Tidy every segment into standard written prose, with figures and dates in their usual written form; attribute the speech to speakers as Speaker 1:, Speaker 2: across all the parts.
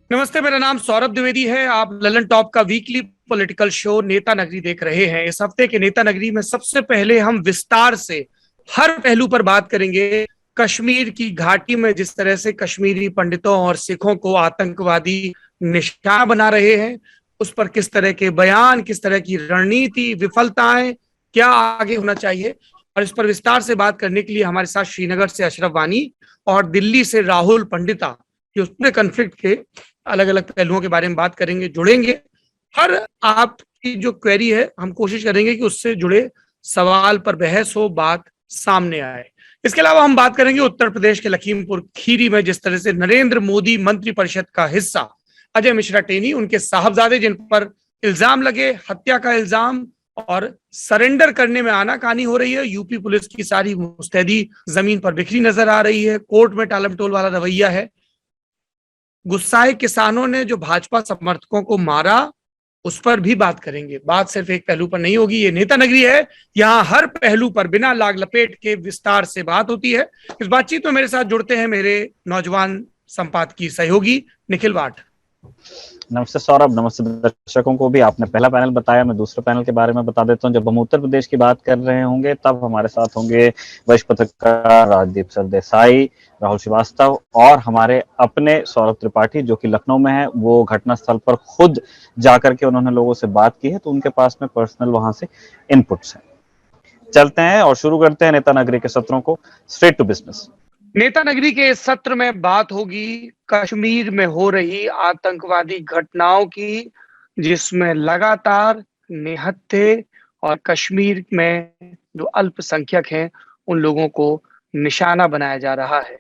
Speaker 1: नमस्ते, मेरा नाम सौरभ द्विवेदी है। आप ललन टॉप का वीकली पॉलिटिकल शो नेता नगरी देख रहे हैं। इस हफ्ते के नेता नगरी में सबसे पहले हम विस्तार से हर पहलू पर बात करेंगे। कश्मीर की घाटी में जिस तरह से कश्मीरी पंडितों और सिखों को आतंकवादी निशाना बना रहे हैं, उस पर किस तरह के बयान, किस तरह की रणनीति, विफलताएं, क्या आगे होना चाहिए, और इस पर विस्तार से बात करने के लिए हमारे साथ श्रीनगर से अशरफ वानी और दिल्ली से राहुल पंडिता, कि उस पूरे कन्फ्लिक्ट के अलग अलग पहलुओं के बारे में बात करेंगे, जुड़ेंगे। हर आपकी जो क्वेरी है, हम कोशिश करेंगे कि उससे जुड़े सवाल पर बहस हो, बात सामने आए। इसके अलावा हम बात करेंगे उत्तर प्रदेश के लखीमपुर खीरी में जिस तरह से नरेंद्र मोदी मंत्रिपरिषद का हिस्सा अजय मिश्रा टेनी, उनके साहबजादे जिन पर इल्जाम लगे, हत्या का इल्जाम, और सरेंडर करने में आनाकानी हो रही है। यूपी पुलिस की सारी मुस्तैदी जमीन पर बिखरी नजर आ रही है। कोर्ट में टालमटोल वाला रवैया है। गुस्साए किसानों ने जो भाजपा समर्थकों को मारा, उस पर भी बात करेंगे। बात सिर्फ एक पहलू पर नहीं होगी। ये नेता नगरी है, यहाँ हर पहलू पर बिना लाग लपेट के विस्तार से बात होती है। इस बातचीत में मेरे साथ जुड़ते हैं मेरे नौजवान संपादकीय सहयोगी निखिल वाट।
Speaker 2: नमस्ते सौरभ, नमस्ते दर्शकों को भी। आपने पहला पैनल बताया, मैं दूसरे पैनल के बारे में बता देता हूं। जब हम उत्तर प्रदेश की बात कर रहे होंगे तब हमारे साथ होंगे वरिष्ठ पत्रकार राजदीप सरदेसाई, राहुल श्रीवास्तव और हमारे अपने सौरभ त्रिपाठी, जो कि लखनऊ में है। वो घटनास्थल पर खुद जाकर के उन्होंने लोगों से बात की है, तो उनके पास में पर्सनल वहां से इनपुट्स हैं। चलते हैं और शुरू करते हैं नेता नगरी के सत्रों को। Straight to business.
Speaker 1: नेता नगरी के इस सत्र में बात होगी कश्मीर में हो रही आतंकवादी घटनाओं की, जिसमें लगातार निहत्थे और कश्मीर में जो अल्पसंख्यक हैं उन लोगों को निशाना बनाया जा रहा है।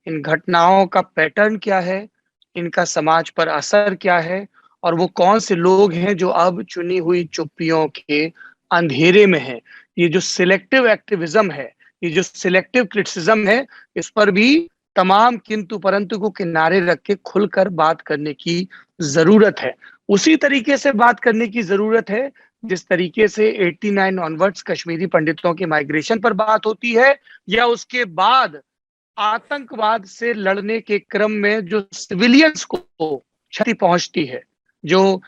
Speaker 1: इन घटनाओं का पैटर्न क्या है, इनका समाज पर असर क्या है, और वो कौन से लोग हैं जो अब चुनी हुई चुप्पियों के अंधेरे में हैं। ये जो सिलेक्टिव एक्टिविज्म है, ये जो सिलेक्टिव क्रिटिसिज्म है, इस पर भी तमाम किंतु परंतु को किनारे रख के खुलकर बात करने की जरूरत है। उसी तरीके से बात करने की जरूरत है जिस तरीके से 89 ऑनवर्ड्स कश्मीरी पंडितों के माइग्रेशन पर बात होती है, या उसके बाद आतंकवाद से लड़ने के क्रम में जो सिविलियंस को क्षति पहुंचती है, जो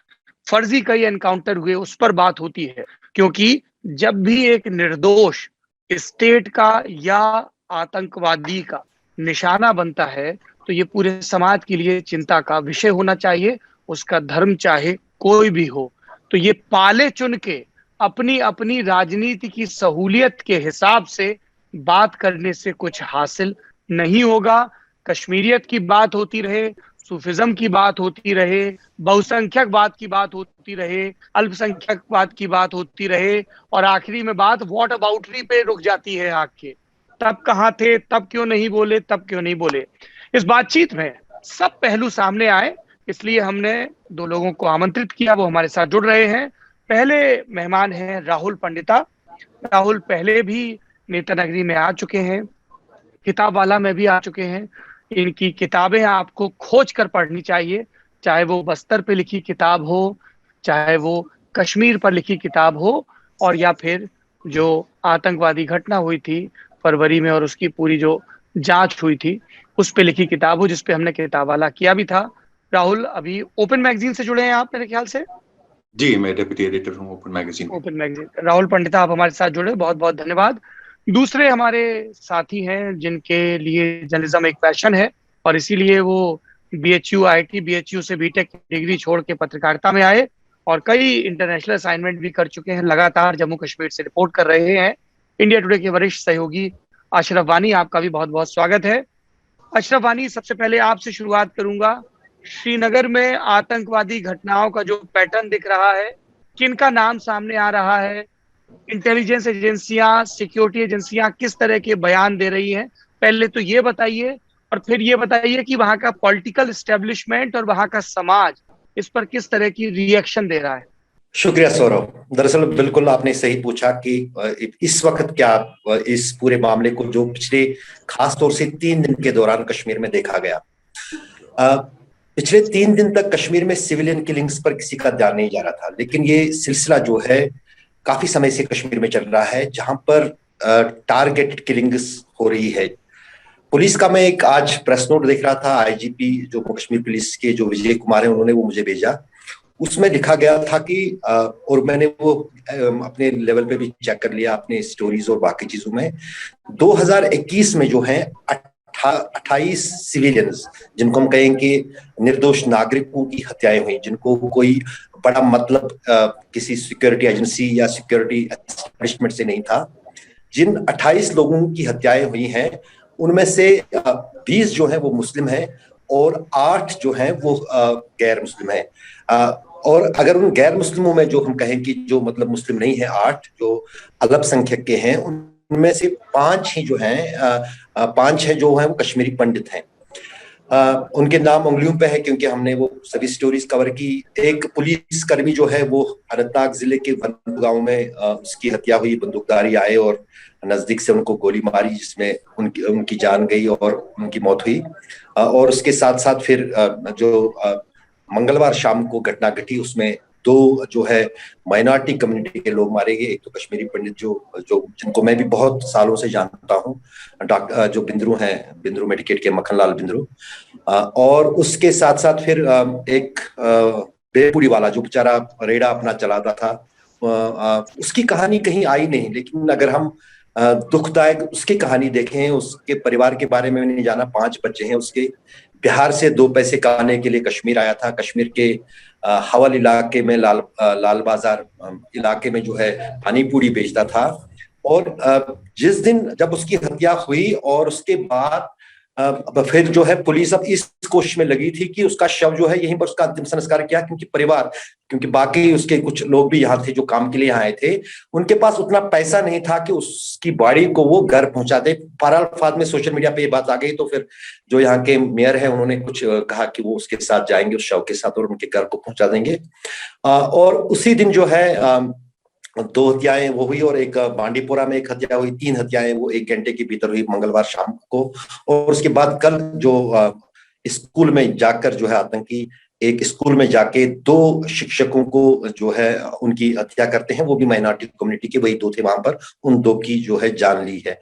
Speaker 1: फर्जी कई एनकाउंटर हुए, उस पर बात होती है। क्योंकि जब भी एक निर्दोष स्टेट का या आतंकवादी का निशाना बनता है, तो ये पूरे समाज के लिए चिंता का विषय होना चाहिए, उसका धर्म चाहे कोई भी हो। तो ये पाले चुन के अपनी अपनी राजनीति की सहूलियत के हिसाब से बात करने से कुछ हासिल नहीं होगा। कश्मीरियत की बात होती रहे, सूफिज्म की बात होती रहे, बहुसंख्यक बात की बात होती रहे, अल्पसंख्यक बात की बात होती रहे, और आखिरी में बात व्हाट अबाउटरी पे रुक जाती है आके। तब कहाँ थे, तब क्यों नहीं बोले, तब क्यों नहीं बोले। इस बातचीत में सब पहलू सामने आए, इसलिए हमने दो लोगों को आमंत्रित किया, वो हमारे साथ जुड़ रहे हैं। पहले मेहमान हैं राहुल पंडिता। राहुल पहले भी नेता नगरी में आ चुके हैं, किताब वाला में भी आ चुके हैं। इनकी किताबें आपको खोज कर पढ़नी चाहिए, चाहे वो बस्तर पे लिखी किताब हो, चाहे वो कश्मीर पर लिखी किताब हो, और या फिर जो आतंकवादी घटना हुई थी फरवरी में और उसकी पूरी जो जांच हुई थी, उस पे लिखी किताब हो, जिसपे हमने किताब वाला किया भी था। राहुल अभी ओपन मैगजीन से जुड़े हैं आप, मेरे ख्याल से।
Speaker 3: जी, मैं डेप्यूटी एडिटर हूँ open magazine.
Speaker 1: Open magazine. Rahul Pandita, आप हमारे साथ जुड़े, बहुत बहुत धन्यवाद। दूसरे हमारे साथी हैं जिनके लिए जर्नलिज्म एक पैशन है, और इसीलिए वो बीएचयू आईआईटी बीएचयू से बीटेक डिग्री छोड़ के पत्रकारिता में आए और कई इंटरनेशनल असाइनमेंट भी कर चुके हैं, लगातार जम्मू कश्मीर से रिपोर्ट कर रहे हैं। इंडिया टुडे के वरिष्ठ सहयोगी अशरफ वानी, आपका भी बहुत बहुत स्वागत है। अशरफ वानी, सबसे पहले आपसे शुरुआत करूंगा। श्रीनगर में आतंकवादी घटनाओं का जो पैटर्न दिख रहा है, किनका नाम सामने आ रहा है, इंटेलिजेंस एजेंसियां, सिक्योरिटी एजेंसियां किस तरह के बयान दे रही हैं, पहले तो ये बताइए, और फिर ये बताइए कि वहां का पॉलिटिकल एस्टेब्लिशमेंट और वहां का समाज इस पर किस तरह की रिएक्शन दे रहा है।
Speaker 4: शुक्रिया सौरभ। दरअसल बिल्कुल आपने सही पूछा कि इस वक्त क्या इस पूरे मामले को जो पिछले खास तौर से 3 दिन के दौरान कश्मीर में देखा गया। पिछले 3 दिन तक कश्मीर में सिविलियन किलिंग्स पर किसी का ध्यान नहीं जा रहा था, लेकिन ये सिलसिला जो है काफी समय से कश्मीर में चल रहा है, जहां पर टारगेटेड किलिंग्स हो रही है। पुलिस का मैं एक आज प्रेस नोट देख रहा था, आईजीपी जो कश्मीर पुलिस के जो विजय कुमार हैं उन्होंने वो मुझे भेजा। उसमें लिखा गया था कि और मैंने वो अपने लेवल पे भी चेक कर लिया अपने स्टोरीज और बाकी चीजों में, 2021 में जो है 28 सिविलियंस, जिनको हम कहेंगे निर्दोष नागरिकों की हत्याएं हुई, जिनको कोई बड़ा मतलब किसी सिक्योरिटी एजेंसी या सिक्योरिटी एस्टेब्लिशमेंट से नहीं था, जिन 28 लोगों की हत्याएं हुई हैं उनमें से 20 जो है वो मुस्लिम हैं और 8 जो हैं वो गैर मुस्लिम हैं। और अगर उन गैर मुस्लिमों में जो हम कहें कि जो मतलब मुस्लिम नहीं है 8 जो अल्पसंख्यक के हैं, उनमें से 5 ही जो हैं 5 हैं जो हैं वो कश्मीरी पंडित हैं। उनके नाम उंगलियों पे है क्योंकि हमने वो सभी स्टोरीज कवर की। एक पुलिस कर्मी जो है वो अनंतनाग जिले के वन गांव में उसकी हत्या हुई, बंदूकधारी आए और नजदीक से उनको गोली मारी, जिसमें उनकी जान गई और उनकी मौत हुई। और उसके साथ साथ फिर जो मंगलवार शाम को घटना घटी, उसमें 2 जो है माइनॉरिटी कम्युनिटी के लोग मारे गए। एक तो कश्मीरी पंडित जो जिनको मैं भी बहुत सालों से जानता हूँ, डॉक्टर जो बिंद्रू हैं, बिंद्रू मेडिकेट के मक्खनलाल बिंद्रू। और उसके साथ साथ फिर एक बेपुड़ी वाला जो बेचारा रेड़ा अपना चलाता था, उसकी कहानी कहीं आई नहीं। लेकिन अगर हम दुखदायक उसकी कहानी देखें, उसके परिवार के बारे में नहीं जाना, 5 बच्चे हैं उसके, बिहार से 2 पैसे कमाने के लिए कश्मीर आया था। कश्मीर के हवल इलाके में लाल बाजार इलाके में जो है पानी पूरी बेचता था। और जिस दिन जब उसकी हत्या हुई और उसके बाद फिर जो है पुलिस अब इस कोशिश में लगी थी कि उसका शव जो है यहीं पर उसका अंतिम संस्कार किया, क्योंकि बाकी उसके कुछ लोग भी यहाँ थे जो काम के लिए यहाँ आए थे, उनके पास उतना पैसा नहीं था कि उसकी बॉडी को वो घर पहुंचा दे। बहरहाल में सोशल मीडिया पे ये बात आ गई तो फिर जो यहाँ के मेयर है उन्होंने कुछ कहा कि वो उसके साथ जाएंगे उस शव के साथ और उनके घर को पहुंचा देंगे। और उसी दिन जो है 2 हत्याएं वो हुई और एक बांडीपुरा में एक हत्या हुई। 3 हत्याएं वो 1 घंटे के भीतर हुई मंगलवार शाम को। और उसके बाद कल जो स्कूल में जाकर जो है आतंकी एक स्कूल में जाके 2 शिक्षकों को जो है उनकी हत्या करते हैं, वो भी माइनॉरिटी कम्युनिटी के, वही 2 थे वहां पर, उन 2 की जो है जान ली है।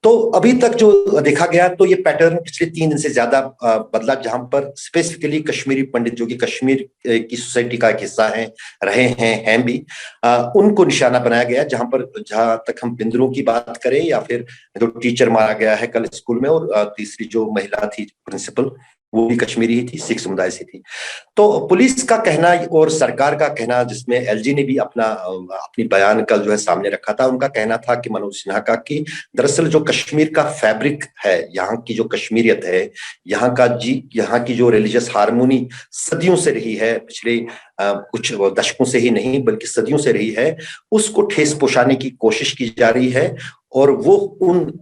Speaker 4: तो अभी तक जो देखा गया तो ये पैटर्न पिछले 3 दिन से ज्यादा बदला, जहां पर स्पेसिफिकली कश्मीरी पंडित जो कि कश्मीर की सोसाइटी का एक हिस्सा रहे हैं भी, उनको निशाना बनाया गया। जहां तक हम बिंदरों की बात करें या फिर जो टीचर मारा गया है कल स्कूल में, और तीसरी जो महिला थी प्रिंसिपल, वो भी कश्मीरी ही थी, सिख समुदाय से थी। तो पुलिस का कहना और सरकार का कहना, जिसमें एलजी ने भी अपनी बयान कल जो है सामने रखा था, उनका कहना था कि मनोज सिन्हा का कि दरअसल जो कश्मीर का फैब्रिक है, यहाँ की जो कश्मीरियत है, यहाँ की जो रिलीजियस हार्मोनी सदियों से रही है, पिछले कुछ दशकों से ही नहीं बल्कि सदियों से रही है, उसको ठेस पहुंचाने की कोशिश की जा रही है। और वो उन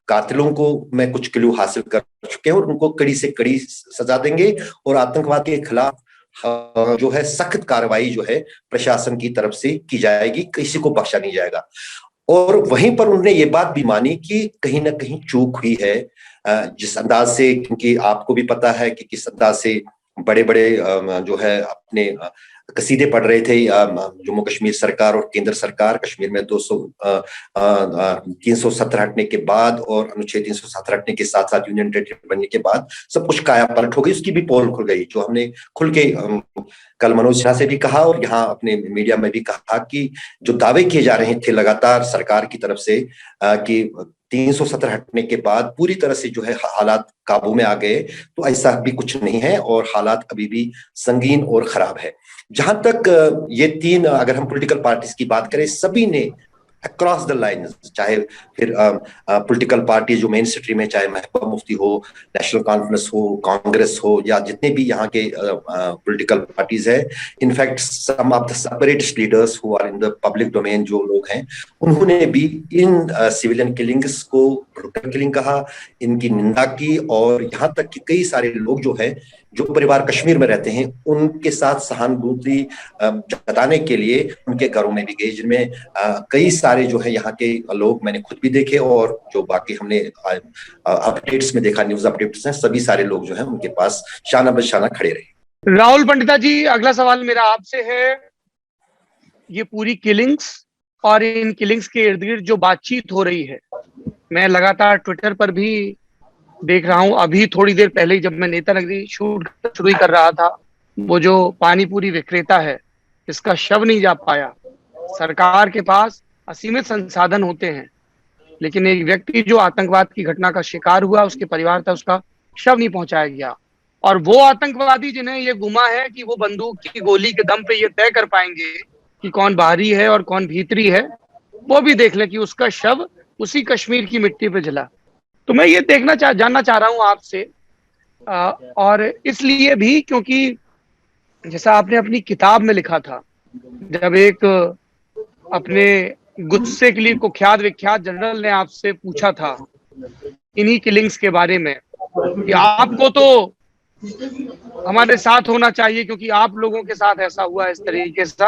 Speaker 4: कातिलों को मैं कुछ क्लू हासिल कर चुके हैं और उनको कड़ी से कड़ी सजा देंगे और आतंकवाद के खिलाफ जो है सख्त कार्रवाई जो है प्रशासन की तरफ से की जाएगी, किसी को बख्शा नहीं जाएगा। और वहीं पर उन्होंने ये बात भी मानी कि कहीं ना कहीं चूक हुई है, जिस अंदाज से, क्योंकि आपको भी पता है कि किस अंदाज से बड़े बड़े जो है अपने कसीदे पढ़ रहे थे जम्मू कश्मीर सरकार और केंद्र सरकार। कश्मीर में 370 हटने के बाद और अनुच्छेद 370 हटने के साथ साथ यूनियन टेरिटरी बनने के बाद सब कुछ काया पलट हो गई, उसकी भी पोल खुल गई, जो हमने खुल के कल मनोज सिन्हा से भी कहा और यहाँ अपने मीडिया में भी कहा कि जो दावे किए जा रहे थे लगातार सरकार की तरफ से कि 370 हटने के बाद पूरी तरह से जो है हालात काबू में आ गए, तो ऐसा भी कुछ नहीं है और हालात अभी भी संगीन और खराब है। जहां तक ये 3 अगर हम पॉलिटिकल पार्टीज की बात करें, सभी ने अक्रॉस द लाइन, चाहे फिर पॉलिटिकल पार्टी जो मेन स्ट्रीम में, चाहे महबूबा मुफ्ती हो, नेशनल कॉन्फ्रेंस हो, कांग्रेस हो, या जितने भी यहाँ के पॉलिटिकल पार्टीज है, in fact some of the separatist leaders who are in the public domain जो लोग हैं, उन्होंने भी इन सिविलियन किलिंग्स को ब्रूटल किलिंग कहा, इनकी निंदा की। और यहाँ तक कि कई सारे लोग जो है जो परिवार कश्मीर में रहते हैं उनके साथ सहानुभूति जताने के लिए उनके घरों में भी गए, जिनमें कई सारे जो है यहाँ के लोग मैंने खुद भी देखे और जो बाकी हमने अपडेट्स में देखा, न्यूज अपडेट्स हैं, सभी सारे लोग जो है उनके पास शाना बशाना खड़े रहे।
Speaker 1: राहुल पंडिता जी, अगला सवाल मेरा आपसे है, ये पूरी किलिंग्स और इन किलिंग्स के इर्द गिर्द जो बातचीत हो रही है, मैं लगातार ट्विटर पर भी देख रहा हूं अभी थोड़ी देर पहले ही जब मैं नेता नगरी शूट शुरू ही कर रहा था, वो जो पानी पूरी विक्रेता है इसका शव नहीं जा पाया। सरकार के पास असीमित संसाधन होते हैं, लेकिन एक व्यक्ति जो आतंकवाद की घटना का शिकार हुआ, उसके परिवार तक उसका शव नहीं पहुंचाया गया। और वो आतंकवादी जिन्हें ये गुमा है कि वो बंदूक की गोली के दम पे ये तय कर पाएंगे कि कौन बाहरी है और कौन भीतरी है, वो भी देख ले कि उसका शव उसी कश्मीर की मिट्टी पे जला। तो मैं ये जानना चाह रहा हूं आपसे, और इसलिए भी क्योंकि जैसा आपने अपनी किताब में लिखा था, जब एक अपने गुस्से के लिए कुख्यात विख्यात जनरल ने आपसे पूछा था इन्हीं किलिंग्स के बारे में कि आपको तो हमारे साथ होना चाहिए क्योंकि आप लोगों के साथ ऐसा हुआ इस तरीके से,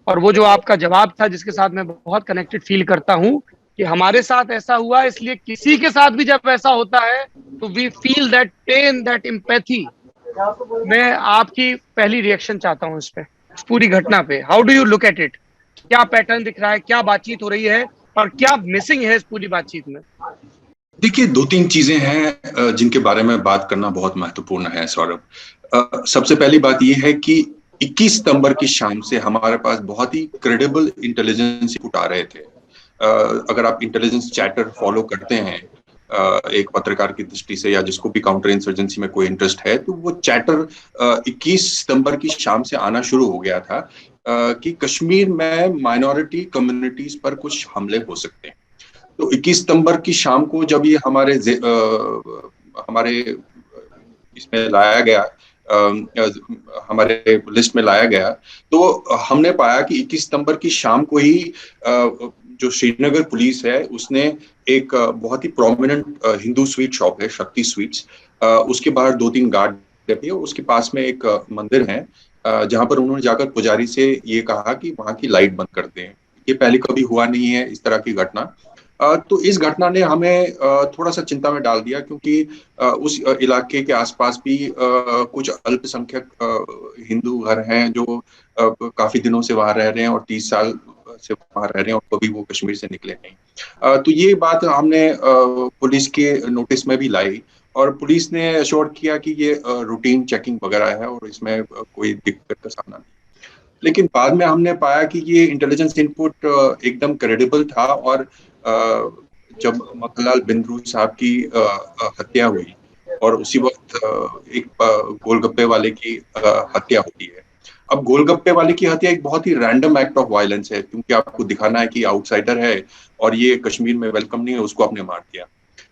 Speaker 1: और वो जो आपका जवाब था जिसके साथ मैं बहुत कनेक्टेड फील करता हूं कि हमारे साथ ऐसा हुआ, इसलिए किसी के साथ भी जब ऐसा होता है तो we feel that pain, that empathy. मैं आपकी पहली रिएक्शन चाहता हूं इस पे, इस पूरी घटना पे। How do you look at it? क्या पैटर्न दिख रहा है, क्या बातचीत हो रही है और क्या मिसिंग है इस पूरी बातचीत में?
Speaker 3: देखिए, 2-3 चीजें हैं जिनके बारे में बात करना बहुत महत्वपूर्ण है सौरभ। सबसे पहली बात यह है कि 21 सितंबर की शाम से हमारे पास बहुत ही क्रेडिबल इंटेलिजेंस इनपुट आ रहे थे। अगर आप इंटेलिजेंस चैटर फॉलो करते हैं एक पत्रकार की दृष्टि से, या जिसको भी काउंटर इंसर्जेंसी में कोई इंटरेस्ट है, तो वो चैटर 21 सितंबर की शाम से आना शुरू हो गया था कि कश्मीर में माइनॉरिटी कम्युनिटीज पर कुछ हमले हो सकते हैं। तो 21 सितंबर की शाम को जब ये हमारे इसमें लाया गया, हमारे लिस्ट में लाया गया, तो हमने पाया कि 21 सितंबर की शाम को ही जो श्रीनगर पुलिस है उसने एक बहुत ही प्रोमिनेंट हिंदू स्वीट शॉप है, शक्ति स्वीट्स, उसके बाहर 2-3 गार्ड थे, उसके पास में एक मंदिर है जहां पर उन्होंने जाकर पुजारी से ये कहा कि वहां की लाइट बंद कर दें। ये पहले कभी हुआ नहीं है इस तरह की घटना। तो इस घटना ने हमें थोड़ा सा चिंता में डाल दिया, क्योंकि उस इलाके के आसपास भी कुछ अल्पसंख्यक हिंदू घर हैं जो काफी दिनों से वहां रह रहे हैं और 30 साल से वहां रह रहे हैं और कभी वो कश्मीर से निकले नहीं। तो ये बात हमने पुलिस के नोटिस में भी लाई और पुलिस ने अश्योर किया कि ये रूटीन चेकिंग वगैरह है और इसमें कोई दिक्कत का सामना नहीं। लेकिन बाद में हमने पाया कि ये इंटेलिजेंस इनपुट एकदम क्रेडिबल था, और जब मक्खनलाल बिंद्रू साहब की हत्या हुई और उसी वक्त एक गोलगप्पे वाले की हत्या होती है। अब गोलगप्पे वाले की हत्या एक बहुत ही रैंडम एक्ट ऑफ वायलेंस है, क्योंकि आपको दिखाना है कि आउटसाइडर है और ये कश्मीर में वेलकम नहीं है, उसको आपने मार दिया।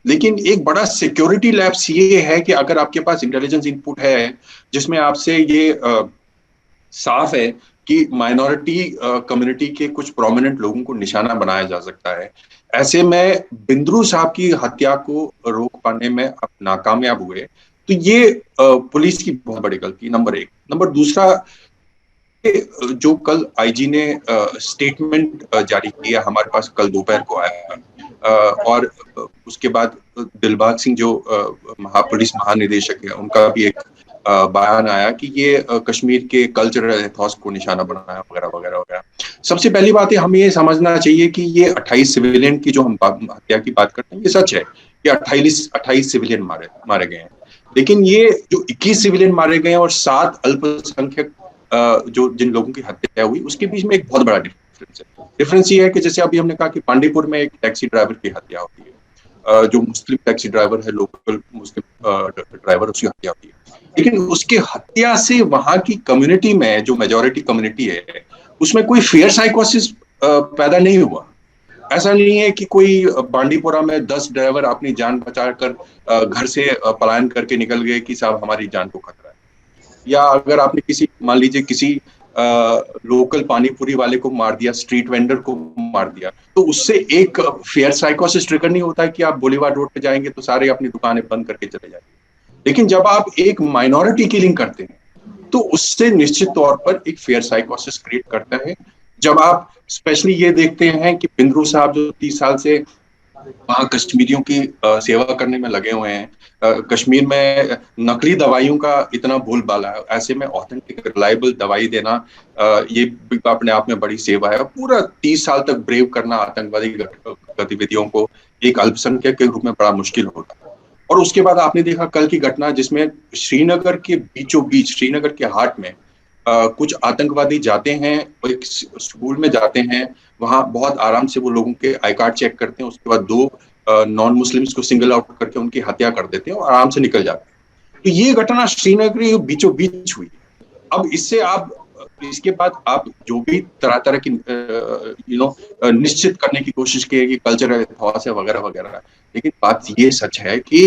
Speaker 3: लेकिन एक बड़ा सिक्योरिटी लैप्स ये है कि अगर आपके पास इंटेलिजेंस इनपुट है जिसमें आपसे ये साफ है कि माइनॉरिटी कम्युनिटी के कुछ प्रोमिनेंट लोगों को निशाना बनाया जा सकता है, ऐसे में बिंद्रू साहब की हत्या को रोक पाने में आप नाकामयाब हुए, तो ये पुलिस की बहुत बड़ी गलती, नंबर 1। नंबर दूसरा, जो कल आईजी ने स्टेटमेंट जारी किया हमारे पास कल दोपहर को आया, और उसके बाद दिलबाग सिंह जो पुलिस महानिदेशक है उनका भी एक बयान आया कि ये कश्मीर के कल्चरल एथॉस को निशाना बनाया वगैरह वगैरह वगैरह। सबसे पहली बात है, हमें ये समझना चाहिए कि ये 28 सिविलियन की जो हम हत्या की बात करते हैं, ये सच है कि 28 सिविलियन मारे गए हैं, लेकिन ये जो 21 सिविलियन मारे गए हैं और 7 अल्पसंख्यक जो जिन लोगों की हत्या हुई, उसके बीच में एक बहुत बड़ा डिफरेंस है। डिफरेंस ये है कि जैसे अभी हमने कहा कि पांडीपुर में एक टैक्सी ड्राइवर की हत्या होती है, जो मुस्लिम टैक्सी ड्राइवर है, लोकल मुस्लिम ड्राइवर, उसकी हत्या होती है, लेकिन उसके हत्या से वहां की कम्युनिटी में जो मेजॉरिटी कम्युनिटी है उसमें कोई फियर साइकोसिस पैदा नहीं हुआ। ऐसा नहीं है कि कोई बांडीपुरा में 10 ड्राइवर अपनी जान बचाकर घर से पलायन करके निकल गए कि साहब हमारी जान को खतरा है, या अगर आपने किसी, मान लीजिए किसी लोकल पानीपुरी वाले को मार दिया, स्ट्रीट वेंडर को मार दिया, तो उससे एक फेयर साइकोसिस ट्रिगर नहीं होता है कि आप बोलीवार रोड पे जाएंगे तो सारे अपनी दुकानें बंद करके चले जाएंगे। लेकिन जब आप एक माइनॉरिटी किलिंग करते हैं तो उससे निश्चित तौर पर एक फेयर साइकोसिस क्रिएट करता है। जब आप स्पेशली ये देखते हैं कि बिंद्रू साहब जो 30 साल से वहां कश्मीरियों की सेवा करने में लगे हुए हैं, कश्मीर में नकली दवाइयों का इतना बोलबाला है, ऐसे में ऑथेंटिक रिलायबल दवाई देना ये अपने आप में बड़ी सेवा है। पूरा 30 साल तक ब्रेव करना आतंकवादी गतिविधियों को एक अल्पसंख्यक के रूप में बड़ा मुश्किल होता है। और उसके बाद आपने देखा कल की घटना जिसमें श्रीनगर के बीचों बीच, श्रीनगर के हार्ट में कुछ आतंकवादी जाते हैं, एक स्कूल में जाते हैं, वहां बहुत आराम से वो लोगों के आई कार्ड चेक करते हैं, उसके बाद 2 नॉन मुस्लिम्स को सिंगल आउट करके उनकी हत्या कर देते हैं और आराम से निकल जाते हैं। तो ये घटना श्रीनगर के बीचों बीच हुई। अब इससे आप इसके बाद आप जो भी तरह तरह की निश्चित करने की कोशिश की है कि कल्चरल एथॉस है वगैरह वगैरह, लेकिन बात ये सच है कि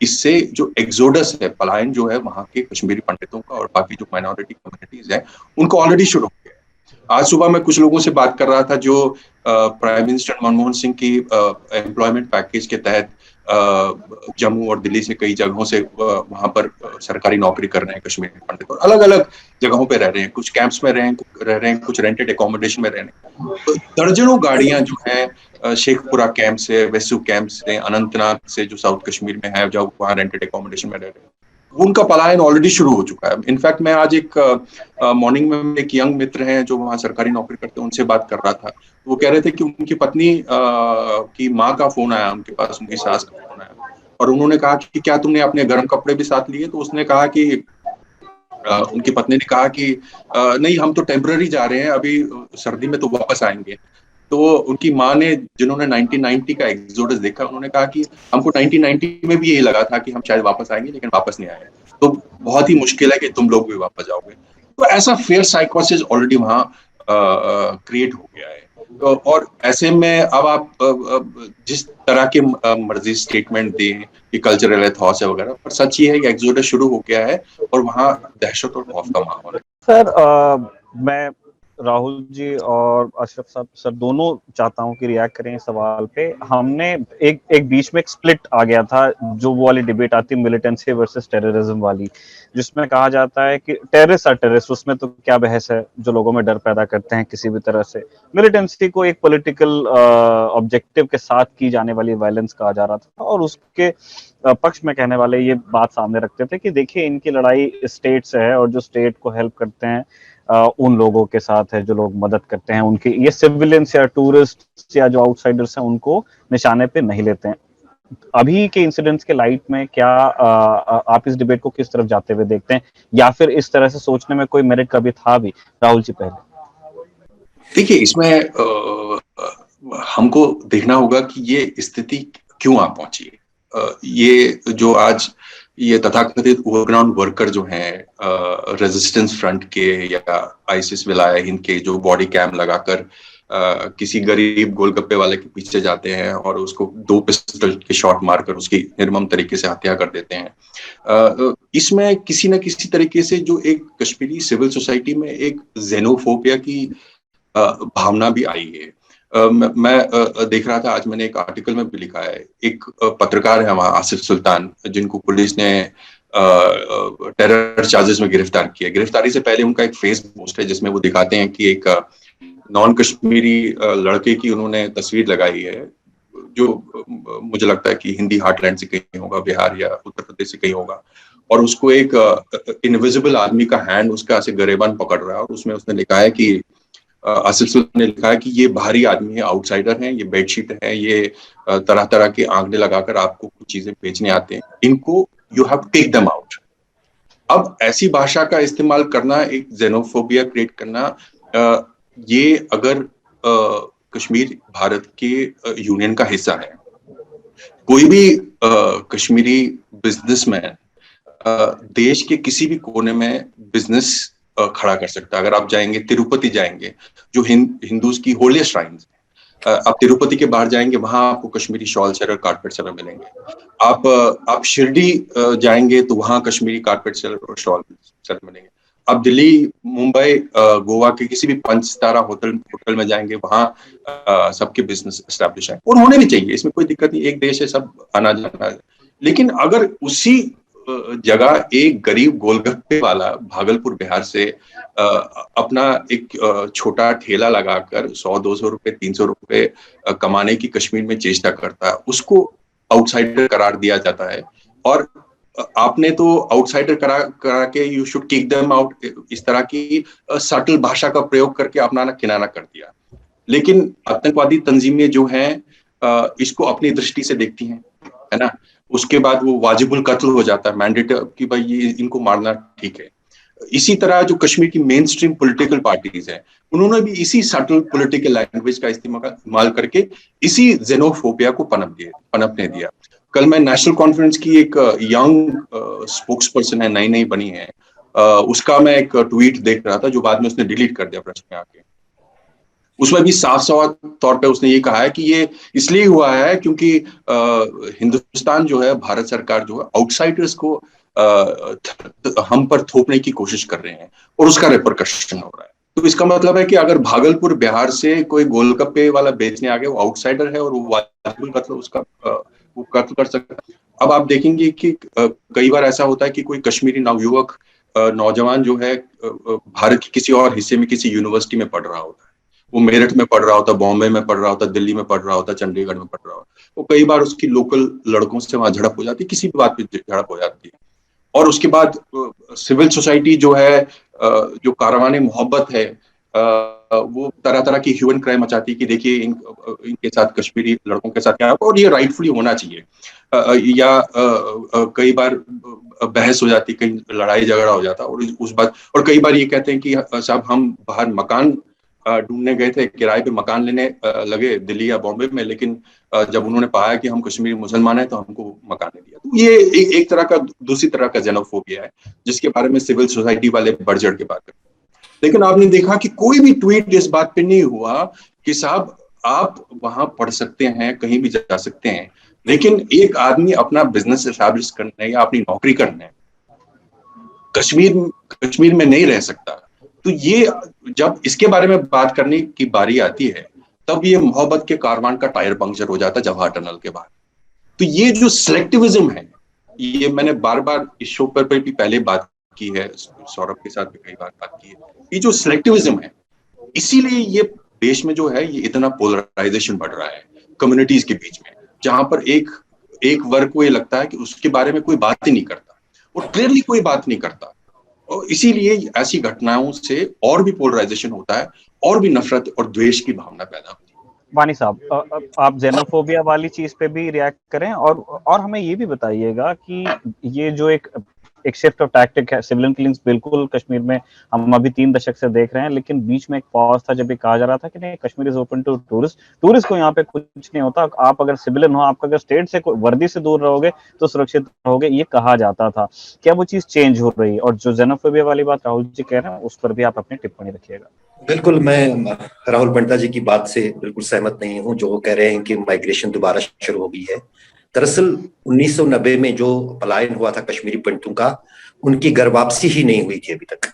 Speaker 3: इससे जो एक्सोडस है, पलायन जो है वहां के कश्मीरी पंडितों का और बाकी जो माइनॉरिटी कम्युनिटीज हैं उनको ऑलरेडी शुरू हो गया है। आज सुबह मैं कुछ लोगों से बात कर रहा था जो प्राइम मिनिस्टर मनमोहन सिंह की एम्प्लॉयमेंट पैकेज के तहत जम्मू और दिल्ली से कई जगहों से वहां पर सरकारी नौकरी कर रहे हैं कश्मीरी पंडित, और अलग अलग जगहों पे रह रहे हैं, कुछ कैंप्स में रह रहे हैं, कुछ रेंटेड एकोमोडेशन में रह रहे हैं। तो दर्जनों गाड़ियां जो हैं शेखपुरा कैंप से, वेसू कैंप से, अनंतनाग से जो साउथ कश्मीर में है, जब वहाँ रेंटेड एकोमोडेशन में रह रहे हैं, उनका पलायन ऑलरेडी शुरू हो चुका है। इनफैक्ट मैं आज एक मॉर्निंग में एक यंग मित्र हैं जो वहाँ सरकारी नौकरी करते हैं, उनसे बात कर रहा था। वो कह रहे थे कि उनकी पत्नी की माँ का फोन आया उनके पास, उनकी सास का फोन आया, और उन्होंने कहा कि क्या तुमने अपने गर्म कपड़े भी साथ लिए? तो उसने कहा कि उनकी पत्नी ने कहा कि नहीं, हम तो टेम्पररी जा रहे हैं, अभी सर्दी में तो वापस आएंगे। तो उनकी माँ ने, जिन्होंने 1990 का एक्सोडस देखा, उन्होंने कहा कि हमको 1990 में भी यही लगा था कि हम शायद वापस आएंगे, लेकिन वापस नहीं आए, तो बहुत ही मुश्किल है कि तुम लोग भी वापस जाओगे। तो ऐसा फेयर साइकोसिस ऑलरेडी वहां क्रिएट हो गया है। तो और ऐसे में अब आप जिस तरह के मर्जी स्टेटमेंट दें कि कल्चरल एथॉस है वगैरह, पर सच ये है कि एक्सोडस शुरू हो गया है और वहां दहशत और खौफ का माहौल है।
Speaker 2: सर मैं राहुल जी और अशरफ साहब सर दोनों चाहता हूं कि रिएक्ट करें इस सवाल पे। हमने एक बीच में एक स्प्लिट आ गया था, जो वो वाली डिबेट आती है मिलिटेंसी वर्सेस टेररिज्म वाली, जिसमें कहा जाता है कि टेररिस्ट आर टेररिस्ट, उसमें तो क्या बहस है, जो लोगों में डर पैदा करते हैं किसी भी तरह से। मिलिटेंसी को एक पॉलिटिकल ऑब्जेक्टिव के साथ की जाने वाली वायलेंस कहा जा रहा था, और उसके पक्ष में कहने वाले ये बात सामने रखते थे कि देखिए इनकी लड़ाई स्टेट से है, और जो स्टेट को हेल्प करते हैं उन लोगों के साथ है जो लोग मदद करते हैं उनकी, ये सिविलियंस या टूरिस्ट या जो आउटसाइडर्स हैं उनको निशाने पे नहीं लेते हैं। अभी के इंसिडेंट्स के लाइट में क्या आप इस डिबेट को किस तरफ जाते हुए देखते हैं, या फिर इस तरह से सोचने में कोई मेरिट कभी था भी? राहुल जी पहले।
Speaker 3: देखिए, इसमें हमको देखना होगा कि ये स्थिति क्यों आ पहुंची। ये जो आज ये तथाकथित ओवरग्राउंड वर्कर जो हैं रेजिस्टेंस फ्रंट के या आईसिस विलाया हिंद के, जो बॉडी कैम लगाकर किसी गरीब गोलगप्पे वाले के पीछे जाते हैं और उसको 2 पिस्टल के शॉट मारकर उसकी निर्मम तरीके से हत्या कर देते हैं, इसमें किसी न किसी तरीके से जो एक कश्मीरी सिविल सोसाइटी में एक जेनोफोबिया की भावना भी आई है। मैं देख रहा था, आज मैंने एक आर्टिकल में भी लिखा है, एक पत्रकार है वहाँ आसिफ सुल्तान, जिनको पुलिस ने टेरर चार्जेस में गिरफ्तार किया। गिरफ्तारी से पहले उनका एक फेसबुक पोस्ट है जिसमें वो दिखाते हैं कि एक नॉन कश्मीरी लड़के की उन्होंने तस्वीर लगाई है, जो मुझे लगता है कि हिंदी हार्टलैंड से कहीं होगा, बिहार या उत्तर प्रदेश से कहीं होगा, और उसको एक इनविजिबल आदमी का हैंड उसका ऐसे गरेबान पकड़ रहा है, और उसमें उसने लिखा है कि आसिफ सुल्तान ने लिखा है कि ये बाहरी आदमी है, आउटसाइडर हैं, ये बेडशीट है, ये तरह तरह के आंकड़े लगाकर आपको कुछ चीजें बेचने आते हैं, इनको you have to take them out. अब ऐसी भाषा का इस्तेमाल करना, एक जेनोफोबिया क्रिएट करना, ये अगर कश्मीर भारत के यूनियन का हिस्सा है, कोई भी कश्मीरी बिजनेसमैन देश के किसी भी कोने में बिजनेस खड़ा कर सकता है। अगर आप जाएंगे, तिरुपति जाएंगे, जो हिंदूज की होलिएस्ट श्राइन्स है, आप तिरुपति के बाहर जाएंगे, वहां आपको Kashmiri shawl seller, carpet seller मिलेंगे। आप शिरडी जाएंगे तो वहां कश्मीरी कारपेट सेलर और शॉल सेलर मिलेंगे। आप दिल्ली, मुंबई, गोवा के किसी भी 5 सितारा होटल में जाएंगे, वहां सबके बिजनेस एस्टैब्लिश है, और होने भी चाहिए, इसमें कोई दिक्कत नहीं, एक देश है, सब आना जाना है। लेकिन अगर उसी जगह एक गरीब गोलगप्पे वाला भागलपुर बिहार से अपना एक छोटा ठेला लगाकर 100-200 रुपए, 300 रुपए कमाने की कश्मीर में चेष्टा करता है, उसको आउटसाइडर करार दिया जाता है, और आपने तो आउटसाइडर करा के you should kick them out, इस तरह की सटल भाषा का प्रयोग करके अपना किनारा कर दिया। लेकिन आतंकवादी तंजीमें जो हैं इसको अपनी दृष्टि से देखती हैं, है ना। उसके बाद वो वाजिबुल कत्ल हो जाता है, मैंडेट कि भाई ये इनको मारना ठीक है। इसी तरह जो कश्मीर की मेन स्ट्रीम पॉलिटिकल पार्टीज हैं, उन्होंने भी इसी सटल पॉलिटिकल लैंग्वेज का इस्तेमाल करके इसी जेनोफोबिया को पनपने दिया। कल मैं नेशनल कॉन्फ्रेंस की एक यंग स्पोक्स पर्सन है, नई नई बनी है, उसका मैं एक ट्वीट देख रहा था जो बाद में उसने डिलीट कर दिया प्रेस में आके। उसमें भी साफ साफ तौर पे उसने ये कहा है कि ये इसलिए हुआ है क्योंकि हिंदुस्तान जो है, भारत सरकार जो है, आउटसाइडर्स को हम पर थोपने की कोशिश कर रहे हैं और उसका रिपरकशन हो रहा है। तो इसका मतलब है कि अगर भागलपुर बिहार से कोई गोलगप्पे वाला बेचने आ गया, वो आउटसाइडर है और वो वाजिबुल कत्ल उसका वो कत्ल कर सकता है। अब आप देखेंगे कि कई बार ऐसा होता है कि कोई कश्मीरी नवयुवक नौजवान जो है भारत के किसी और हिस्से में किसी यूनिवर्सिटी में पढ़ रहा होता है, वो मेरठ में पढ़ रहा होता, बॉम्बे में पढ़ रहा होता, दिल्ली में पढ़ रहा होता, चंडीगढ़ में पढ़ रहा होता, तो कई बार उसकी लोकल लड़कों से वहां झड़प हो जाती है, किसी भी बात पे झड़प हो जाती है। और उसके बाद सिविल सोसाइटी जो है, जो कारवाने मोहब्बत है, वो तरह तरह की ह्यूमन क्राइम मचाती है कि देखिए इनके साथ, कश्मीरी लड़कों के साथ क्या, और ये राइटफुली होना चाहिए। या कई बार बहस हो जाती, कहीं लड़ाई झगड़ा हो जाता, और उस बात, और कई बार ये कहते हैं कि साहब हम बाहर मकान ढूंढने गए थे, किराए पे मकान लेने लगे दिल्ली या बॉम्बे में, लेकिन जब उन्होंने पाया कि हम कश्मीरी मुसलमान हैं तो हमको मकान नहीं दिया। तो ये एक तरह का, दूसरी तरह का जेनोफोबिया है जिसके बारे में सिविल सोसाइटी वाले बढ़ चढ़ के बात करते हैं। लेकिन आपने देखा कि कोई भी ट्वीट इस बात पे नहीं हुआ कि साहब आप वहां पढ़ सकते हैं, कहीं भी जा सकते हैं, लेकिन एक आदमी अपना बिजनेस एस्टैब्लिश करना है या अपनी नौकरी करना है, कश्मीर में नहीं रह सकता। तो ये जब इसके बारे में बात करने की बारी आती है, तब ये मोहब्बत के कारवान का टायर पंक्चर हो जाता है जवाहर टनल के बाद। तो ये जो सिलेक्टिविज्म है, ये मैंने बार बार इस शो पर भी पहले बात की है, सौरभ के साथ भी कई बार बात की है, ये जो सिलेक्टिविज्म है, इसीलिए ये देश में जो है ये इतना पोलराइजेशन बढ़ रहा है कम्युनिटीज के बीच में, जहां पर एक वर्ग को ये लगता है कि उसके बारे में कोई बात ही नहीं करता, और क्लियरली कोई बात नहीं करता, और इसीलिए ऐसी घटनाओं से और भी पोलराइजेशन होता है, और भी नफरत और द्वेष की भावना पैदा होती है।
Speaker 2: वानी साहब, आप जेनोफोबिया वाली चीज पे भी रिएक्ट करें, और हमें ये भी बताइएगा कि ये जो एक शिफ्ट ऑफ टैक्टिक है, सिविलियन किलिंग्स बिल्कुल कश्मीर में हम अभी 3 दशक से देख रहे हैं, लेकिन बीच में एक पॉज था जब ये कहा जा रहा था कि नहीं, Kashmir is open to tourist को यहाँ पे कुछ नहीं होता, आप अगर सिविलियन हो, आप अगर स्टेट से वर्दी से दूर रहोगे तो सुरक्षित रहोगे, ये कहा जाता था। क्या वो चीज चेंज हो रही है? और जो जेनोफोबिया वाली बात राहुल जी कह रहे हैं, उस पर भी आप अपनी टिप्पणी रखिएगा।
Speaker 4: बिल्कुल, मैं राहुल पंडिता जी की बात से बिल्कुल सहमत नहीं हूं, जो वो कह रहे हैं कि माइग्रेशन दोबारा शुरू हो गई है। दरअसल 1990 में जो पलायन हुआ था कश्मीरी पंडितों का, उनकी घर वापसी ही नहीं हुई थी अभी तक।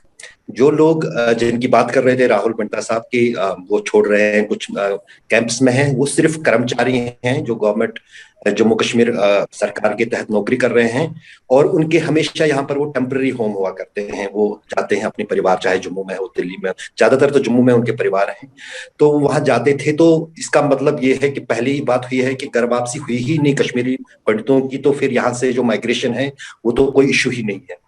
Speaker 4: जो लोग जिनकी बात कर रहे थे राहुल पंडिता साहब की, वो छोड़ रहे हैं, कुछ कैंप्स में हैं, वो सिर्फ कर्मचारी हैं जो गवर्नमेंट जम्मू कश्मीर सरकार के तहत नौकरी कर रहे हैं, और उनके हमेशा यहाँ पर वो टेम्पररी होम हुआ करते हैं, वो जाते हैं अपने परिवार, चाहे जम्मू में हो दिल्ली में, ज्यादातर तो जम्मू में उनके परिवार हैं, तो वहां जाते थे। तो इसका मतलब ये है कि पहली बात हुई है कि घर वापसी हुई ही नहीं कश्मीरी पंडितों की, तो फिर यहाँ से जो माइग्रेशन है वो तो कोई इशू ही नहीं है।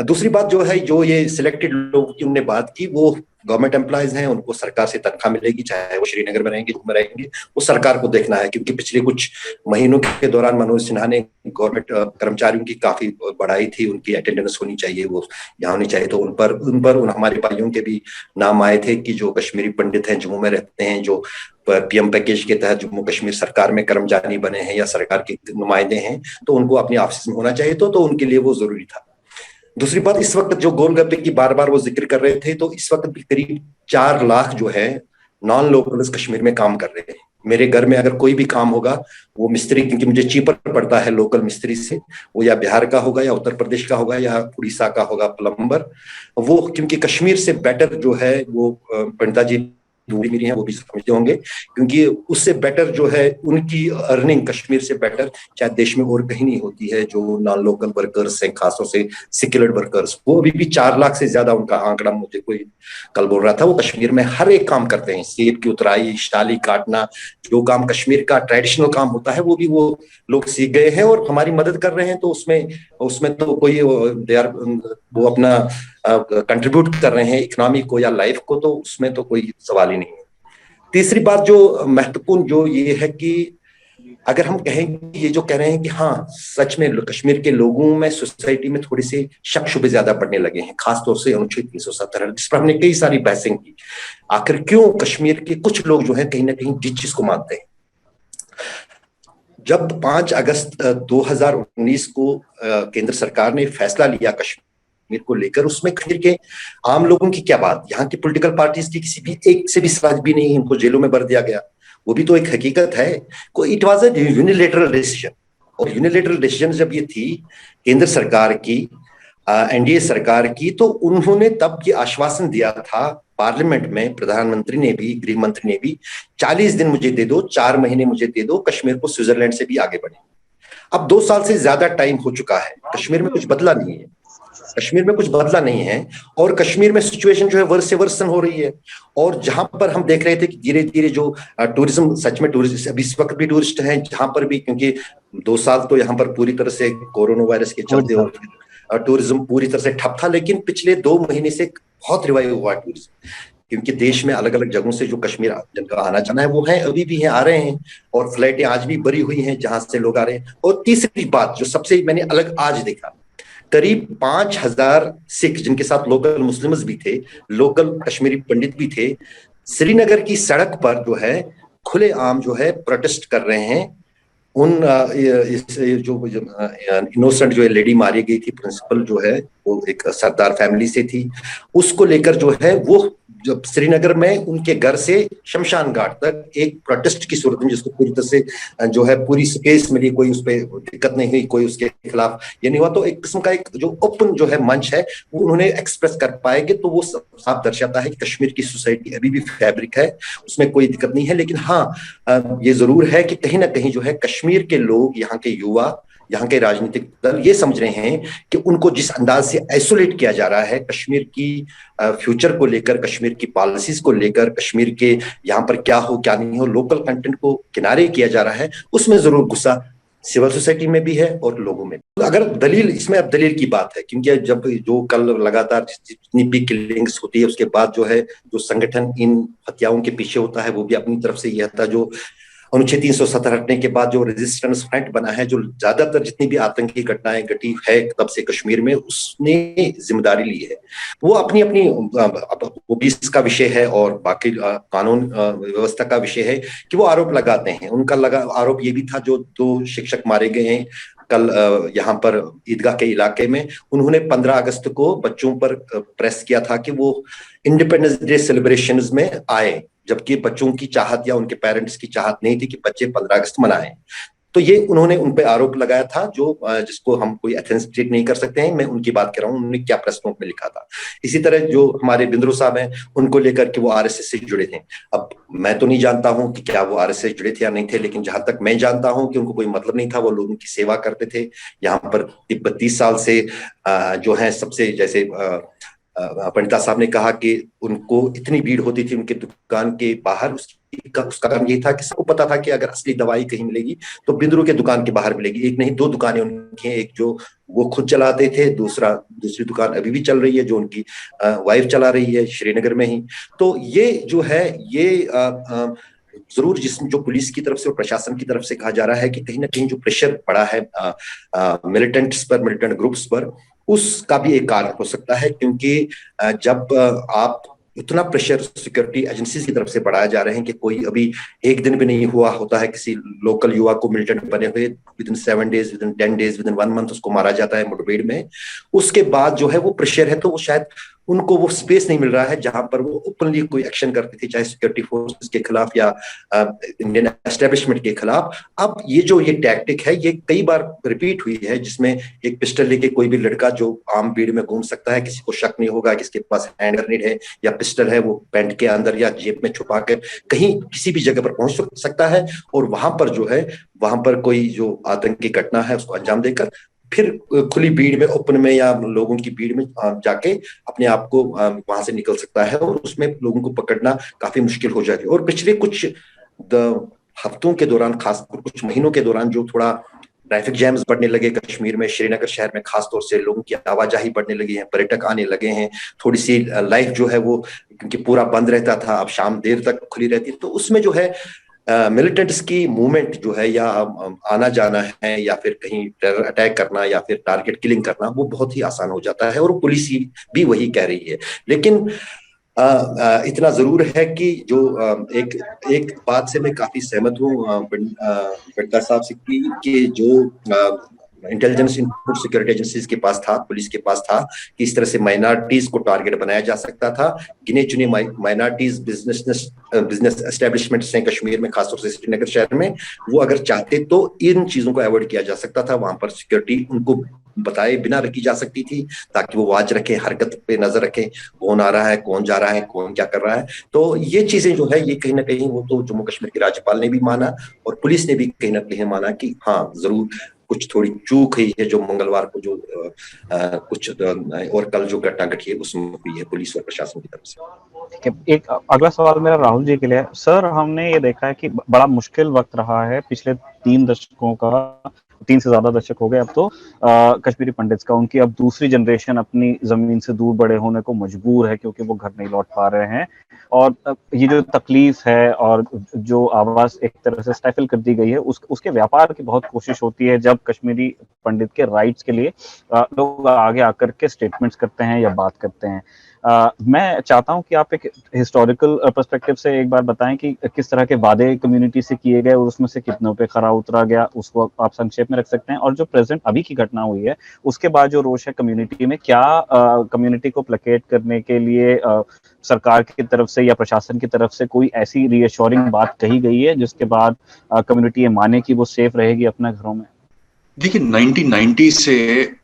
Speaker 4: दूसरी बात जो है, जो ये सिलेक्टेड लोगों की उन्होंने बात की, वो गवर्नमेंट एम्प्लॉयज हैं, उनको सरकार से तनख्वाह मिलेगी, चाहे वो श्रीनगर में रहेंगे, जम्मू में रहेंगे, वो सरकार को देखना है। क्योंकि पिछले कुछ महीनों के दौरान मनोज सिन्हा ने गवर्नमेंट कर्मचारियों की काफी बढ़ाई थी, उनकी अटेंडेंस होनी चाहिए, वो यहाँ होनी चाहिए, तो उन पर हमारे भाइयों के भी नाम आए थे कि जो कश्मीरी पंडित हैं, जम्मू में रहते हैं, जो पीएम पैकेज के तहत जम्मू कश्मीर सरकार में कर्मचारी बने हैं या सरकार के नुमाइंदे हैं, तो उनको अपनी ऑफिस में होना चाहिए, तो उनके लिए वो जरूरी था। दूसरी बात, इस वक्त जो गोलगप्पे की बार बार वो जिक्र कर रहे थे, तो इस वक्त भी करीब 4 लाख जो है नॉन लोकल्स कश्मीर में काम कर रहे हैं। मेरे घर में अगर कोई भी काम होगा, वो मिस्त्री, क्योंकि मुझे चीपर पड़ता है लोकल मिस्त्री से, वो या बिहार का होगा या उत्तर प्रदेश का होगा या उड़ीसा का होगा प्लम्बर, वो क्योंकि कश्मीर से बेटर जो है वो पंडिता जी दूरी मेरी है, वो भी समझते होंगे, क्योंकि उससे बेटर जो है उनकी अर्निंग कश्मीर से बेटर चाहे देश में और कहीं नहीं होती है। जो नॉन लोकल वर्कर्स हैं, खासतौर से स्किल्ड वर्कर्स, वो अभी भी 4 लाख से ज्यादा उनका आंकड़ा मुझे कोई कल बोल रहा था, वो कश्मीर में हर एक काम करते हैं, सेब की उतराई, शाली काटना, जो काम कश्मीर का ट्रेडिशनल काम होता है वो भी वो लोग सीख गए हैं और हमारी मदद कर रहे हैं। तो उसमें तो कोई वो अपना कंट्रीब्यूट कर रहे हैं इकोनॉमी को या लाइफ को, तो उसमें तो कोई सवाल ही नहीं है। तीसरी बात जो महत्वपूर्ण जो ये है कि अगर हम कहें कि ये जो कह रहे हैं कि हाँ सच में कश्मीर के लोगों में, सोसाइटी में थोड़े से शक शुबे ज्यादा बढ़ने लगे हैं, खासतौर से अनुच्छेद 370, जिस पर हमने कई सारी बहसें की। आखिर क्यों कश्मीर के कुछ लोग जो है कहीं ना कहीं जिस चीज को मानते हैं। जब 5 अगस्त 2019 को केंद्र सरकार ने फैसला लिया कश्मीर को लेकर, उसमें कश्मीर के आम लोगों की क्या बात, यहाँ की पॉलिटिकल पार्टीज की किसी भी एक से भी सवाल भी नहीं, इनको जेलों में भर दिया गया, वो भी तो एक हकीकत है। को it was a unilateral decision, और यूनिलेटरल डिसीजन जब ये थी केंद्र सरकार की, एनडीए सरकार की, तो उन्होंने तब ये आश्वासन दिया था पार्लियामेंट में, प्रधानमंत्री ने भी, गृह मंत्री ने भी, 40 दिन मुझे दे दो, 4 महीने मुझे दे दो, कश्मीर को स्विट्जरलैंड से भी आगे बढ़े। अब 2 साल से ज्यादा टाइम हो चुका है, कश्मीर में कुछ बदला नहीं है, कश्मीर में कुछ बदला नहीं है, और कश्मीर में सिचुएशन जो है वर्ष से वर्षन हो रही है। और जहां पर हम देख रहे थे कि धीरे धीरे जो टूरिज्म, सच में टूरिस्ट अभी इस वक्त भी टूरिस्ट हैं जहां पर भी, क्योंकि 2 साल तो यहाँ पर पूरी तरह से कोरोना वायरस के चलते और टूरिज्म पूरी तरह से ठप था, लेकिन पिछले 2 महीने से बहुत रिवाइव हुआ टूरिज्म, क्योंकि देश में अलग अलग जगहों से जो कश्मीर जिनका आना जाना है वो है, अभी भी है, आ रहे हैं, और फ्लाइटें आज भी भरी हुई हैं जहां से लोग आ रहे हैं। और तीसरी बात जो सबसे मैंने अलग आज देखा, करीब 5000 सिख, जिनके साथ लोकल मुस्लिम्स भी थे, लोकल कश्मीरी पंडित भी थे, श्रीनगर की सड़क पर जो है खुलेआम जो है प्रोटेस्ट कर रहे हैं। उन जो इनोसेंट जो लेडी मारी गई थी, प्रिंसिपल जो है वो एक सरदार फैमिली से थी, उसको लेकर जो है वो जब श्रीनगर में उनके घर से शमशान घाट तक एक प्रोटेस्ट की सूरत में, जिसको पूरी तरह से जो है पूरी स्पेस मिली, कोई उस पर दिक्कत नहीं हुई, कोई उसके खिलाफ ये नहीं हुआ, तो एक किस्म का एक जो ओपन जो है मंच है वो उन्होंने एक्सप्रेस कर पाएंगे, तो वो साफ दर्शाता है कि कश्मीर की सोसाइटी अभी भी फैब्रिक है, उसमें कोई दिक्कत नहीं है। लेकिन हाँ ये जरूर है कि कहीं ना कहीं जो है कश्मीर के लोग, यहाँ के युवा, यहाँ के राजनीतिक दल ये समझ रहे हैं कि उनको जिस अंदाज से आइसोलेट किया जा रहा है कश्मीर की फ्यूचर को लेकर, कश्मीर की पॉलिसीज को लेकर, कश्मीर के यहाँ पर क्या हो क्या नहीं हो, लोकल कंटेंट को किनारे किया जा रहा है, उसमें जरूर गुस्सा सिविल सोसाइटी में भी है और लोगों में। तो अगर दलील, इसमें अब दलील की बात है, क्योंकि जब जो कल लगातार जितनी भी किलिंग्स होती है उसके बाद जो है जो संगठन इन हत्याओं के पीछे होता है वो भी अपनी तरफ से यह था, जो अनुच्छेद 370 हटने के बाद जो रेजिस्टेंस फ्रंट बना है, जो ज्यादातर जितनी भी आतंकी घटनाएं घटी है तब से कश्मीर में, उसने जिम्मेदारी ली है। वो अपनी अपनी वो भी इसका विषय है और बाकी कानून व्यवस्था का विषय है कि वो आरोप लगाते हैं। उनका आरोप ये भी था, जो 2 शिक्षक मारे गए हैं कल यहाँ पर ईदगाह के इलाके में, उन्होंने 15 अगस्त को बच्चों पर प्रेस किया था कि वो इंडिपेंडेंस डे सेलिब्रेशंस में आए, जबकि बच्चों की चाहत या उनके पेरेंट्स की चाहत नहीं थी कि बच्चे 15 अगस्त मनाएं। तो ये उन्होंने उन पे आरोप लगाया था, जो जिसको हम कोई ऑथेंटिकेट नहीं कर सकते हैं। मैं उनकी बात कर रहा हूँ, उन्होंने क्या प्रेस नोट में लिखा था। इसी तरह जो हमारे बिंद्रो साहब हैं, उनको लेकर के वो आरएसएस से जुड़े थे। अब मैं तो नहीं जानता हूं कि क्या वो आरएसएस से जुड़े थे या नहीं थे, लेकिन जहां तक मैं जानता हूं कि उनको कोई मतलब नहीं था, वो लोगों की सेवा करते थे। यहाँ पर 32 साल से जो है सबसे, जैसे पंडिता साहब ने कहा कि उनको इतनी भीड़ होती थी उनके दुकान के बाहर, उसका कारण ये था कि सबको पता था कि अगर असली दवाई कहीं मिलेगी तो बिंद्रू के दुकान के बाहर मिलेगी। एक नहीं 2 दुकानें उनकी हैं, एक जो वो खुद चलाते थे, दूसरी दुकान अभी भी चल रही है जो उनकी वाइफ चला रही है श्रीनगर में ही। तो ये जो है ये जरूर जिसमें जो पुलिस की तरफ से और प्रशासन की तरफ से कहा जा रहा है कि कहीं ना कहीं जो प्रेशर पड़ा है मिलिटेंट्स पर, मिलिटेंट ग्रुप्स पर, उसका भी एक कारण हो सकता है। क्योंकि जब आप उतना प्रेशर सिक्योरिटी एजेंसीज की तरफ से बढ़ाया जा रहे हैं कि कोई अभी एक दिन भी नहीं हुआ होता है किसी लोकल युवा को मिलिटेंट बने हुए, with in 7 days, with in 10 days, with in 1 month उसको मारा जाता है मुठभेड़ में। उसके बाद जो है वो प्रेशर है, तो वो शायद उनको वो स्पेस नहीं मिल रहा है जहां पर वो ओपनली कोई एक्शन करते थे, चाहे सिक्योरिटी फोर्सेस के खिलाफ या इंडियन एस्टेब्लिशमेंट के खिलाफ। अब ये टैक्टिक है, ये कई बार रिपीट हुई है, जिसमें एक पिस्टल लेके कोई भी लड़का जो आम भीड़ में घूम सकता है, किसी को शक नहीं होगा किसके पास हैंड ग्रेनेड है या पिस्टल है, वो पैंट के अंदर या जेब में छुपा कर कहीं किसी भी जगह पर पहुंच सकता है, और वहां पर जो है वहां पर कोई जो आतंकी घटना है उसको अंजाम देकर फिर खुली भीड़ में, ओपन में या लोगों की भीड़ में जाके अपने आप को वहां से निकल सकता है, और उसमें लोगों को पकड़ना काफी मुश्किल हो जाएगी। और पिछले कुछ हफ्तों के दौरान, खासकर कुछ महीनों के दौरान, जो थोड़ा ट्रैफिक जैम्स बढ़ने लगे कश्मीर में, श्रीनगर शहर में खास तौर से लोगों की आवाजाही बढ़ने लगी है, पर्यटक आने लगे हैं, थोड़ी सी लाइफ जो है वो, क्योंकि पूरा बंद रहता था, अब शाम देर तक खुली रहती है, तो उसमें जो है मिलिटेंट्स की मूवमेंट जो है या आना जाना है या फिर कहीं टेरर अटैक करना या फिर टारगेट किलिंग करना, वो बहुत ही आसान हो जाता है, और पुलिस भी वही कह रही है। लेकिन इतना जरूर है कि जो एक एक बात से मैं काफी सहमत हूँ बंडा साहब से कि जो इंटेलिजेंस इनपुट सिक्योरिटी एजेंसीज के पास था, पुलिस के पास था, कि इस तरह से माइनॉरिटीज को टारगेट बनाया जा सकता था। गिने चुने माइनॉरिटीज बिजनेस एस्टेब्लिशमेंट्स हैं कश्मीर में, खासतौर से श्रीनगर शहर में, वो अगर चाहते तो इन चीजों को अवॉइड किया जा सकता था। वहां पर सिक्योरिटी उनको बताए बिना रखी जा सकती थी, ताकि वो वाच रखें, हरकत पे नजर रखें, कौन आ रहा है, कौन जा रहा है, कौन क्या कर रहा है। तो ये चीजें जो है, ये कहीं ना कहीं वो तो जम्मू कश्मीर के राज्यपाल ने भी माना और पुलिस ने भी कहीं ना कहीं माना कि हाँ जरूर कुछ थोड़ी चूक हुई है, जो मंगलवार को जो कुछ और कल जो घटना घटी है उसमें हुई है पुलिस और प्रशासन की तरफ से।
Speaker 2: ठीक है, एक अगला सवाल मेरा राहुल जी के लिए। सर, हमने ये देखा है कि बड़ा मुश्किल वक्त रहा है पिछले 3 दशकों का, 3 से ज्यादा दशक हो गए अब तो, कश्मीरी पंडित्स का। उनकी अब दूसरी जनरेशन अपनी जमीन से दूर बड़े होने को मजबूर है क्योंकि वो घर नहीं लौट पा रहे हैं। और ये जो तकलीफ है और जो आवाज एक तरह से स्टाइफल कर दी गई है, उसके व्यापार की बहुत कोशिश होती है जब कश्मीरी पंडित के राइट्स के लिए लोग आगे आकर के स्टेटमेंट्स करते हैं या बात करते हैं। मैं चाहता हूं कि आप एक हिस्टोरिकल पर्सपेक्टिव से एक बार बताएं कि किस तरह के वादे कम्युनिटी से किए गए और उसमें से कितनों पे खरा उतरा गया, उसको आप संक्षेप में रख सकते हैं। और जो प्रेजेंट अभी की घटना हुई है उसके बाद जो रोष है कम्युनिटी में, क्या कम्युनिटी को प्लेकेट करने के लिए सरकार की तरफ से या प्रशासन की तरफ से कोई ऐसी रीअश्योरिंग बात कही गई है जिसके बाद कम्युनिटी ये माने कि वो सेफ रहेगी अपने घरों में?
Speaker 3: देखिए, 1990 से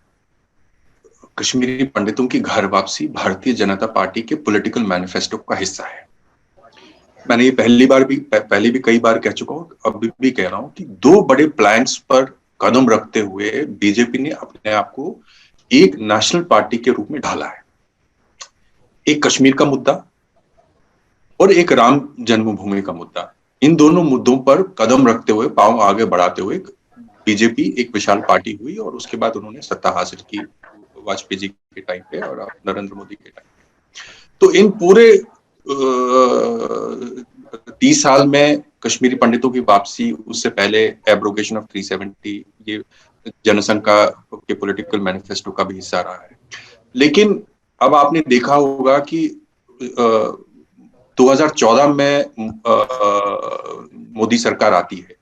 Speaker 3: कश्मीरी पंडितों की घर वापसी भारतीय जनता पार्टी के पॉलिटिकल मैनिफेस्टो का हिस्सा है। मैंने ये पहले भी कई बार कह चुका हूँ, अभी भी कह रहा हूँ कि 2 बड़े प्लान्स पर कदम रखते हुए बीजेपी ने अपने आप को एक नेशनल पार्टी के रूप में ढाला है। एक कश्मीर का मुद्दा और एक राम जन्मभूमि का मुद्दा। इन दोनों मुद्दों पर कदम रखते हुए, पांव आगे बढ़ाते हुए बीजेपी एक विशाल पार्टी हुई और उसके बाद उन्होंने सत्ता हासिल की वाजपेयी जी के टाइम पे और नरेंद्र मोदी के टाइम पे। तो इन पूरे 30 साल में कश्मीरी पंडितों की वापसी, उससे पहले एब्रोगेशन ऑफ 370, ये जनसंघ के पॉलिटिकल मैनिफेस्टो का भी हिस्सा रहा है। लेकिन अब आपने देखा होगा कि 2014 में मोदी सरकार आती है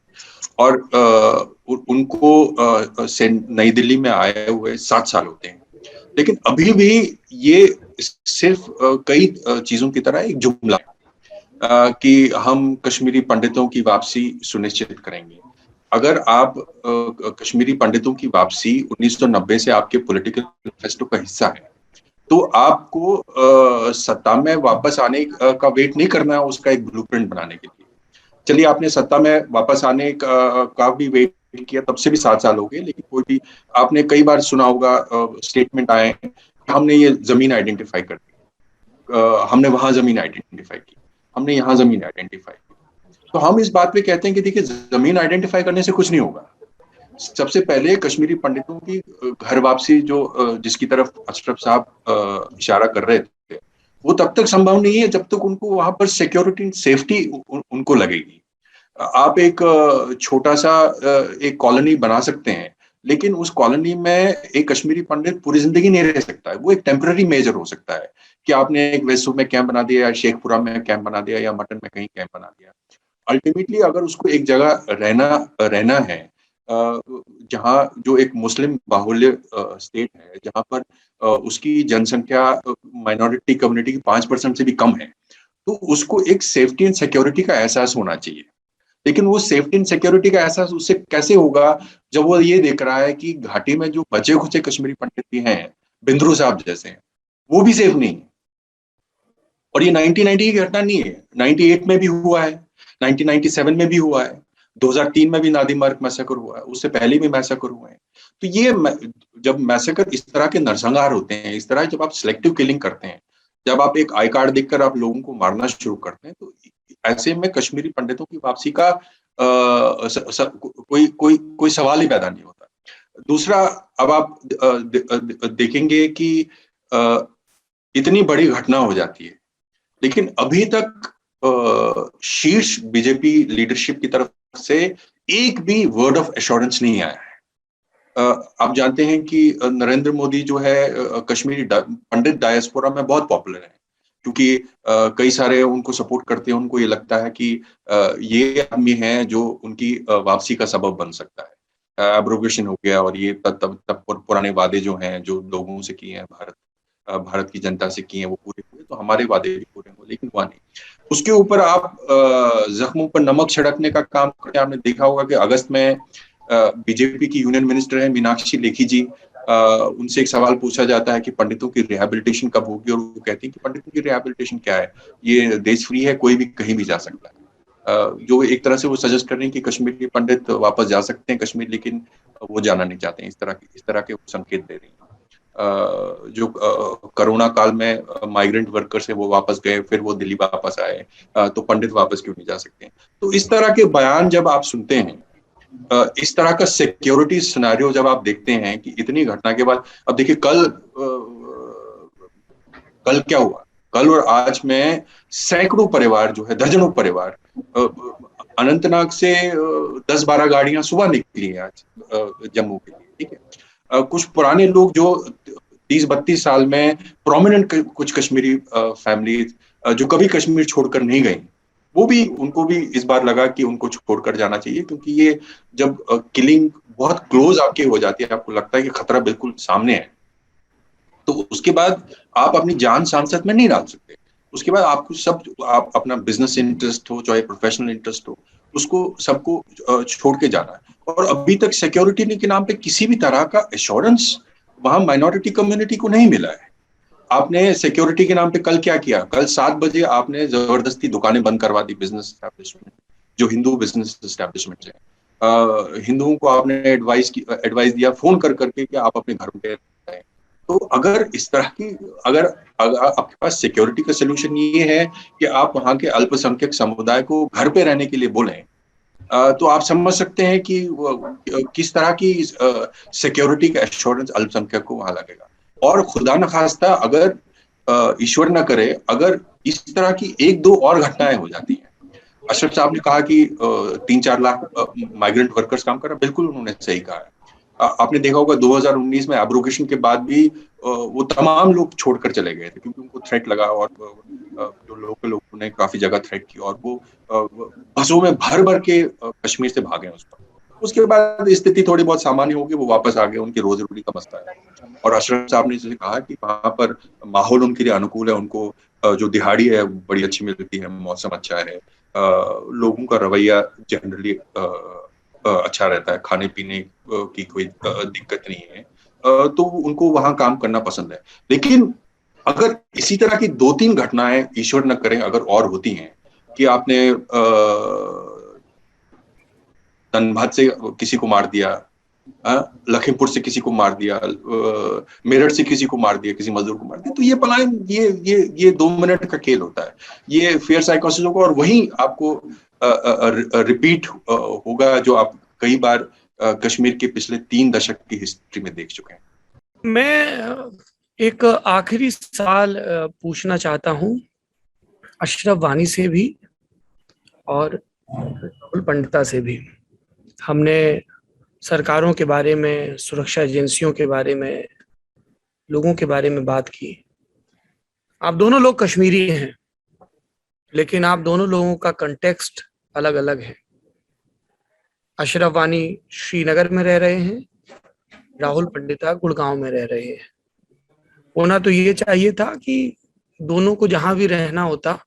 Speaker 3: और उनको से नई दिल्ली में आए हुए 7 साल होते हैं, लेकिन अभी भी ये सिर्फ कई चीजों की तरह एक जुमला कि हम कश्मीरी पंडितों की वापसी सुनिश्चित करेंगे। अगर आप कश्मीरी पंडितों की वापसी 1990 से आपके पॉलिटिकल मैनिफेस्टो का हिस्सा है, तो आपको सत्ता में वापस आने का वेट नहीं करना है उसका एक ब्लूप्रिंट बनाने के लिए। चलिए, आपने सत्ता में वापस आने का भी वेट किया, तब से भी 7 साल हो गए, लेकिन कोई भी, आपने कई बार सुना होगा स्टेटमेंट आए, हमने ये जमीन आइडेंटिफाई कर दी, हमने वहां जमीन आइडेंटिफाई की, हमने यहाँ जमीन आइडेंटिफाई की। तो हम इस बात पे कहते हैं कि देखिए, जमीन आइडेंटिफाई करने से कुछ नहीं होगा। सबसे पहले कश्मीरी पंडितों की घर वापसी, जो जिसकी तरफ अशरफ साहब इशारा कर रहे थे, वो तब तक संभव नहीं है जब तक उनको वहां पर सिक्योरिटी सेफ्टी उनको लगेगी। आप एक छोटा सा एक कॉलोनी बना सकते हैं, लेकिन उस कॉलोनी में एक कश्मीरी पंडित पूरी जिंदगी नहीं रह सकता है। वो एक टेम्पररी मेजर हो सकता है कि आपने एक वेसू में कैंप बना दिया या शेखपुरा में कैंप बना दिया या मटन में कहीं कैंप बना दिया। अल्टीमेटली अगर उसको एक जगह रहना है, जहाँ जो एक मुस्लिम बाहुल्य स्टेट है, जहाँ पर उसकी जनसंख्या माइनॉरिटी कम्युनिटी की 5% से भी कम है, तो उसको एक सेफ्टी एंड सिक्योरिटी का एहसास होना चाहिए। लेकिन वो सेफ्टी एंड सिक्योरिटी का एहसास उससे कैसे होगा जब वो ये देख रहा है कि घाटी में जो बचे खुचे कश्मीरी पंडित भी हैं, बिंद्रू साहब जैसे हैं, वो भी सेफ नहीं है। और ये 1990 की घटना नहीं है, 98 में भी हुआ है, 1997 में भी हुआ है, 2003 में भी नादिम मार्ग मैसेकर हुआ है, उससे पहले भी मैसेकर हुए हैं। तो ये जब मैसेकर इस तरह के नरसंहार होते हैं, इस तरह जब आप सिलेक्टिव किलिंग करते हैं, जब आप एक आई कार्ड देखकर आप लोगों को मारना शुरू करते हैं, तो ऐसे में कश्मीरी पंडितों की वापसी का कोई सवाल ही पैदा नहीं होता। दूसरा, अब आप देखेंगे कि इतनी बड़ी घटना हो जाती है, लेकिन अभी तक शीर्ष बीजेपी लीडरशिप की तरफ से एक भी वर्ड ऑफ एश्योरेंस नहीं आया है। आप जानते हैं कि नरेंद्र मोदी जो है कश्मीरी पंडित डायस्पोरा में बहुत पॉपुलर है, क्योंकि कई सारे उनको सपोर्ट करते हैं। उनको ये लगता है कि ये आदमी है जो उनकी वापसी का सबब बन सकता है। एब्रोगेशन हो गया और ये तब पुराने वादे जो हैं, जो लोगों से किए हैं, भारत की जनता से किए हैं, वो पूरे हुए तो हमारे वादे भी पूरे हुए, लेकिन हुआ नहीं। उसके ऊपर आप जख्मों पर नमक छिड़कने का काम करते हैं। आपने देखा होगा कि अगस्त में बीजेपी की यूनियन मिनिस्टर हैं मीनाक्षी लेखी जी, उनसे एक सवाल पूछा जाता है कि पंडितों की रिहैबिलिटेशन कब होगी, और वो कहती हैं कि पंडितों की रिहैबिलिटेशन क्या है, ये देश फ्री है, कोई भी कहीं भी जा सकता है। जो एक तरह से वो सजेस्ट कर रही हैं कि कश्मीरी पंडित वापस जा सकते हैं कश्मीर, लेकिन वो जाना नहीं चाहते हैं। इस तरह के संकेत दे रही हैं। जो कोरोना काल में माइग्रेंट वर्कर्स है वो वापस गए, फिर वो दिल्ली वापस आए, तो पंडित वापस क्यों नहीं जा सकते हैं? तो इस तरह के बयान जब आप सुनते हैं, इस तरह का सिक्योरिटी सिनेरियो जब आप देखते हैं कि इतनी घटना के बाद, अब देखिए कल क्या हुआ, कल और आज में सैकड़ों परिवार जो है, दर्जनों परिवार, अनंतनाग से 10-12 गाड़ियां सुबह निकली हैं आज जम्मू के लिए, ठीक है। कुछ पुराने लोग जो 30-32 साल में प्रोमिनेंट कुछ कश्मीरी फैमिली जो कभी कश्मीर छोड़कर नहीं गई, उनको भी इस बार लगा कि उनको छोड़कर जाना चाहिए, क्योंकि ये जब किलिंग बहुत क्लोज आपके हो जाती है, आपको लगता है कि खतरा बिल्कुल सामने है, तो उसके बाद आप अपनी जान सांसद में नहीं डाल सकते। उसके बाद आपको आप अपना बिजनेस इंटरेस्ट हो, चाहे प्रोफेशनल इंटरेस्ट हो, उसको सबको छोड़ के जाना है। और अभी तक सिक्योरिटी के नाम पे किसी भी तरह का एश्योरेंस वहां माइनॉरिटी कम्युनिटी को नहीं मिला है। आपने सिक्योरिटी के नाम पे कल क्या किया? कल 7 बजे आपने जबरदस्ती दुकानें बंद करवा दी, बिजनेस एस्टेब्लिशमेंट, जो हिंदू बिजनेस एस्टेब्लिशमेंट है। हिंदुओं को आपने एडवाइस दिया फोन कर करके कि आप अपने घरों पे रहें। तो अगर इस तरह की अगर आपके पास सिक्योरिटी का सोल्यूशन ये है कि आप वहां के अल्पसंख्यक समुदाय को घर पे रहने के लिए बोलें, तो आप समझ सकते हैं कि किस तरह की सिक्योरिटी का एश्योरेंस अल्पसंख्यक को वहां लगेगा। और खुदा न खास्ता अगर ईश्वर न करे, अगर इस तरह की 1-2 और घटनाएं हो जाती हैं। अशरफ साहब ने कहा कि 3-4 लाख माइग्रेंट वर्कर्स काम कर रहे हैं, बिल्कुल उन्होंने सही कहा है। आपने देखा होगा 2019 में एब्रोगेशन के बाद भी वो तमाम लोग छोड़कर चले गए थे, क्योंकि उनको थ्रेट लगा, और जो लोकल लोगों ने काफी जगह थ्रेट की, और वो बसों में भर भर के कश्मीर से भागे उस पर। उसके बाद स्थिति थोड़ी बहुत सामान्य होगी, वो वापस आ गए, उनकी रोजी रोटी का मसला है। और अशरफ साहब ने जैसे कहा कि वहां पर माहौल उनके लिए अनुकूल है, उनको जो दिहाड़ी है बड़ी अच्छी मिलती है, मौसम अच्छा है, लोगों का रवैया जनरली अच्छा रहता है, खाने पीने की कोई दिक्कत नहीं है, तो उनको वहां काम करना पसंद है। लेकिन अगर इसी तरह की 2-3 घटनाएं, ईश्वर न करें अगर और होती हैं, कि आपने धनबाद से किसी को मार दिया, लखीमपुर से किसी को मार दिया, मेरठ से किसी को मार दिया, किसी मजदूर को मार दिया, तो ये पलायन, ये 2 मिनट का खेल होता है, ये फेयर साइकोसिस होगा, और वही आपको रिपीट होगा जो आप कई बार कश्मीर के पिछले 3 दशक की हिस्ट्री में देख चुके हैं।
Speaker 1: मैं एक आखिरी सवाल पूछना चाहता हूं अशरफ वानी से भी और राहुल पंडिता से भी। हमने सरकारों के बारे में, सुरक्षा एजेंसियों के बारे में, लोगों के बारे में बात की। आप दोनों लोग कश्मीरी हैं, लेकिन आप दोनों लोगों का कंटेक्स्ट अलग अलग है। अशरफ वानी श्रीनगर में रह रहे हैं, राहुल पंडिता गुड़गांव में रह रहे हैं। होना तो ये चाहिए था कि दोनों को जहां भी रहना होता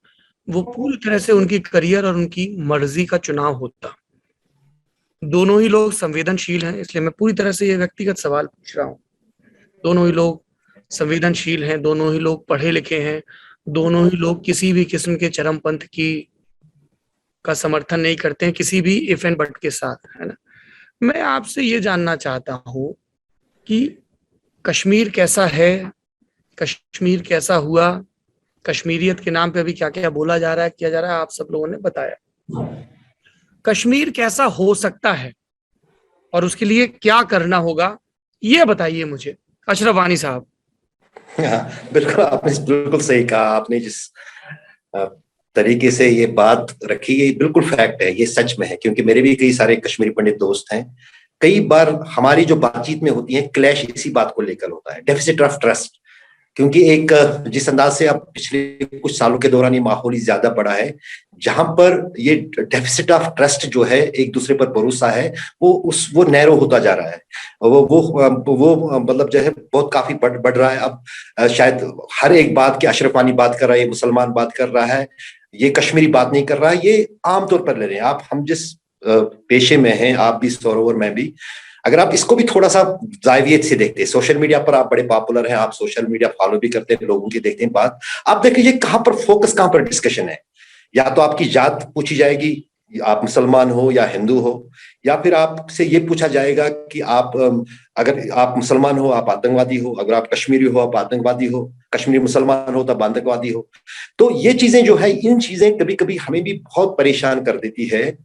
Speaker 1: वो पूरी तरह से उनकी करियर और उनकी मर्जी का चुनाव होता। दोनों ही लोग संवेदनशील हैं, इसलिए मैं पूरी तरह से ये व्यक्तिगत सवाल पूछ रहा हूँ। दोनों ही लोग संवेदनशील हैं, दोनों ही लोग पढ़े लिखे हैं, दोनों ही लोग किसी भी किस्म के चरमपंथ का समर्थन नहीं करते हैं, किसी भी इफ एंड बट के साथ, है ना। मैं आपसे ये जानना चाहता हूँ कि कश्मीर कैसा है, कश्मीर कैसा हुआ, कश्मीरियत के नाम पे अभी क्या क्या बोला जा रहा है, किया जा रहा है, आप सब लोगों ने बताया। कश्मीर कैसा हो सकता है और उसके लिए क्या करना होगा, ये बताइए मुझे अशरफ वानी साहब।
Speaker 4: बिल्कुल, आपने बिल्कुल सही कहा। आपने जिस तरीके से ये बात रखी, ये बिल्कुल फैक्ट है, ये सच में है, क्योंकि मेरे भी कई सारे कश्मीरी पंडित दोस्त हैं। कई बार हमारी जो बातचीत में होती है क्लैश इसी बात को लेकर होता है, डेफिसिट ऑफ ट्रस्ट। क्योंकि एक जिस अंदाज से अब पिछले कुछ सालों के दौरान ये माहौल ही ज्यादा बढ़ा है, जहां पर ये डेफिसिट ऑफ ट्रस्ट जो है, एक दूसरे पर भरोसा है, वो नैरो होता जा रहा है। वो मतलब जो है बहुत काफी बढ़ रहा है। अब शायद हर एक बात की अशरफ वानी बात कर रहा है, ये मुसलमान बात कर रहा है, ये कश्मीरी बात नहीं कर रहा है, ये आमतौर पर ले रहे हैं। आप हम जिस पेशे में हैं, आप भी सौरव और मैं भी, अगर आप इसको भी थोड़ा सा जावियत से देखते हैं, सोशल मीडिया पर आप बड़े पॉपुलर हैं, आप सोशल मीडिया फॉलो भी करते हैं, लोगों की देखते हैं बात, आप देख लीजिए कहां पर फोकस, कहां पर डिस्कशन है। या तो आपकी जात पूछी जाएगी, आप मुसलमान हो या हिंदू हो, या फिर आपसे ये पूछा जाएगा कि आप अगर आप मुसलमान हो आप आतंकवादी हो, अगर आप कश्मीरी हो आप आतंकवादी हो, कश्मीरी मुसलमान हो तब आतंकवादी हो। तो ये चीजें जो है, इन चीजें कभी कभी हमें भी बहुत परेशान कर देती है।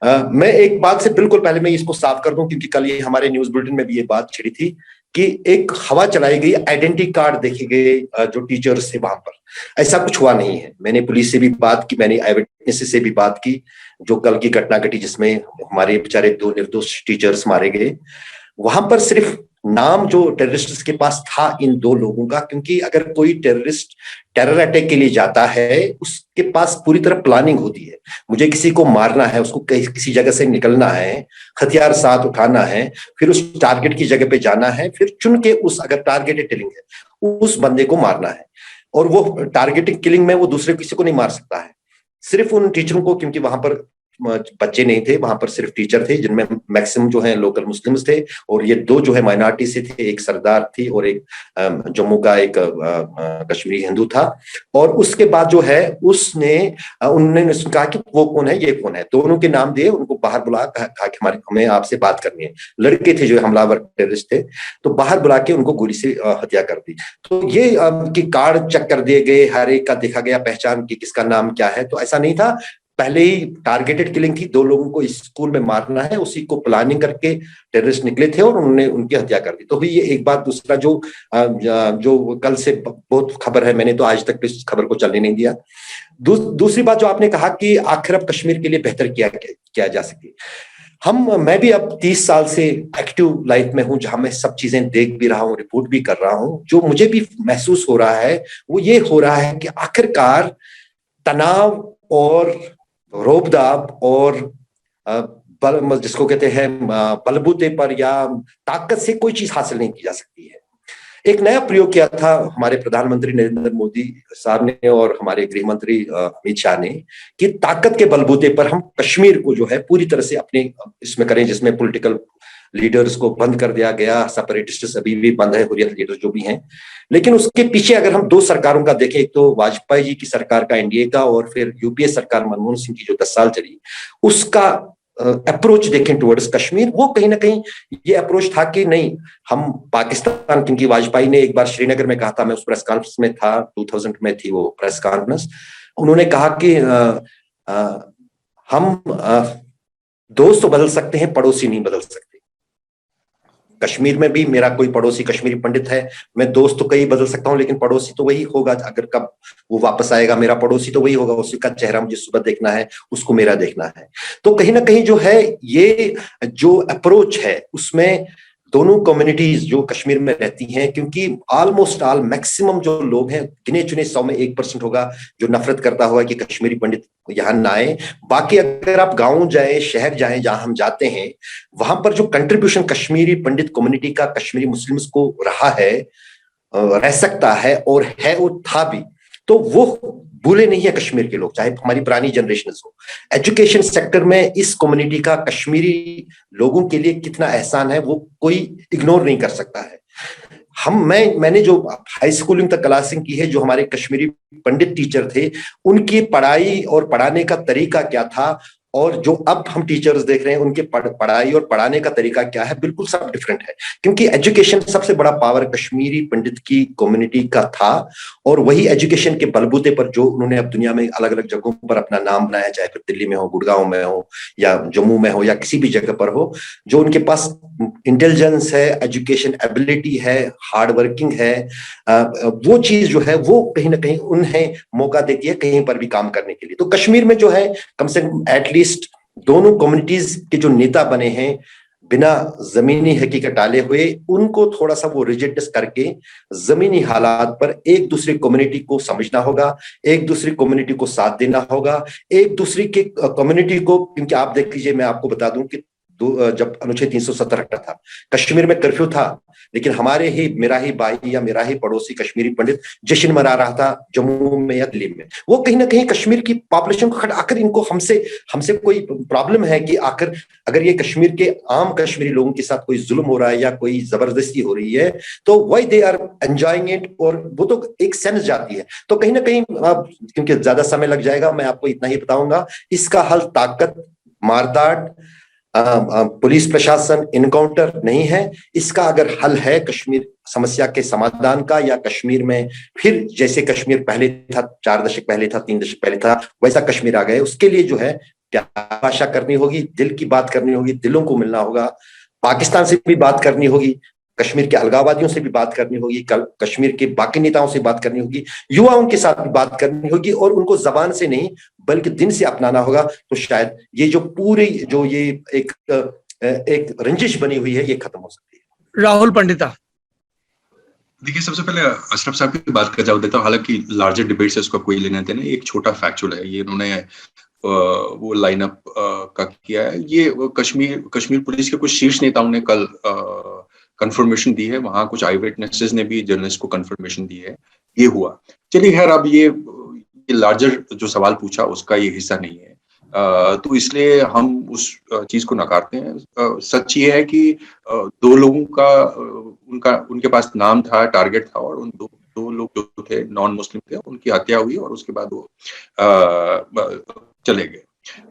Speaker 4: मैं एक बात से बिल्कुल पहले मैं इसको साफ कर दूं, क्योंकि कल ये हमारे न्यूज बुलेटिन में भी ये बात छिड़ी थी कि एक हवा चलाई गई, आइडेंटिटी कार्ड देखे गए जो टीचर्स थे वहां पर। ऐसा कुछ हुआ नहीं है। मैंने पुलिस से भी बात की, मैंने आई विटनेसेस से भी बात की, जो कल की घटना घटी जिसमें हमारे बेचारे 2 निर्दोष टीचर्स मारे गए। वहां पर सिर्फ नाम जो टेररिस्ट के पास था इन 2 लोगों का, क्योंकि अगर कोई टेररिस्ट टेरर अटैक के लिए जाता है, उसके पास पूरी तरह प्लानिंग होती है। मुझे किसी को मारना है, उसको किसी जगह से निकलना है, हथियार साथ उठाना है, फिर उस टारगेट की जगह पे जाना है, फिर चुन के उस, अगर टारगेटेड किलिंग है, उस बंदे को मारना है। और वो टारगेटेड किलिंग में वो दूसरे किसी को नहीं मार सकता है, सिर्फ उन टीचरों को, क्योंकि वहां पर बच्चे नहीं थे, वहां पर सिर्फ टीचर थे, जिनमें मैक्सिमम जो है लोकल मुस्लिम्स थे, और ये 2 जो है माइनॉरिटी से थे, एक सरदार थी और एक जम्मू का एक कश्मीरी हिंदू था। और उसके बाद जो है उन्होंने कहा कि वो कौन है, ये कौन है, दोनों के नाम दिए, उनको बाहर बुला, कहा कि हमें आपसे बात करनी है। लड़के थे जो हमलावर टेररिस्ट थे, तो बाहर बुला के उनको गोली से हत्या कर दी। तो ये कि कार्ड चेक कर दिए गए, हर एक का देखा गया पहचान की किसका नाम क्या है, तो ऐसा नहीं था। पहले ही टारगेटेड किलिंग थी, 2 लोगों को स्कूल में मारना है, उसी को प्लानिंग करके टेररिस्ट निकले थे और उन्होंने उनकी हत्या कर दी। तो ये एक बात। दूसरा जो कल से बहुत खबर है, मैंने तो आज तक इस खबर को चलने नहीं दिया। दूसरी बात जो आपने कहा कि आखिर अब कश्मीर के लिए बेहतर किया जा सके। मैं भी अब 30 साल से एक्टिव लाइफ में हूं, जहां मैं सब चीजें देख भी रहा हूं, रिपोर्ट भी कर रहा हूं। जो मुझे भी महसूस हो रहा है वो ये हो रहा है कि आखिरकार तनाव और रोबदाब और जिसको कहते हैं बलबूते पर या ताकत से कोई चीज हासिल नहीं की जा सकती है। एक नया प्रयोग किया था हमारे प्रधानमंत्री नरेंद्र मोदी साहब ने और हमारे गृह मंत्री अमित शाह ने, कि ताकत के बलबूते पर हम कश्मीर को जो है पूरी तरह से अपने इसमें करें, जिसमें पॉलिटिकल लीडर्स को बंद कर दिया गया, सेपरेटिस्ट अभी भी बंद है, हुर्रियत लीडर्स जो भी हैं। लेकिन उसके पीछे अगर हम 2 सरकारों का देखें, एक तो वाजपेयी जी की सरकार का, एनडीए का, और फिर यूपीए सरकार मनमोहन सिंह की जो 10 साल चली, उसका अप्रोच देखें टुवर्ड्स कश्मीर, वो कहीं ना कहीं ये अप्रोच था कि नहीं, हम पाकिस्तान, क्योंकि वाजपेयी ने एक बार श्रीनगर में कहा था, मैं उस प्रेस कॉन्फ्रेंस में था, 2000 में थी वो प्रेस कॉन्फ्रेंस, उन्होंने कहा कि हम दोस्त तो बदल सकते हैं, पड़ोसी नहीं बदल सकते। कश्मीर में भी मेरा कोई पड़ोसी कश्मीरी पंडित है, मैं दोस्त तो कई बदल सकता हूं, लेकिन पड़ोसी तो वही होगा। अगर कब वो वापस आएगा, मेरा पड़ोसी तो वही होगा, उसी का चेहरा मुझे सुबह देखना है, उसको मेरा देखना है। तो कहीं ना कहीं जो है ये जो अप्रोच है, उसमें दोनों कम्युनिटीज जो कश्मीर में रहती हैं, क्योंकि ऑलमोस्ट ऑल मैक्सिमम जो लोग हैं, गिने चुने 100 में 1% होगा जो नफरत करता हुआ कि कश्मीरी पंडित यहाँ ना आए। बाकी अगर आप गांव जाए, शहर जाए, जहां हम जाते हैं, वहां पर जो कंट्रीब्यूशन कश्मीरी पंडित कम्युनिटी का कश्मीरी मुस्लिम्स को रहा है, रह सकता है और है, वो था भी, तो वो भूले नहीं है कश्मीर के लोग, चाहे हमारी पुरानी जनरेशन हो। एजुकेशन सेक्टर में इस कम्युनिटी का कश्मीरी लोगों के लिए कितना एहसान है, वो कोई इग्नोर नहीं कर सकता है। मैंने जो हाई स्कूलिंग तक क्लासिंग की है, जो हमारे कश्मीरी पंडित टीचर थे, उनकी पढ़ाई और पढ़ाने का तरीका क्या था, और जो अब हम टीचर्स देख रहे हैं उनके पढ़ाई और पढ़ाने का तरीका क्या है, बिल्कुल सब डिफरेंट है। क्योंकि एजुकेशन सबसे बड़ा पावर कश्मीरी पंडित की कम्युनिटी का था, और वही एजुकेशन के बलबूते पर जो उन्होंने अब दुनिया में अलग अलग जगहों पर अपना नाम बनाया, चाहे फिर दिल्ली में हो, गुड़गांव में हो, या जम्मू में हो, या किसी भी जगह पर हो, जो उनके पास इंटेलिजेंस है, एजुकेशन एबिलिटी है, हार्ड वर्किंग है, वो चीज जो है वो कहीं ना कहीं उन्हें मौका देती है कहीं पर भी काम करने के लिए। तो कश्मीर में जो है कम से कम एटलीस्ट दोनों कम्युनिटीज के जो नेता बने हैं, बिना जमीनी हकीकत डाले हुए, उनको थोड़ा सा वो रिजिडनेस करके जमीनी हालात पर एक दूसरी कम्युनिटी को समझना होगा, एक दूसरी कम्युनिटी को साथ देना होगा, एक दूसरी के कम्युनिटी को, क्योंकि आप देख लीजिए, मैं आपको बता दूं कि जब अनुच्छेद 370 हटा था, कश्मीर में कर्फ्यू था, लेकिन मेरा ही भाई या मेरा ही पड़ोसी कश्मीरी पंडित जश्न मना रहा था जम्मू में या दिल्ली में। वो कहीं ना कहीं कश्मीर की पॉपुलेशन को आखिर इनको हमसे कोई प्रॉब्लम है कि आखिर अगर ये कश्मीर के आम कश्मीरी लोगों के साथ कोई जुल्म हो रहा है या कोई जबरदस्ती हो रही है, तो why they are enjoying it, और वो तो एक सेंस जाती है। तो कहीं ना कहीं, क्योंकि ज्यादा समय लग जाएगा, मैं आपको इतना ही बताऊंगा, इसका हल ताकत, मारदाट, पुलिस प्रशासन, इनकाउंटर नहीं है। इसका अगर हल है कश्मीर समस्या के समाधान का, या कश्मीर में फिर जैसे कश्मीर पहले था, 4 दशक पहले था, 3 दशक पहले था, वैसा कश्मीर आ गए, उसके लिए जो है क्या भाषा करनी होगी, दिल की बात करनी होगी, दिलों को मिलना होगा, पाकिस्तान से भी बात करनी होगी, कश्मीर के अलगाववादियों से भी बात करनी होगी, कश्मीर के बाकी नेताओं से बात करनी होगी, युवाओं के साथ भी बात करनी होगी, और उनको जबान से नहीं बल्कि दिन से अपनाना होगा। तो शायद ये जो पूरी जो ये एक रंजिश बनी हुई है, ये खत्म हो सकती है।
Speaker 1: राहुल पंडिता।
Speaker 3: देखिए, सबसे पहले अशरफ साहब की बात का जवाब देता हूँ। हालांकि लार्जर डिबेट से उसका कोई लेना देना, एक छोटा फैक्चुअल है, ये इन्होंने वो लाइनअप का किया है। ये कश्मीर पुलिस के कुछ शीर्ष नेताओं ने कल कंफर्मेशन दी है, वहां कुछ आई विटनेसेस ने भी जर्नलिस्ट को कंफर्मेशन दी है, ये हुआ। चलिए खैर, अब ये लार्जर जो सवाल पूछा उसका ये हिस्सा नहीं है, तो इसलिए हम उस चीज को नकारते हैं। सच ये है कि 2 लोगों का उनके पास नाम था, टारगेट था, और उन दो लोग जो थे नॉन मुस्लिम थे, उनकी हत्या हुई और उसके बाद वो चले गए।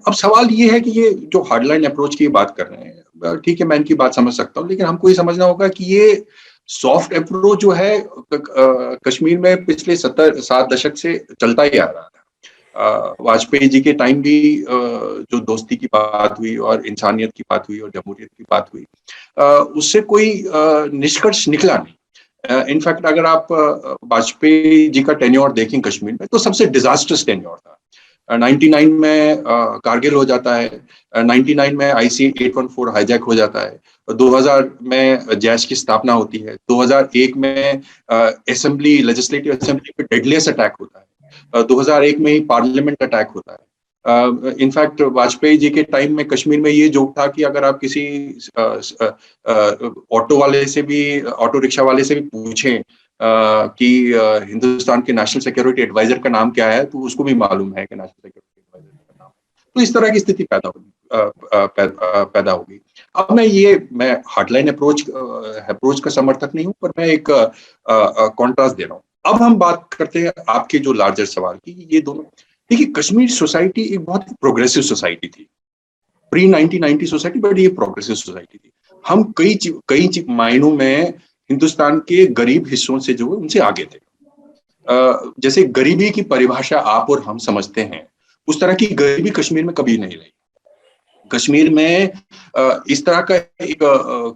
Speaker 3: अब सवाल ये है कि ये जो हार्डलाइन अप्रोच की बात कर रहे हैं, ठीक है, मैं इनकी बात समझ सकता हूँ, लेकिन हमको ये समझना होगा कि ये सॉफ्ट अप्रोच जो है कश्मीर में पिछले 7 दशक से चलता ही आ रहा था। वाजपेयी जी के टाइम भी जो दोस्ती की बात हुई और इंसानियत की बात हुई और जमहूरियत की बात हुई, उससे कोई निष्कर्ष निकला नहीं। इनफैक्ट अगर आप वाजपेयी जी का टेन्योर देखें कश्मीर में, तो सबसे डिजास्टर्स टेन्योर था। 99 में कारगिल हो जाता है, 99 में IC-814 हाईजैक हो जाता है, 2000 में जैश की स्थापना होती है, 2001 में लेजिस्लेटिव असेंबली पे डेडलिएस्ट अटैक होता है, 2001 में ही पार्लियामेंट अटैक होता है। इनफैक्ट वाजपेयी जी के टाइम में कश्मीर में ये जोक था कि अगर आप किसी ऑटो रिक्शा वाले से भी पूछें कि हिंदुस्तान के नेशनल सिक्योरिटी एडवाइजर का नाम क्या है, तो उसको भी मालूम है कि नेशनल सिक्योरिटी एडवाइजर का नाम। तो इस तरह की स्थिति पैदा होगी। अब मैं हार्डलाइन अप्रोच का समर्थक नहीं हूं, पर मैं एक कॉन्ट्रास्ट दे रहा हूं। अब हम बात करते हैं आपके जो लार्जर सवाल की। ये दोनों, देखिए, कश्मीर सोसाइटी एक बहुत प्रोग्रेसिव सोसाइटी थी, प्री 1990 सोसाइटी, बट ये प्रोग्रेसिव सोसाइटी थी। हम कई मायनों में हिंदुस्तान के गरीब हिस्सों से जो है उनसे आगे थे। जैसे गरीबी की परिभाषा आप और हम समझते हैं, उस तरह की गरीबी कश्मीर में कभी नहीं रही। कश्मीर में इस तरह का एक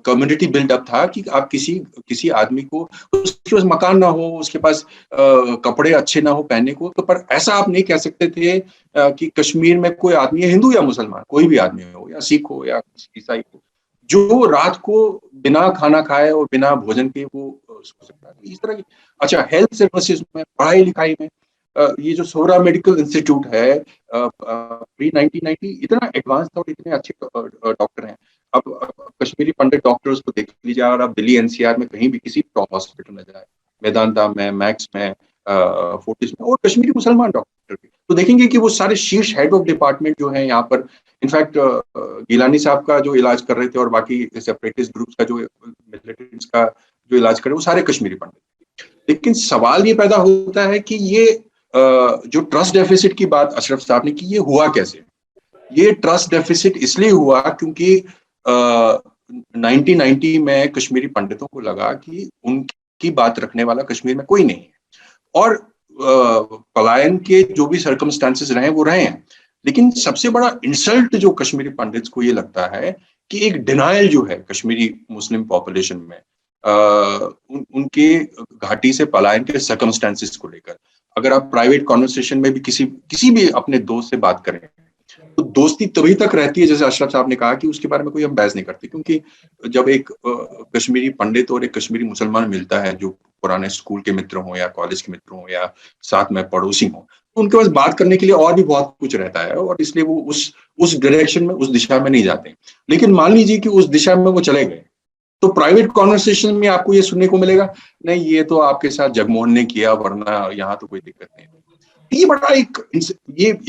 Speaker 3: कम्युनिटी बिल्डअप था कि आप किसी आदमी को, उसके पास मकान ना हो, उसके पास कपड़े अच्छे ना हो पहनने को, तो पर ऐसा आप नहीं कह सकते थे कि कश्मीर में कोई आदमी है, हिंदू या मुसलमान, कोई भी आदमी हो, या सिख हो या ईसाई हो, जो रात को बिना खाना खाए और बिना भोजन के वो सो सकता है। इस तरह की, अच्छा, हेल्थ सर्विसेज में, पढ़ाई लिखाई में, ये जो सोहरा मेडिकल इंस्टीट्यूट है प्री 1990 इतना एडवांस था और इतने अच्छे डॉक्टर हैं। अब कश्मीरी पंडित डॉक्टर्स को देख लीजिए, और आप दिल्ली NCR में कहीं भी किसी टॉप हॉस्पिटल में जाए, मैदांता में, मैक्स में, फोर्टिस में, और कश्मीरी मुसलमान डॉक्टर भी, तो देखेंगे कि वो सारे शीर्ष हेड ऑफ डिपार्टमेंट जो है यहाँ पर, इनफैक्ट गिलानी साहब का जो इलाज कर रहे थे और बाकी सेपरेटिस्ट ग्रुप्स का जो मिलिटेंट्स का जो इलाज कर रहे, वो सारे कश्मीरी पंडित। लेकिन सवाल ये पैदा होता है कि ये जो ट्रस्ट डेफिसिट की बात अशरफ साहब ने की, ये हुआ कैसे? ये ट्रस्ट डेफिसिट इसलिए हुआ क्योंकि 1990 में कश्मीरी पंडितों को लगा कि उनकी बात रखने वाला कश्मीर में कोई नहीं है, और पलायन के जो भी सर्कमस्टांसेस रहे वो रहे हैं, लेकिन सबसे बड़ा इंसल्ट जो कश्मीरी पंडित्स को ये लगता है कि एक डिनायल जो है कश्मीरी मुस्लिम पॉपुलेशन में उनके घाटी से पलायन के सर्कमस्टांसेस को लेकर। अगर आप प्राइवेट कॉन्वर्सेशन में भी किसी भी अपने दोस्त से बात करें तो दोस्ती तभी तक रहती है, जैसे अशरफ साहब ने कहा, कि उसके बारे में कोई हम बहस नहीं करते, क्योंकि जब एक कश्मीरी पंडित और एक कश्मीरी मुसलमान मिलता है जो पुराने स्कूल के मित्र हों या कॉलेज के मित्र हों या साथ में पड़ोसी हों, तो उनके पास बात करने के लिए और भी बहुत कुछ रहता है, और इसलिए वो उस डायरेक्शन में, उस दिशा में नहीं जाते। लेकिन मान लीजिए कि उस दिशा में वो चले गए, तो प्राइवेट कॉन्वर्सेशन में आपको ये सुनने को मिलेगा, नहीं ये तो आपके साथ जगमोहन ने किया, वरना यहाँ तो कोई दिक्कत नहीं। ये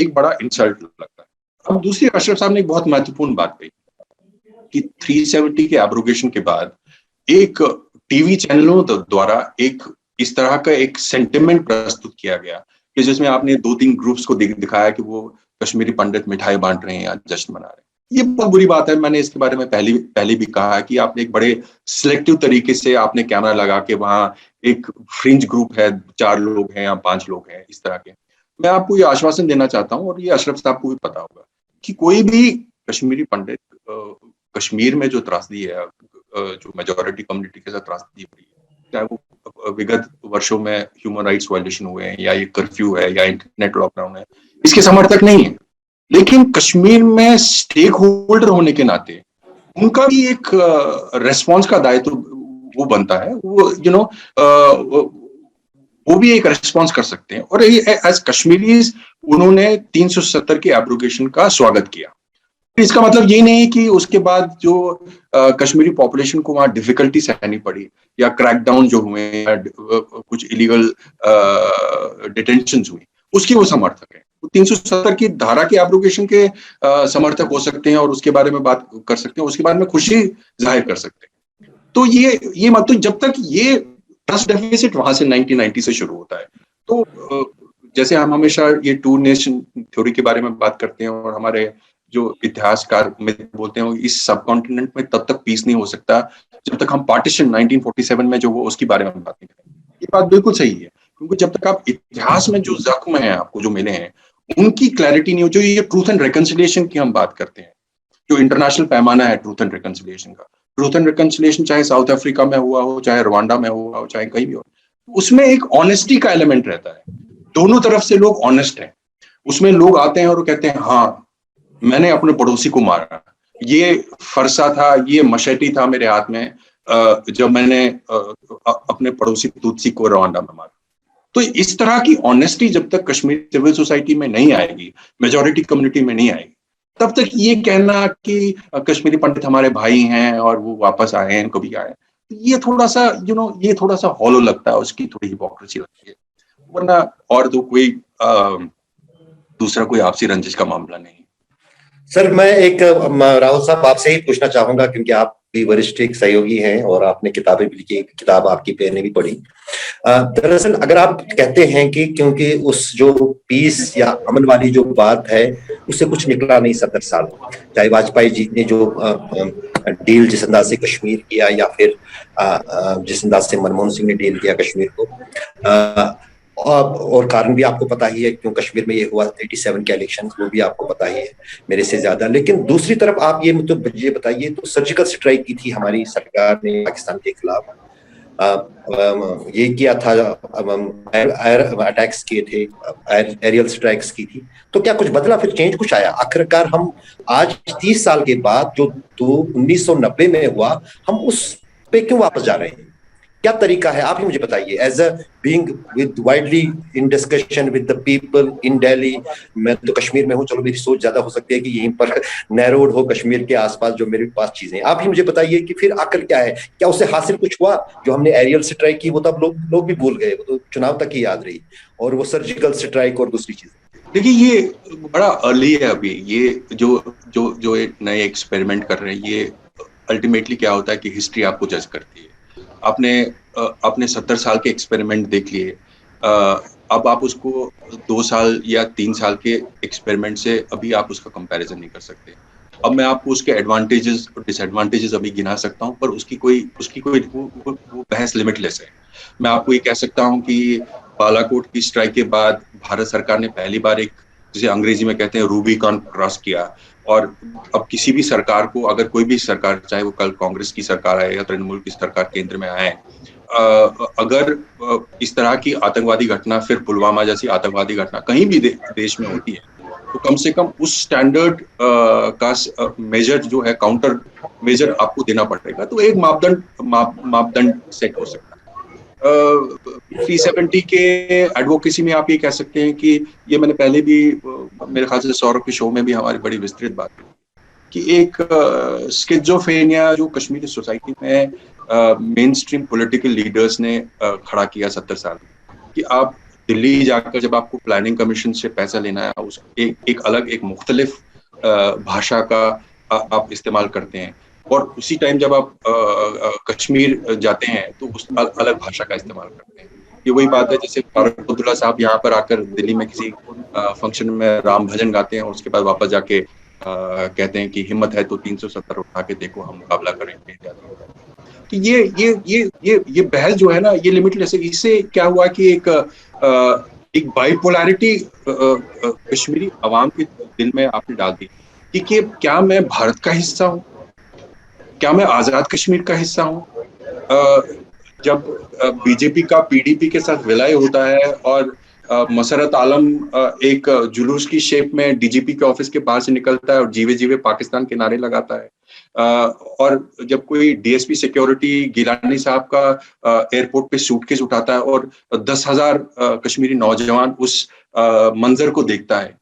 Speaker 3: एक बड़ा इंसल्ट लगता है। अब दूसरी, अशरफ साहब ने एक बहुत महत्वपूर्ण बात कही कि 370 के एब्रोगेशन के बाद एक टीवी चैनलों द्वारा एक इस तरह का एक सेंटिमेंट प्रस्तुत किया गया कि जिसमें आपने 2-3 ग्रुप्स को दिखाया कि वो कश्मीरी पंडित मिठाई बांट रहे हैं या जश्न मना रहे हैं। ये बहुत बुरी बात है। मैंने इसके बारे में पहले भी कहा है कि आपने एक बड़े सिलेक्टिव तरीके से आपने कैमरा लगा के वहां एक फ्रिंज ग्रुप है, 4 लोग हैं या 5 लोग हैं, इस तरह के। मैं आपको ये आश्वासन देना चाहता हूँ, और ये अशरफ साहब को भी पता होगा, कि कोई भी कश्मीरी पंडित कश्मीर में जो त्रासदी है, जो मेजॉरिटी कम्युनिटी के साथ त्रासदी हुई है, चाहे वो विगत वर्षों में ह्यूमन राइट्स वायलेशन हुए हैं या ये कर्फ्यू है या इंटरनेट लॉकडाउन है, इसके समर्थक नहीं है। लेकिन कश्मीर में स्टेक होल्डर होने के नाते उनका भी एक रेस्पॉन्स का दायित्व वो बनता है, वो वो भी एक रेस्पॉन्स कर सकते हैं। और एज कश्मीरीज उन्होंने 370 के एब्रोगेशन का स्वागत किया। इसका मतलब ये नहीं कि उसके बाद जो कश्मीरी पॉपुलेशन को वहां डिफिकल्टी सहनी पड़ी या क्रैकडाउन जो हुए या कुछ इलीगल डिटेंशंस हुई, उसकी वो समर्थक है। 370 की धारा के एब्रोगेशन के समर्थक हो सकते हैं और उसके बारे में बात कर सकते हैं, उसके बारे में खुशी जाहिर कर सकते हैं। तो ये मतलब जब तक ये ट्रस्ट डेफिसिट वहां से 1990 से शुरू होता है, तो जैसे हम हमेशा ये 2 नेशन थ्योरी के बारे में बात करते हैं और हमारे जो इतिहासकार बोलते हैं इस सब कॉन्टिनेंट में तब तक पीस नहीं हो सकता जब तक हम पार्टीशन 1947 में जो वो उसके बारे में बात नहीं करेंगे। ये बात बिल्कुल सही है, क्योंकि जब तक आप इतिहास में जो जख्म है आपको जो मिले हैं उनकी क्लैरिटी नहीं हो, जो ये ट्रूथ एंड रिकंसिलिएशन की हम बात करते हैं, जो इंटरनेशनल पैमाना है ट्रूथ एंड रिकंसिलिएशन का, ट्रूथ एंड रिकंसिलिएशन चाहे साउथ अफ्रीका में हुआ हो, चाहे रवांडा में हुआ हो, चाहे कहीं भी हो, उसमें एक ऑनेस्टी का एलिमेंट रहता है। दोनों तरफ से लोग ऑनेस्ट हैं। उसमें लोग आते हैं और कहते हैं हाँ मैंने अपने पड़ोसी को मारा, ये फरसा था, ये मशेटी था मेरे हाथ में जब मैंने अपने पड़ोसी तुत्सी को रवांडा में मारा। तो इस तरह की ऑनेस्टी जब तक कश्मीर सिविल सोसाइटी में नहीं आएगी, मेजॉरिटी कम्युनिटी में नहीं आएगी, तब तक ये कहना कि कश्मीरी पंडित हमारे भाई हैं और वो वापस आए हैं, कभी आए, ये थोड़ा सा ये थोड़ा सा हॉलो लगता है, उसकी थोड़ी हिपोक्रेसी लगती है। वरना और तो कोई दूसरा कोई आपसी रंजिश का मामला नहीं।
Speaker 4: सर मैं एक राहुल साहब आपसे ही पूछना चाहूंगा, क्योंकि आप भी वरिष्ठ एक सहयोगी हैं और आपने किताबें भी लिखी, किताब आपकी मैंने भी पढ़ी। दरअसल अगर आप कहते हैं कि क्योंकि उस जो पीस या अमन वाली जो बात है उससे कुछ निकला नहीं 70 साल, चाहे वाजपेयी जी ने जो डील जिस अंदाज से कश्मीर किया या फिर जिस अंदाज से मनमोहन सिंह ने डील किया कश्मीर को, और कारण भी आपको पता ही है क्यों कश्मीर में ये हुआ 87 के इलेक्शन, वो भी आपको पता ही है मेरे से ज्यादा। लेकिन दूसरी तरफ आप ये बताइए, तो सर्जिकल स्ट्राइक की थी हमारी सरकार ने पाकिस्तान के खिलाफ, ये किया था, एयर अटैक्स किए थे, एरियल स्ट्राइक्स की थी, तो क्या कुछ बदला, फिर चेंज कुछ आया? आखिरकार हम आज 30 साल के बाद जो 1990 में हुआ, हम उस पे क्यों वापस जा रहे हैं? क्या तरीका है, आप ही मुझे बताइए। As a being with widely in discussion with the people in Delhi, मैं तो कश्मीर में हूँ, चलो मेरी सोच ज्यादा हो सकती है कि यहीं पर नैरोड हो कश्मीर के आसपास जो मेरे पास चीजें, आप ही मुझे बताइए कि फिर आकर क्या है, क्या उससे हासिल कुछ हुआ? जो हमने एरियल स्ट्राइक की वो तो अब लोग भी भूल गए, वो तो चुनाव तक ही याद रही, और वो सर्जिकल स्ट्राइक और दूसरी चीजें।
Speaker 3: देखिए ये बड़ा अर्ली है अभी, ये जो नए एक्सपेरिमेंट कर रहे हैं, ये अल्टीमेटली क्या होता है कि हिस्ट्री आपको जज करती है। आपने 70 साल के एक्सपेरिमेंट देख लिए, अब आप उसको 2 साल या 3 साल के एक्सपेरिमेंट से अभी आप उसका कंपैरिजन नहीं कर सकते। अब मैं आपको उसके एडवांटेजेस और डिसएडवांटेजेस अभी गिना सकता हूँ, पर उसकी कोई वो बहस लिमिटलेस है। मैं आपको ये कह सकता हूँ कि बालाकोट की स्ट्राइक के बाद भारत सरकार ने पहली बार एक, जिसे अंग्रेजी में कहते हैं, रूबिकॉन क्रॉस किया। और अब किसी भी सरकार को, अगर कोई भी सरकार, चाहे वो कल कांग्रेस की सरकार आए या तृणमूल की सरकार केंद्र में आए, अगर इस तरह की आतंकवादी घटना, फिर पुलवामा जैसी आतंकवादी घटना कहीं भी देश में होती है, तो कम से कम उस स्टैंडर्ड का मेजर जो है, काउंटर मेजर आपको देना पड़ेगा। तो एक मापदंड सेट हो सकता है। 370 के एडवोकेसी में आप ये कह सकते हैं कि ये मैंने पहले भी मेरे ख्याल से सौरभ के शो में भी हमारी बड़ी विस्तृत बात हुई कि एक स्किज़ोफ्रेनिया जो कश्मीरी सोसाइटी में मेन स्ट्रीम पॉलिटिकल लीडर्स ने खड़ा किया 70 साल कि आप दिल्ली जाकर जब आपको प्लानिंग कमीशन से पैसा लेना है, उस एक अलग, एक मुख्तलिफ भाषा का आप इस्तेमाल करते हैं, और उसी टाइम जब आप कश्मीर जाते हैं तो उस अलग भाषा का इस्तेमाल करते हैं। ये वही बात है जैसे फारूक अब्दुल्ला साहब यहाँ पर आकर दिल्ली में किसी फंक्शन में राम भजन गाते हैं और उसके बाद वापस जाके कहते हैं कि हिम्मत है तो 370 उठा के देखो, हम मुकाबला करेंगे इत्यादि। तो ये बहस जो है ना, ये लिमिटलेस है। इससे क्या हुआ कि एक बाइपोलैरिटी कश्मीरी अवाम के दिल में आपने डाल दी कि क्या मैं भारत का हिस्सा हूँ, क्या मैं आजाद कश्मीर का हिस्सा हूँ। जब बीजेपी का पीडीपी के साथ विलय होता है और मसरत आलम एक जुलूस की शेप में डीजीपी के ऑफिस के बाहर से निकलता है और जीवे जीवे पाकिस्तान के नारे लगाता है, और जब कोई डीएसपी सिक्योरिटी गिलानी साहब का एयरपोर्ट पे सूटकेस उठाता है और 10,000 कश्मीरी नौजवान उस मंजर को देखता है,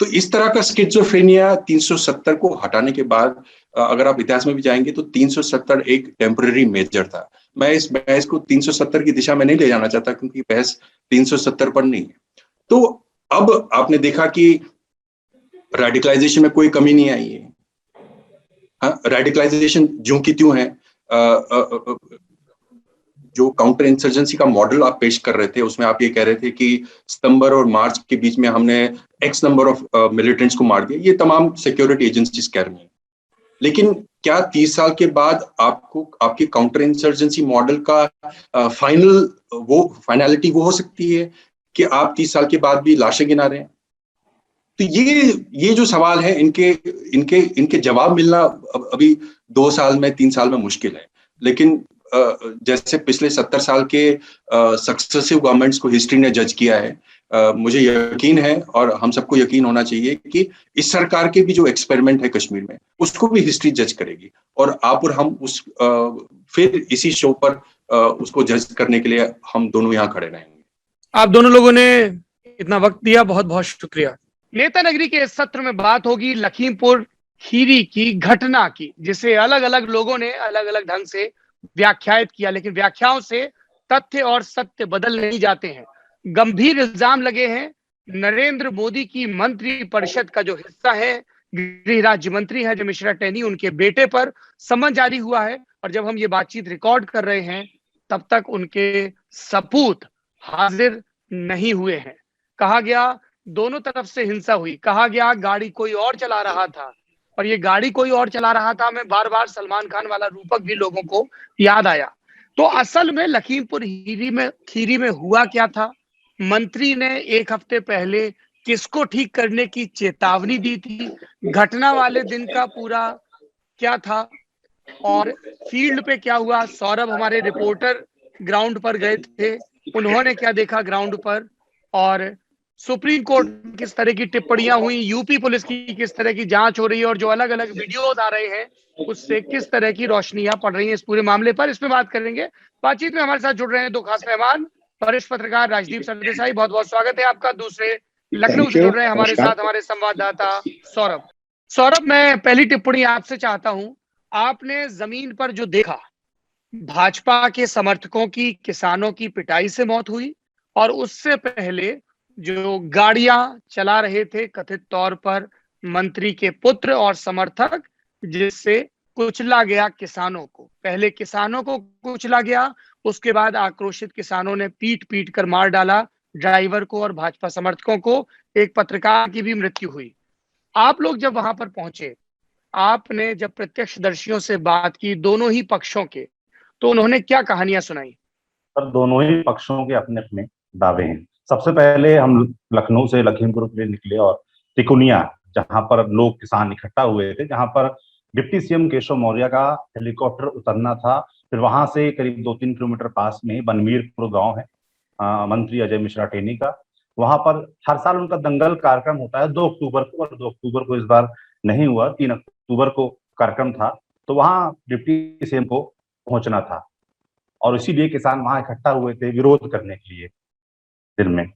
Speaker 3: तो इस तरह का स्किज़ोफ्रेनिया 370 को हटाने के बाद, अगर आप इतिहास में भी जाएंगे तो 370 एक टेम्पररी मेजर था। मैं इस बहस को 370 की दिशा में नहीं ले जाना चाहता क्योंकि बहस 370 पर नहीं है। तो अब आपने देखा कि रेडिकलाइजेशन में कोई कमी नहीं आई है। रेडिकलाइजेशन ज्यों की त्यों है। जो काउंटर इंसर्जेंसी का मॉडल आप पेश कर रहे थे उसमें आप ये कह रहे थे कि सितंबर और मार्च के बीच में हमने एक्स नंबर ऑफ मिलिटेंट्स को मार दिया। ये तमाम सिक्योरिटी एजेंसीज कह रही हैं, लेकिन क्या 30 साल के बाद आपको आपके काउंटर इंसर्जेंसी मॉडल का फाइनलिटी वो हो सकती है कि आप 30 साल के बाद भी लाशें गिना रहे हैं? तो ये जो सवाल है, इनके जवाब मिलना अभी 2 साल में 3 साल में मुश्किल है। लेकिन जैसे पिछले 70 साल के सक्सेसिव गवर्नमेंट्स को हिस्ट्री ने जज किया है, मुझे यकीन है और हम सबको यकीन होना चाहिए कि इस सरकार के भी जो एक्सपेरिमेंट है कश्मीर में, उसको भी हिस्ट्री जज करेगी और आप और हम फिर इसी शो पर उसको जज करने के लिए हम दोनों यहाँ खड़े रहेंगे।
Speaker 1: आप दोनों लोगों ने इतना वक्त दिया, बहुत बहुत शुक्रिया। नेता नगरी के इस सत्र में बात होगी लखीमपुर खीरी की घटना की, जिसे अलग अलग लोगों ने अलग अलग ढंग से व्याख्यायित किया, लेकिन व्याख्याओं से तथ्य और सत्य बदल नहीं जाते हैं। गंभीर इल्जाम लगे हैं नरेंद्र मोदी की मंत्री परिषद का जो हिस्सा है, गृह राज्य मंत्री है जो मिश्रा टेनी, उनके बेटे पर समन जारी हुआ है। और जब हम ये बातचीत रिकॉर्ड कर रहे हैं तब तक उनके सपूत हाजिर नहीं हुए हैं। कहा गया दोनों तरफ से हिंसा हुई, कहा गया गाड़ी कोई और चला रहा था, और ये गाड़ी कोई और चला रहा था मैं बार बार सलमान खान वाला रूपक भी लोगों को याद आया। तो असल में लखीमपुर खीरी में हुआ क्या था? मंत्री ने एक हफ्ते पहले किसको ठीक करने की चेतावनी दी थी? घटना वाले दिन का पूरा क्या था और फील्ड पे क्या हुआ? सौरभ हमारे रिपोर्टर ग्राउंड पर गए थे, उन्होंने क्या देखा ग्राउंड पर, और सुप्रीम कोर्ट किस तरह की टिप्पणियां हुई, यूपी पुलिस की किस तरह की जांच हो रही है, और जो अलग अलग वीडियोस आ रहे हैं उससे किस तरह की रोशनियां पड़ रही हैं इस पूरे मामले पर, इसमें बात करेंगे। बातचीत में हमारे साथ जुड़ रहे हैं दो खास मेहमान, वरिष्ठ पत्रकार राजदीप सरदेसाई, बहुत बहुत स्वागत है आपका। दूसरे लखनऊ से जुड़ रहे हैं हमारे साथ हमारे संवाददाता सौरभ। सौरभ, मैं पहली टिप्पणी आपसे चाहता हूं। आपने जमीन पर जो देखा, भाजपा के समर्थकों की किसानों की पिटाई से मौत हुई, और उससे पहले जो गाड़ियां चला रहे थे कथित तौर पर मंत्री के पुत्र और समर्थक, जिससे कुचला गया किसानों को। पहले किसानों को कुचला गया, उसके बाद आक्रोशित किसानों ने पीट पीट कर मार डाला ड्राइवर को और भाजपा समर्थकों को, एक पत्रकार की भी मृत्यु हुई। आप लोग जब वहां पर पहुंचे, आपने जब प्रत्यक्षदर्शियों से बात की दोनों ही पक्षों के, तो उन्होंने क्या कहानियां सुनाई?
Speaker 5: पर दोनों ही पक्षों के अपने अपने दावे हैं। सबसे पहले हम लखनऊ से लखीमपुर के लिए निकले और तिकुनिया, जहां पर लोग किसान इकट्ठा हुए थे, जहां पर डिप्टी सीएम केशव मौर्य का हेलीकॉप्टर उतरना था। फिर वहां से करीब 2-3 किलोमीटर पास में ही बनमीरपुर गांव है, मंत्री अजय मिश्रा टेनी का। वहां पर हर साल उनका दंगल कार्यक्रम होता है 2 अक्टूबर को, और 2 अक्टूबर को इस बार नहीं हुआ, 3 अक्टूबर को कार्यक्रम था। तो वहां डिप्टी सीएम को पहुंचना था और इसीलिए किसान वहां इकट्ठा हुए थे विरोध करने के लिए दिन में।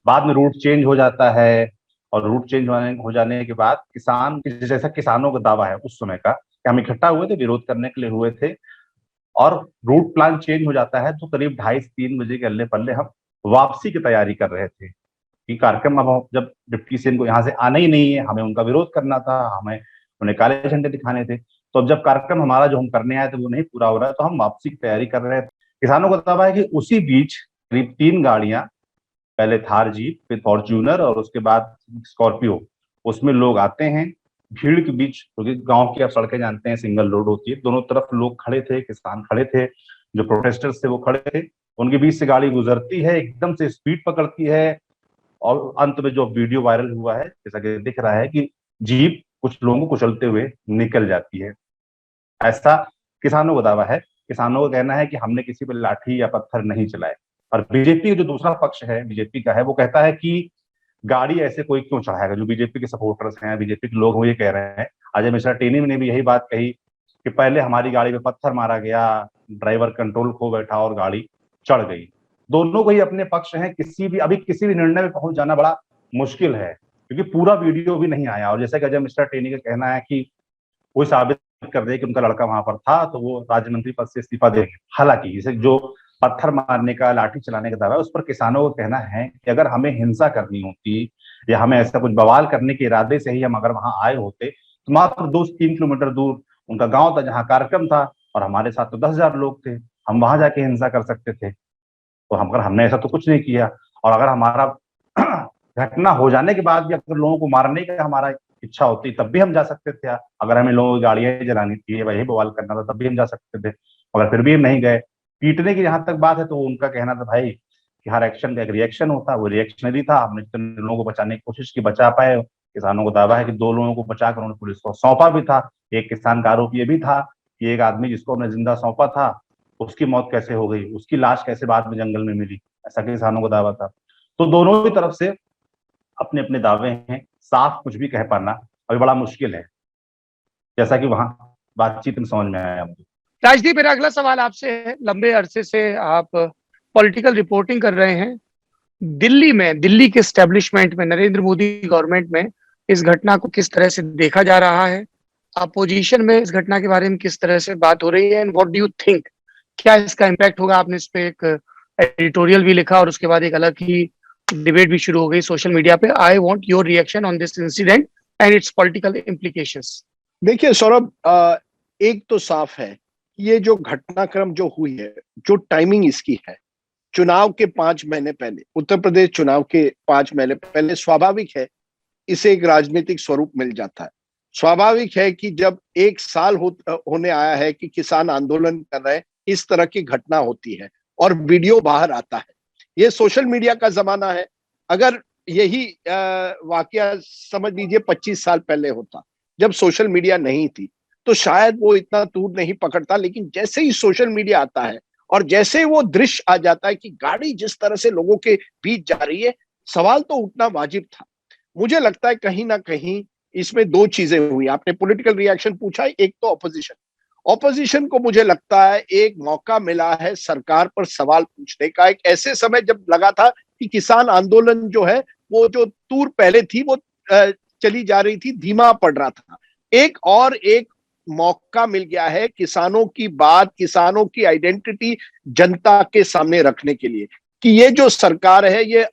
Speaker 5: बाद में रूट चेंज हो जाता है और रूट चेंज हो जाने के बाद किसान, जैसा किसानों का दावा है उस समय का, कि हम इकट्ठा हुए थे, विरोध करने के लिए हुए थे, और रूट प्लान चेंज हो जाता है। तो करीब 2:30-3 बजे के अल्ले पल्ले हम वापसी की तैयारी कर रहे थे कि कार्यक्रम अब जब डिप्टी सीएम को यहाँ से आना ही नहीं है, हमें उनका विरोध करना था, हमें उन्हें काले झंडे दिखाने थे। तो अब जब कार्यक्रम हमारा जो हम करने आए थे वो नहीं पूरा हो रहा है, तो हम वापसी की तैयारी कर रहे थे। किसानों का दावा है कि उसी बीच करीब 3 गाड़ियां, पहले थार जीप, फिर फॉर्च्यूनर और उसके बाद स्कॉर्पियो, उसमें लोग आते हैं भीड़ के बीच, क्योंकि गांव की आप सड़कें जानते हैं सिंगल रोड होती है, दोनों तरफ लोग खड़े थे, किसान खड़े थे, जो प्रोटेस्टर्स थे वो खड़े थे। उनके बीच से गाड़ी गुजरती है, एकदम से स्पीड पकड़ती है और अंत में जो वीडियो वायरल हुआ है, जैसा कि दिख रहा है कि जीप कुछ लोगों को कुचलते हुए निकल जाती है। ऐसा किसानों का दावा है। किसानों का कहना है कि हमने किसी पर लाठी या पत्थर नहीं चलाए। और बीजेपी का जो दूसरा पक्ष है, बीजेपी का है, वो कहता है कि गाड़ी ऐसे कोई क्यों चढ़ाएगा। जो बीजेपी के सपोर्टर्स हैं, बीजेपी के लोग, वो ये कह रहे हैं, अजय मिश्रा टेनी ने भी यही बात कही कि पहले हमारी गाड़ी पे पत्थर मारा गया, ड्राइवर कंट्रोल खो बैठा और गाड़ी चढ़ गई। दोनों को ही अपने पक्ष हैं। अभी किसी भी निर्णय में पहुंच जाना बड़ा मुश्किल है, क्योंकि पूरा वीडियो भी नहीं आया। और जैसे कि अजय मिश्रा टेनी का कहना है कि कोई साबित कर दे कि उनका लड़का वहां पर था तो वो राज्य मंत्री पद से इस्तीफा देंगे। हालांकि जैसे जो पत्थर मारने का, लाठी चलाने का दावा है, उस पर किसानों का कहना है कि अगर हमें हिंसा करनी होती या हमें ऐसा कुछ बवाल करने के इरादे से ही हम अगर वहां आए होते, तो मात्र 2-3 किलोमीटर दूर उनका गांव था जहाँ कार्यक्रम था, और हमारे साथ तो 10,000 लोग थे, हम वहां जाके हिंसा कर सकते थे। तो हमने ऐसा तो कुछ नहीं किया। और अगर हमारा घटना हो जाने के बाद भी अगर लोगों को मारने का हमारा इच्छा होती तब भी हम जा सकते थे। अगर हमें लोगों की गाड़ियां जलानी थी, वही बवाल करना था, तब भी हम जा सकते थे, मगर फिर भी हम नहीं गए। पीटने की जहां तक बात है तो उनका कहना था भाई कि हर एक्शन का एक रिएक्शन होता है, वो रिएक्शनरी था। हमने जितने लोगों को बचाने की कोशिश की, बचा पाए। किसानों को दावा है कि 2 लोगों को बचाकर उन्होंने पुलिस को सौंपा भी था। एक किसान का आरोप ये भी था कि एक आदमी जिसको हमने जिंदा सौंपा था, उसकी मौत कैसे हो गई, उसकी लाश कैसे बाद में जंगल में मिली, ऐसा किसानों को दावा था। तो दोनों ही तरफ से अपने अपने दावे हैं। साफ कुछ भी कह पाना अभी बड़ा मुश्किल है, जैसा कि वहां बातचीत में समझ में आया मुझे।
Speaker 1: राजदीप, मेरा अगला सवाल आपसे है। लंबे अरसे से आप पॉलिटिकल रिपोर्टिंग कर रहे हैं। दिल्ली में, दिल्ली के एस्टेब्लिशमेंट में, नरेंद्र मोदी गवर्नमेंट में इस घटना को किस तरह से देखा जा रहा है? अपोजिशन में इस घटना के बारे में किस तरह से बात हो रही है? And what do you think, क्या इसका इम्पैक्ट होगा? आपने इस पे एक एडिटोरियल भी लिखा और उसके बाद एक अलग ही डिबेट भी शुरू हो गई सोशल मीडिया पे। I want your reaction on this incident and it's political implications.
Speaker 6: देखिए सौरभ, एक तो साफ है, ये जो घटनाक्रम जो हुई है, जो टाइमिंग इसकी है, चुनाव के 5 महीने पहले, उत्तर प्रदेश चुनाव के 5 महीने पहले, स्वाभाविक है इसे एक राजनीतिक स्वरूप मिल जाता है। स्वाभाविक है कि जब 1 साल होने आया है कि किसान आंदोलन कर रहे हैं, इस तरह की घटना होती है और वीडियो बाहर आता है। ये सोशल मीडिया का जमाना है। अगर यही वाकया समझ लीजिए 25 साल पहले होता, जब सोशल मीडिया नहीं थी, तो शायद वो इतना दूर नहीं पकड़ता। लेकिन जैसे ही सोशल मीडिया आता है और जैसे वो दृश्य आ जाता है कि गाड़ी जिस तरह से लोगों के बीच जा रही है, सवाल तो उठना वाजिब था। मुझे लगता है कहीं ना कहीं इसमें 2 चीजें हुई। आपने पॉलिटिकल रिएक्शन पूछा, एक तो ऑपोजिशन को मुझे लगता है एक मौका मिला है सरकार पर सवाल पूछने का, एक ऐसे समय जब लगा था कि किसान आंदोलन जो है वो जो तूर पहले थी वो चली जा रही थी, धीमा पड़ रहा था। एक मौका मिल गया है किसानों की बात, किसानों की आइडेंटिटी जनता के सामने रखने के लिए कि ये जो सरकार है ये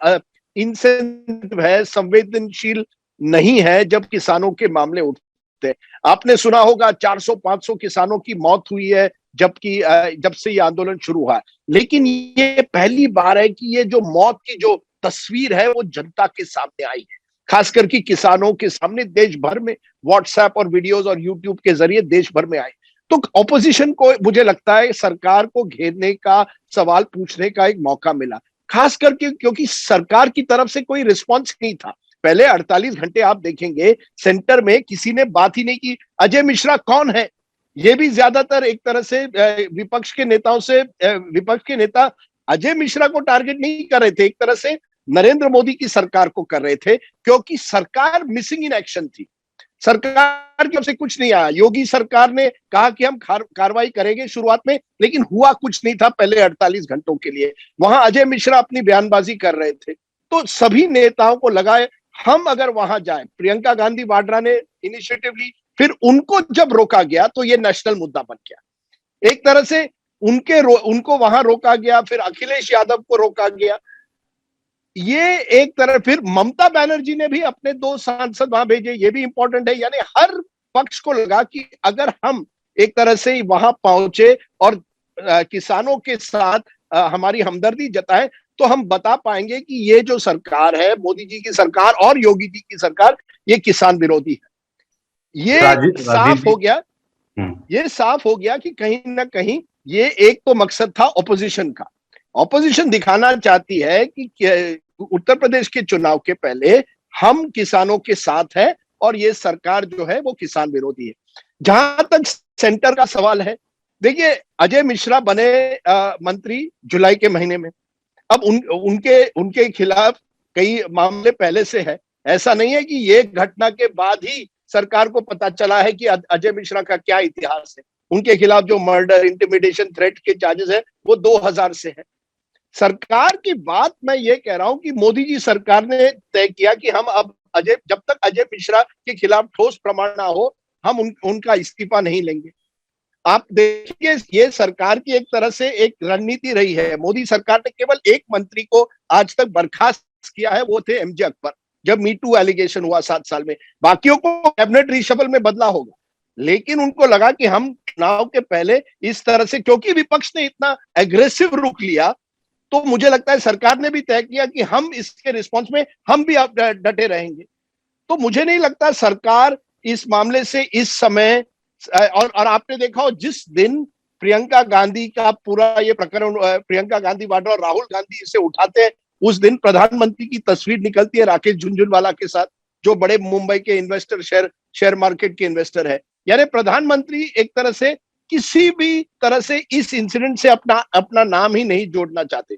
Speaker 6: इंसेंसिटिव है, संवेदनशील नहीं है जब किसानों के मामले उठते हैं। आपने सुना होगा 400-500 किसानों की मौत हुई है जब से ये आंदोलन शुरू हुआ है। लेकिन ये पहली बार है कि ये जो मौत की जो तस्वीर है वो जनता के सामने आई है, खास करके किसानों के सामने देश भर में व्हाट्सएप और वीडियोस और यूट्यूब के जरिए देश भर में आई। तो ऑपोजिशन को मुझे लगता है सरकार को घेरने का, सवाल पूछने का एक मौका मिला, खास करके क्योंकि सरकार की तरफ से कोई रिस्पॉन्स नहीं था। पहले 48 घंटे आप देखेंगे सेंटर में किसी ने बात ही नहीं की। अजय मिश्रा कौन है, ये भी ज्यादातर एक तरह से विपक्ष के नेताओं से, विपक्ष के नेता अजय मिश्रा को टारगेट नहीं कर रहे थे, एक तरह से नरेंद्र मोदी की सरकार को कर रहे थे, क्योंकि सरकार मिसिंग इन एक्शन थी। सरकार की ओर से कुछ नहीं आया। योगी सरकार ने कहा कि हम कार्रवाई करेंगे शुरुआत में, लेकिन हुआ कुछ नहीं था पहले 48 घंटों के लिए। वहां अजय मिश्रा अपनी बयानबाजी कर रहे थे, तो सभी नेताओं को लगा हम अगर वहां जाए, प्रियंका गांधी वाड्रा ने इनिशिएटिव ली, फिर उनको जब रोका गया तो ये नेशनल मुद्दा बन गया। एक तरह से उनको वहां रोका गया, फिर अखिलेश यादव को रोका गया। ये एक तरह, फिर ममता बनर्जी ने भी अपने 2 सांसद वहां भेजे, ये भी इंपॉर्टेंट है। यानी हर पक्ष को लगा कि अगर हम एक तरह से वहां पहुंचे और किसानों के साथ हमारी हमदर्दी जताए, तो हम बता पाएंगे कि ये जो सरकार है, मोदी जी की सरकार और योगी जी की सरकार, ये किसान विरोधी है। ये साफ हो गया, ये साफ हो गया कि कहीं ना कहीं ये एक तो मकसद था ऑपोजिशन का। ऑपोजिशन दिखाना चाहती है कि उत्तर प्रदेश के चुनाव के पहले हम किसानों के साथ हैं और ये सरकार जो है वो किसान विरोधी है। जहां तक सेंटर का सवाल है, देखिए अजय मिश्रा बने मंत्री जुलाई के महीने में। अब उनके खिलाफ कई मामले पहले से है। ऐसा नहीं है कि ये घटना के बाद ही सरकार को पता चला है कि अजय मिश्रा का क्या इतिहास है। उनके खिलाफ जो मर्डर, इंटिमिडेशन, थ्रेट के चार्जेस है वो 2000 से है। सरकार की बात मैं ये कह रहा हूं कि मोदी जी सरकार ने तय किया कि हम अब जब तक अजय मिश्रा के खिलाफ ठोस प्रमाण ना हो, हम उनका इस्तीफा नहीं लेंगे। आप देखिए, ये सरकार की एक तरह से एक रणनीति रही है। मोदी सरकार ने केवल एक मंत्री को आज तक बर्खास्त किया है, वो थे एमजे अकबर, जब मीटू एलिगेशन हुआ 7 साल में। बाकियों को कैबिनेट रिशफल में बदला होगा, लेकिन उनको लगा कि हम चुनाव के पहले इस तरह से, क्योंकि विपक्ष ने इतना एग्रेसिव रुख लिया, तो मुझे लगता है सरकार ने भी तय किया कि हम इसके रिस्पॉन्स में हम भी डटे रहेंगे। तो मुझे नहीं लगता सरकार इस मामले से इस समय, और आपने देखा हो जिस दिन प्रियंका गांधी का पूरा ये प्रकरण, प्रियंका गांधी वाड्रा और राहुल गांधी इसे उठाते हैं, उस दिन प्रधानमंत्री की तस्वीर निकलती है राकेश झुनझुनवाला के साथ, जो बड़े मुंबई के इन्वेस्टर, शेयर मार्केट के इन्वेस्टर है। यानी प्रधानमंत्री एक तरह से किसी भी तरह से इस इंसिडेंट से अपना नाम ही नहीं जोड़ना चाहते।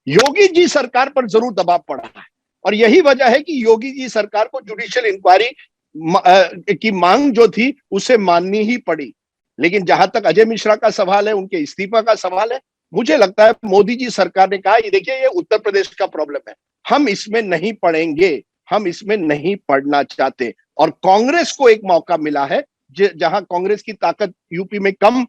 Speaker 6: योगी जी सरकार पर जरूर दबाव पड़ा है, और यही वजह है कि योगी जी सरकार को जुडिशियल इंक्वायरी की मांग जो थी उसे माननी ही पड़ी। लेकिन जहां तक अजय मिश्रा का सवाल है, उनके इस्तीफा का सवाल है, मुझे लगता है मोदी जी सरकार ने कहा, ये देखिए ये उत्तर प्रदेश का प्रॉब्लम है, हम इसमें नहीं पड़ेंगे, हम इसमें नहीं पड़ना चाहते। और कांग्रेस को एक मौका मिला है, जहां कांग्रेस की ताकत यूपी में कम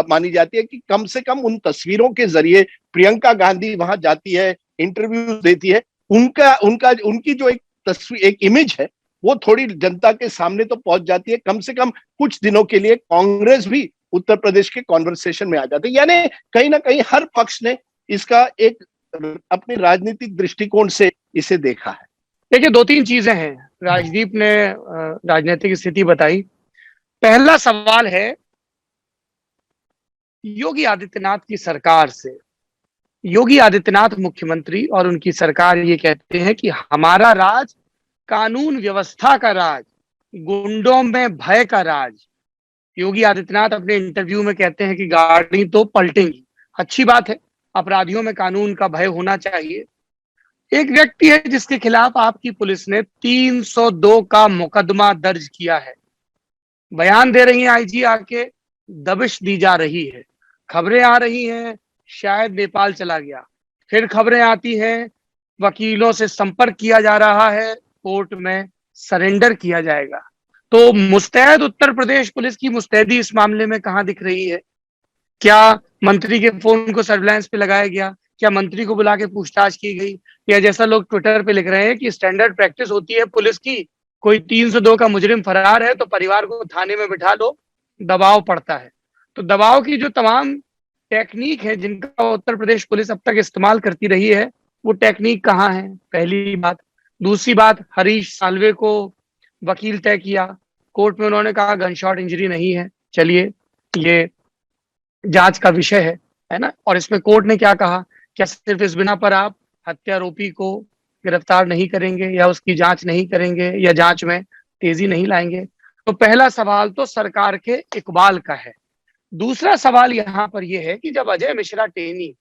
Speaker 6: मानी जाती है, कि कम से कम उन तस्वीरों के जरिए प्रियंका गांधी वहां जाती है, इंटरव्यू देती है, उनकी जो एक तस्वीर, एक इमेज है, वो थोड़ी जनता के सामने तो पहुंच जाती है। कम से कम कुछ दिनों के लिए कांग्रेस भी उत्तर प्रदेश के कॉन्वर्सेशन में आ जाती है। यानी कहीं ना कहीं हर पक्ष ने इसका एक अपने राजनीतिक दृष्टिकोण से इसे देखा है।
Speaker 1: देखिए 2-3 चीजें हैं। राजदीप ने राजनीतिक स्थिति बताई। पहला सवाल है योगी आदित्यनाथ की सरकार से। योगी आदित्यनाथ मुख्यमंत्री और उनकी सरकार ये कहते हैं कि हमारा राज कानून व्यवस्था का राज, गुंडों में भय का राज। योगी आदित्यनाथ अपने इंटरव्यू में कहते हैं कि गाड़ी तो पलटेंगी। अच्छी बात है, अपराधियों में कानून का भय होना चाहिए। एक व्यक्ति है जिसके खिलाफ आपकी पुलिस ने 302 का मुकदमा दर्ज किया है। बयान दे रही है आईजी आके, दबिश दी जा रही है, खबरें आ रही हैं शायद नेपाल चला गया, फिर खबरें आती हैं वकीलों से संपर्क किया जा रहा है, कोर्ट में सरेंडर किया जाएगा। तो मुस्तैद उत्तर प्रदेश पुलिस की मुस्तैदी इस मामले में कहां दिख रही है? क्या मंत्री के फोन को सर्विलांस पे लगाया गया? क्या मंत्री को बुला के पूछताछ की गई? या जैसा लोग ट्विटर पे लिख रहे हैं कि स्टैंडर्ड प्रैक्टिस होती है पुलिस की, कोई 302 का मुजरिम फरार है तो परिवार को थाने में बिठा लो, दबाव पड़ता है। तो दबाव की जो तमाम टेक्निक है जिनका उत्तर प्रदेश पुलिस अब तक इस्तेमाल करती रही है, वो टेक्निक कहाँ है, पहली बात। दूसरी बात, हरीश साल्वे को वकील तय किया, कोर्ट में उन्होंने कहा गन शॉट इंजरी नहीं है, चलिए ये जांच का विषय है ना। और इसमें कोर्ट ने क्या कहा, क्या सिर्फ इस बिना पर आप हत्यारोपी को गिरफ्तार नहीं करेंगे या उसकी जांच नहीं करेंगे या जांच में तेजी नहीं लाएंगे? तो पहला सवाल तो सरकार के इकबाल का है। दूसरा सवाल यहाँ पर यह है कि जब अजय मिश्रा टेनी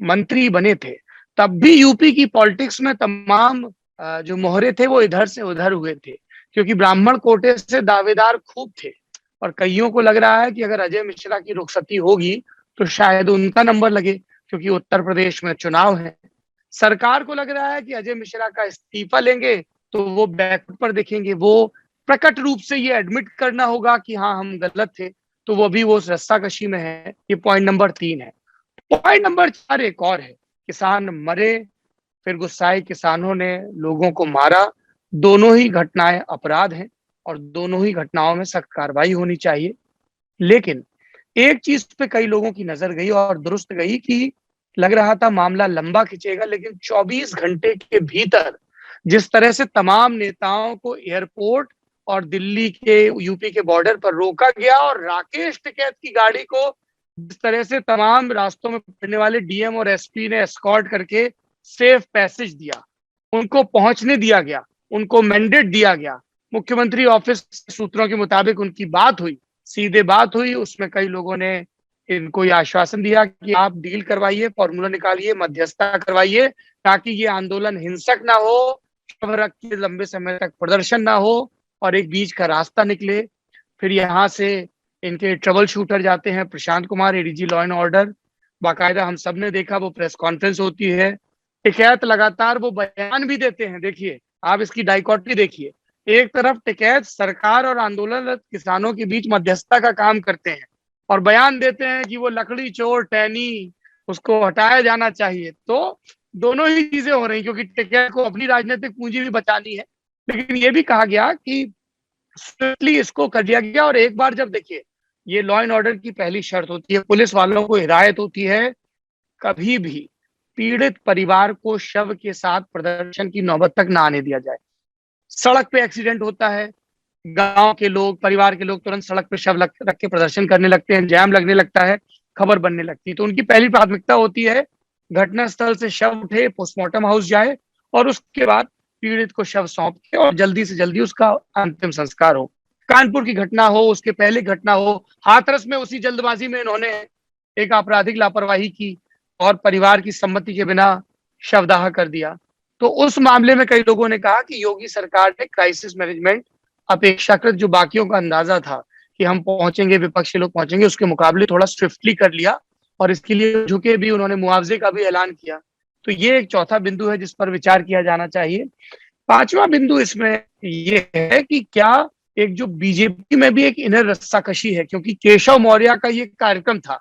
Speaker 1: मंत्री बने थे तब भी यूपी की पॉलिटिक्स में तमाम जो मोहरे थे वो इधर से उधर हुए थे, क्योंकि ब्राह्मण कोटे से दावेदार खूब थे और कईयों को लग रहा है कि अगर अजय मिश्रा की रुखसती होगी तो शायद उनका नंबर लगे, क्योंकि उत्तर प्रदेश में चुनाव है। सरकार को लग रहा है कि अजय मिश्रा का इस्तीफा लेंगे तो वो बैकफुट पर दिखेंगे, वो प्रकट रूप से ये एडमिट करना होगा कि हाँ हम गलत थे, तो वो भी वो रस्साकशी में है। ये पॉइंट नंबर 3 है। पॉइंट नंबर 4 एक और है, किसान मरे, फिर गुस्साए किसानों ने लोगों को मारा। दोनों ही घटनाएं अपराध हैं और दोनों ही घटनाओं में सख्त कार्रवाई होनी चाहिए। लेकिन एक चीज पे कई लोगों की नजर गई और दुरुस्त गई कि लग रहा था मामला लंबा खिंचेगा, लेकिन 24 घंटे के भीतर जिस तरह से तमाम नेताओं को एयरपोर्ट और दिल्ली के यूपी के बॉर्डर पर रोका गया और राकेश टिकैत की गाड़ी को जिस तरह से तमाम रास्तों में पड़ने वाले डीएम और एसपी ने एस्कॉर्ट करके सेफ पैसेज दिया, उनको पहुंचने दिया गया, उनको मैंडेट दिया गया। मुख्यमंत्री ऑफिस सूत्रों के मुताबिक उनकी बात हुई, सीधे बात हुई, उसमें कई लोगों ने इनको ये आश्वासन दिया कि आप डील करवाइए, फॉर्मूला निकालिए, मध्यस्थता करवाइए, ताकि ये आंदोलन हिंसक ना हो, शव रख के लंबे समय तक प्रदर्शन ना हो और एक बीच का रास्ता निकले। फिर यहाँ से इनके ट्रबल शूटर जाते हैं, Prashant Kumar ADG law and order, बाकायदा हम सब ने देखा वो प्रेस कॉन्फ्रेंस होती है। टिकैत लगातार वो बयान भी देते हैं, देखिए आप इसकी डाइकोटरी देखिए, एक तरफ टिकैत सरकार और आंदोलनरत किसानों के बीच मध्यस्थता का काम करते हैं और बयान देते हैं कि वो लकड़ी चोर टैनी उसको हटाया जाना चाहिए। तो दोनों ही चीजें हो रही, क्योंकि टिकैत को अपनी राजनीतिक पूंजी भी बचानी है, लेकिन ये भी कहा गया कि स्ट्रिक्टली इसको कर दिया गया। और एक बार जब देखिए, ये लॉ एंड ऑर्डर की पहली शर्त होती है, पुलिस वालों को हिदायत होती है कभी भी पीड़ित परिवार को शव के साथ प्रदर्शन की नौबत तक ना आने दिया जाए। सड़क पे एक्सीडेंट होता है, गांव के लोग, परिवार के लोग तुरंत सड़क पे शव रख के प्रदर्शन करने लगते हैं, जैम लगने लगता है, खबर बनने लगती है। तो उनकी पहली प्राथमिकता होती है घटनास्थल से शव उठे, पोस्टमार्टम हाउस जाए और उसके बाद पीड़ित को शव सौंप के और जल्दी से जल्दी उसका अंतिम संस्कार हो। कानपुर की घटना हो, उसके पहले घटना हो, हाथरस में उसी जल्दबाजी में इन्होंने एक आपराधिक लापरवाही की और परिवार की सम्मति के बिना शवदाह कर दिया। तो उस मामले में कई लोगों ने कहा कि योगी सरकार ने क्राइसिस मैनेजमेंट अपेक्षाकृत जो बाकियों का अंदाजा था कि हम पहुंचेंगे, विपक्षी लोग पहुंचेंगे, उसके मुकाबले थोड़ा स्विफ्टली कर लिया और इसके लिए झुके भी, उन्होंने मुआवजे का भी ऐलान किया। तो ये एक चौथा बिंदु है जिस पर विचार किया जाना चाहिए। पांचवा बिंदु इसमें ये है कि क्या एक जो बीजेपी में भी एक इनर रस्साकशी है, क्योंकि केशव मौर्य का ये कार्यक्रम था।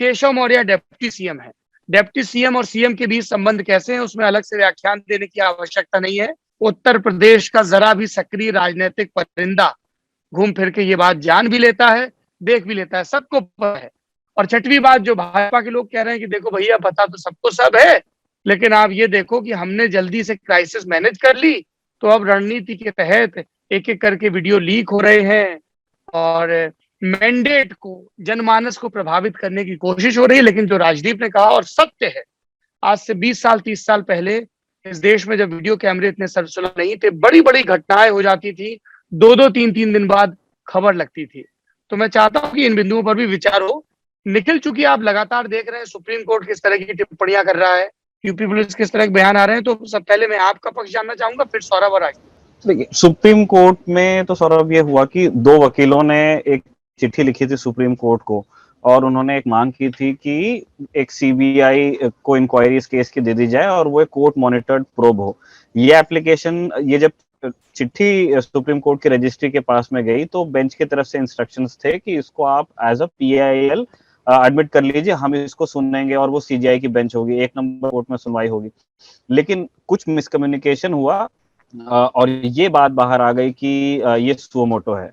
Speaker 1: केशव मौर्य डेप्टी सीएम है, डेप्टी सीएम और सीएम के बीच संबंध कैसे हैं उसमें अलग से व्याख्यान देने की आवश्यकता नहीं है। उत्तर प्रदेश का जरा भी सक्रिय राजनीतिक परिंदा घूम फिर के ये बात जान भी लेता है, देख भी लेता है, सबको पता है। और छठवीं बात, जो भाजपा के लोग कह रहे हैं कि देखो भैया पता तो सबको सब है, लेकिन आप ये देखो कि हमने जल्दी से क्राइसिस मैनेज कर ली, तो अब रणनीति के तहत एक एक करके वीडियो लीक हो रहे हैं और मैंडेट को, जनमानस को प्रभावित करने की कोशिश हो रही है। लेकिन जो राजदीप ने कहा और सत्य है, आज से 20 साल 30 साल पहले इस देश में जब वीडियो कैमरे इतने सर्वसुलभ नहीं थे, बड़ी बड़ी घटनाएं हो जाती थी, 2-2 3-3 दिन बाद खबर लगती थी। तो मैं चाहता हूं कि इन बिंदुओं पर भी विचार हो। निखिल, चूंकि आप लगातार देख रहे हैं सुप्रीम कोर्ट किस तरह की टिप्पणियां कर रहा है, यूपी पुलिस किस तरह के बयान आ रहे हैं, तो सब पहले मैं आपका पक्ष जानना चाहूंगा, फिर सौरभ और राजदीप।
Speaker 2: देखिए, सुप्रीम कोर्ट में तो सौरभ ये हुआ कि 2 वकीलों ने एक चिट्ठी लिखी थी सुप्रीम कोर्ट को और उन्होंने एक मांग की थी कि एक सीबीआई को इंक्वायरी इस केस की दे दी जाए और वो एक कोर्ट मॉनिटर्ड प्रोब हो। ये एप्लीकेशन, ये जब चिट्ठी सुप्रीम कोर्ट की रजिस्ट्री के पास में गई तो बेंच की तरफ से इंस्ट्रक्शंस थे कि इसको आप एज अ पीआईएल एडमिट कर लीजिए, हम इसको सुनेंगे और वो सीजीआई की बेंच होगी, 1 नंबर कोर्ट में सुनवाई होगी। लेकिन कुछ मिसकम्युनिकेशन हुआ और ये बात बाहर आ गई कि ये सुओ मोटो है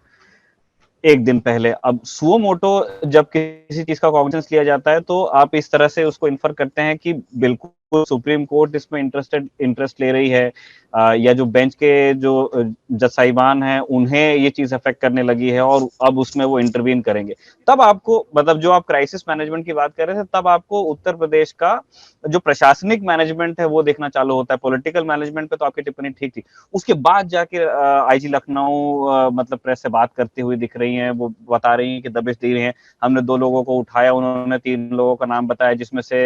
Speaker 2: एक दिन पहले। अब सुओ मोटो जब किसी चीज का कॉग्निजेंस लिया जाता है तो आप इस तरह से उसको इन्फर करते हैं कि बिल्कुल बिल्कुल सुप्रीम कोर्ट इसमें इंटरेस्ट ले रही है, या जो बेंच के जो जज साहिबान हैं उन्हें ये चीज अफेक्ट करने लगी है और अब उसमें वो इंटरवीन करेंगे, तब आपको मतलब जो आप क्राइसिस मैनेजमेंट की बात कर रहे थे, तब आपको उत्तर प्रदेश का जो प्रशासनिक मैनेजमेंट है वो देखना चालू होता है। पॉलिटिकल मैनेजमेंट पे तो आपकी टिप्पणी ठीक थी, उसके बाद जाके आईजी लखनऊ मतलब प्रेस से बात करते हुए दिख रही हैं, वो बता रही हैं कि दबिश दे रही हैं, हमने 2 लोगों को उठाया, उन्होंने 3 लोगों का नाम बताया जिसमें से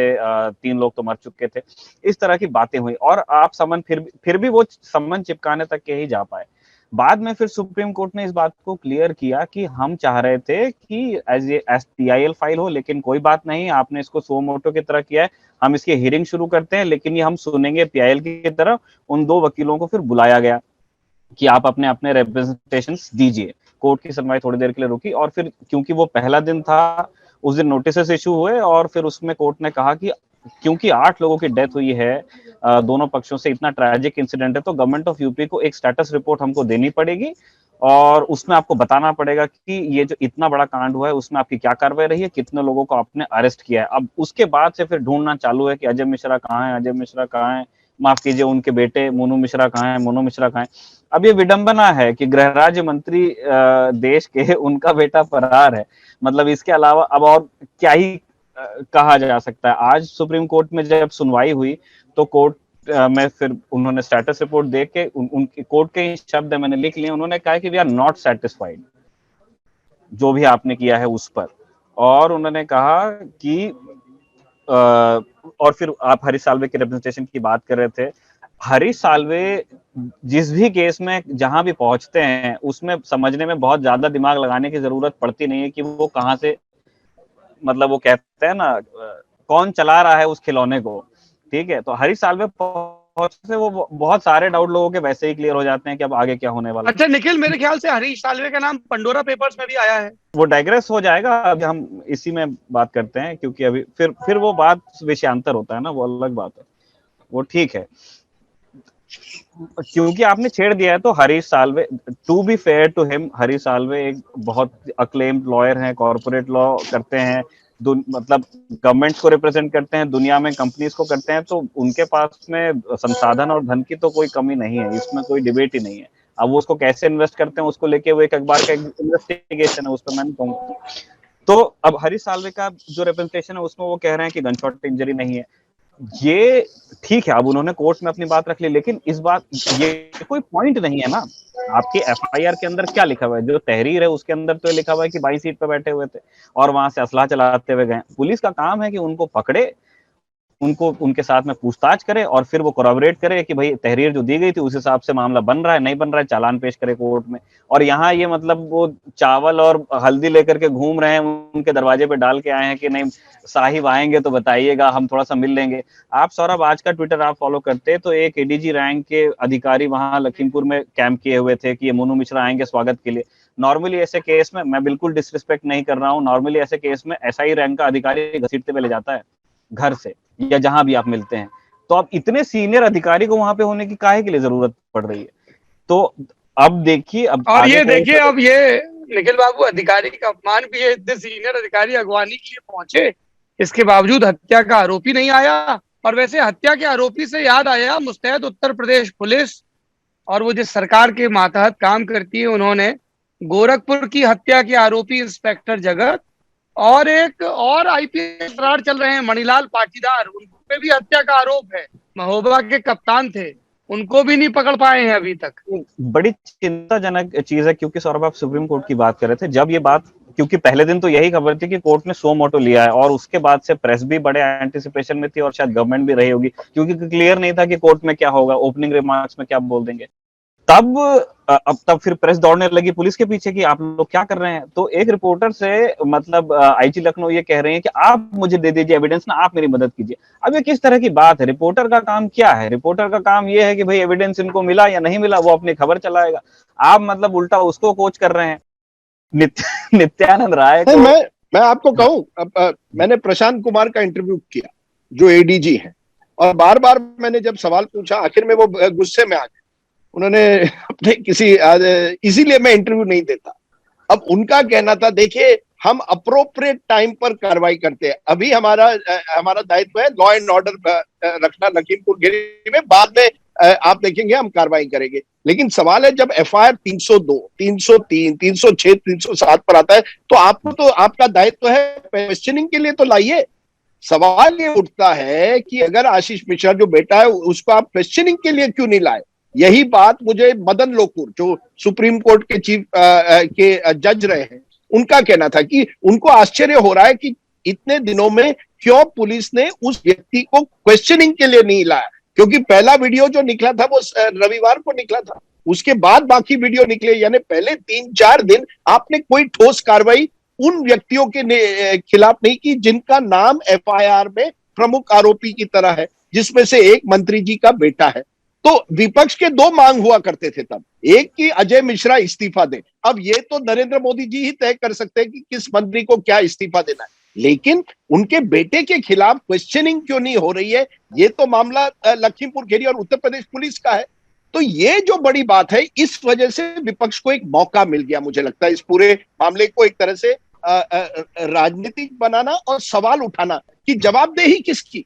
Speaker 2: 3 लोग तो मर चुके थे। इस तरह की बातें हुई और आप समन फिर भी वो सम्मन चिपकाने तक के ही जा पाए। बाद में फिर सुप्रीम कोर्ट ने इस बात को क्लियर किया कि हम चाह रहे थे कि एज टीआईएल फाइल हो, लेकिन कोई बात नहीं, आपने इसको सो मोटो की तरह किया है, हम इसकी हियरिंग शुरू करते हैं, लेकिन ये हम सुनेंगे पीआईएल की तरह। उन 2 वकीलों को फिर बुलाया गया कि आप अपने अपने रिप्रेजेंटेशंस दीजिए। कोर्ट की सुनवाई थोड़ी देर के लिए रुकी और फिर क्योंकि वो पहला दिन था, उस दिन नोटिस इशू हुए और फिर उसमें कोर्ट ने कहा कि क्योंकि 8 लोगों की डेथ हुई है दोनों पक्षों से, इतना ट्रैजिक इंसिडेंट है, तो गवर्नमेंट ऑफ यूपी को एक स्टेटस रिपोर्ट हमको देनी पड़ेगी और उसमें आपको बताना पड़ेगा कि ये जो इतना बड़ा कांड हुआ है उसमें आपकी क्या कार्रवाई रही है, कितने लोगों को आपने अरेस्ट किया है। अब उसके बाद से फिर ढूंढना चालू है कि अजय मिश्रा कहाँ है, अजय मिश्रा कहाँ है, माफ कीजिए उनके बेटे मोनू मिश्रा कहाँ है, मोनू मिश्रा कहाँ है। अब ये विडंबना है कि गृह राज्य मंत्री देश के उनका बेटा फरार है, मतलब इसके अलावा अब और क्या ही कहा जा सकता है। आज सुप्रीम कोर्ट में जब सुनवाई हुई तो कोर्ट में फिर उन्होंने स्टेटस रिपोर्ट देख के उनके कोर्ट के शब्द मैंने लिख लिए, उन्होंने कहा कि वी आर नॉट सेटिस्फाइड जो भी आपने किया है उस पर, और उन्होंने कहा कि और फिर आप हरीश साल्वे के रिप्रेजेंटेशन की बात कर रहे थे। हरीश साल्वे जिस भी केस में जहां भी पहुंचते हैं उसमें समझने में बहुत ज्यादा दिमाग लगाने की जरूरत पड़ती नहीं है कि वो कहां से, मतलब वो कहते हैं ना कौन चला रहा है उस खिलौने को, ठीक है। तो हरीश साल्वे पहुंचने से वो बहुत सारे डाउट लोगों के वैसे ही क्लियर हो जाते हैं कि अब आगे क्या होने वाला है।
Speaker 1: अच्छा निखिल, मेरे ख्याल से हरीश साल्वे का नाम पंडोरा पेपर्स में भी आया है।
Speaker 2: वो डाइग्रेस हो जाएगा, अभी हम इसी में बात करते हैं क्योंकि अभी फिर वो बात विषयांतर होता है ना, वो अलग बात है, वो ठीक है। क्योंकि आपने छेड़ दिया है तो Harish Salve, to be fair to him, Harish Salve एक बहुत अक्लेम्ड लॉयर हैं, कॉर्पोरेट लॉ करते हैं, मतलब गवर्नमेंट को रिप्रेजेंट करते हैं, दुनिया में कंपनीज को करते हैं, तो उनके पास में संसाधन और धन की तो कोई कमी नहीं है, इसमें कोई डिबेट ही नहीं है। अब वो उसको कैसे इन्वेस्ट करते हैं उसको लेके वो एक अखबार का इन्वेस्टिगेशन है, उस पर मैं नहीं कहूँगा। तो अब हरीश साल्वे का जो रिप्रेजेंटेशन है उसमें वो कह रहे हैं कि गनशॉट इंजरी नहीं है, ये ठीक है, अब उन्होंने कोर्ट में अपनी बात रख ली, लेकिन इस बात ये कोई पॉइंट नहीं है ना। आपके एफआईआर के अंदर क्या लिखा हुआ है, जो तहरीर है उसके अंदर तो लिखा हुआ है कि 22 सीट पे बैठे हुए थे और वहां से असला चलाते हुए गए। पुलिस का काम है कि उनको पकड़े, उनको उनके साथ में पूछताछ करे और फिर वो कोरैबोरेट करे कि भाई तहरीर जो दी गई थी उस हिसाब से मामला बन रहा है नहीं बन रहा है, चालान पेश करे कोर्ट में। और यहाँ ये मतलब वो चावल और हल्दी लेकर के घूम रहे हैं, उनके दरवाजे पे डाल के आए हैं कि नहीं साहिब आएंगे तो बताइएगा, हम थोड़ा सा मिल लेंगे। आप सौरभ आज का ट्विटर आप फॉलो करते तो एक एडीजी रैंक के अधिकारी वहां लखीमपुर में कैंप किए हुए थे कि ये मोनू मिश्रा आएंगे स्वागत के लिए। नॉर्मली ऐसे केस में, मैं बिल्कुल डिसरिस्पेक्ट नहीं कर रहा हूँ, नॉर्मली ऐसे केस में एसआई रैंक का अधिकारी घसीटते हुए ले जाता है घर से या जहां भी आप मिलते हैं। तो अब इतने सीनियर अधिकारी को वहां पे होने की काहे के लिए जरूरत पड़ रही है? तो अब देखिए, अब
Speaker 1: और ये देखिए, अब ये निखिल बाबू अधिकारी का अपमान भी है, इतने सीनियर अधिकारी अगवानी के लिए पहुंचे, इसके बावजूद हत्या का आरोपी नहीं आया। और वैसे हत्या के आरोपी से याद आया, मुस्तैद उत्तर प्रदेश पुलिस और वो जिस सरकार के मातहत काम करती है, उन्होंने गोरखपुर की हत्या के आरोपी इंस्पेक्टर जगत और एक और आईपीएस फरार चल रहे हैं मणिलाल पाटीदार, उन पे भी हत्या का आरोप है, महोबा के कप्तान थे, उनको भी नहीं पकड़ पाए हैं अभी तक।
Speaker 2: बड़ी चिंताजनक चीज है, क्योंकि सौरभ आप सुप्रीम कोर्ट की बात कर रहे थे, जब ये बात, क्योंकि पहले दिन तो यही खबर थी कि कोर्ट ने सो मोटो लिया है और उसके बाद से प्रेस भी बड़े एंटिसिपेशन में थी और शायद गवर्नमेंट भी रही होगी, क्योंकि क्लियर नहीं था कि कोर्ट में क्या होगा, ओपनिंग रिमार्क्स में क्या बोल देंगे। तब फिर प्रेस दौड़ने लगी पुलिस के पीछे कि आप लोग क्या कर रहे हैं। तो एक रिपोर्टर से मतलब आईजी लखनऊ ये कह रहे हैं कि आप मुझे दे दीजिए एविडेंस ना, आप मेरी मदद कीजिए। अब ये किस तरह की बात है? रिपोर्टर का काम क्या है? रिपोर्टर का काम ये है कि भाई एविडेंस इनको मिला या नहीं मिला वो अपनी खबर चलाएगा, आप मतलब उल्टा उसको कोच कर रहे हैं। नित्यानंद राय को
Speaker 6: मैं आपको कहूं, मैंने प्रशांत कुमार का इंटरव्यू किया जो एडीजी है, और बार बार मैंने जब सवाल पूछा आखिर में वो गुस्से में आ गए, उन्होंने अपने किसी, इसीलिए मैं इंटरव्यू नहीं देता। अब उनका कहना था, देखिए हम अप्रोप्रिएट टाइम पर कार्रवाई करते हैं। अभी हमारा दायित्व है लॉ एंड ऑर्डर रखना लखीमपुर खीरी में, बाद में आप देखेंगे हम कार्रवाई करेंगे। लेकिन सवाल है जब एफआईआर 302, 303, 306, 307 पर आता है तो आपको तो आपका दायित्व है क्वेश्चनिंग के लिए तो लाइए। सवाल ये उठता है कि अगर आशीष मिश्रा जो बेटा है उसको आप क्वेश्चनिंग के लिए क्यों नहीं लाए। यही बात मुझे मदन लोकुर जो सुप्रीम कोर्ट के चीफ के जज रहे हैं उनका कहना था कि उनको आश्चर्य हो रहा है कि इतने दिनों में क्यों पुलिस ने उस व्यक्ति को क्वेश्चनिंग के लिए नहीं लाया, क्योंकि पहला वीडियो जो निकला था वो रविवार को निकला था, उसके बाद बाकी वीडियो निकले, यानी पहले 3-4 दिन आपने कोई ठोस कार्रवाई उन व्यक्तियों के खिलाफ नहीं की जिनका नाम एफआईआर में प्रमुख आरोपी की तरह है, जिसमें से एक मंत्री जी का बेटा है। तो विपक्ष के 2 मांग हुआ करते थे तब, एक कि अजय मिश्रा इस्तीफा दे। अब ये तो नरेंद्र मोदी जी ही तय कर सकते हैं कि किस मंत्री को क्या इस्तीफा देना है, लेकिन उनके बेटे के खिलाफ क्वेश्चनिंग क्यों नहीं हो रही है, ये तो मामला लखीमपुर खीरी और उत्तर प्रदेश पुलिस का है। तो ये जो बड़ी बात है, इस वजह से विपक्ष को एक मौका मिल गया, मुझे लगता है इस पूरे मामले को एक तरह से राजनीतिक बनाना और सवाल उठाना कि जवाबदेही किसकी।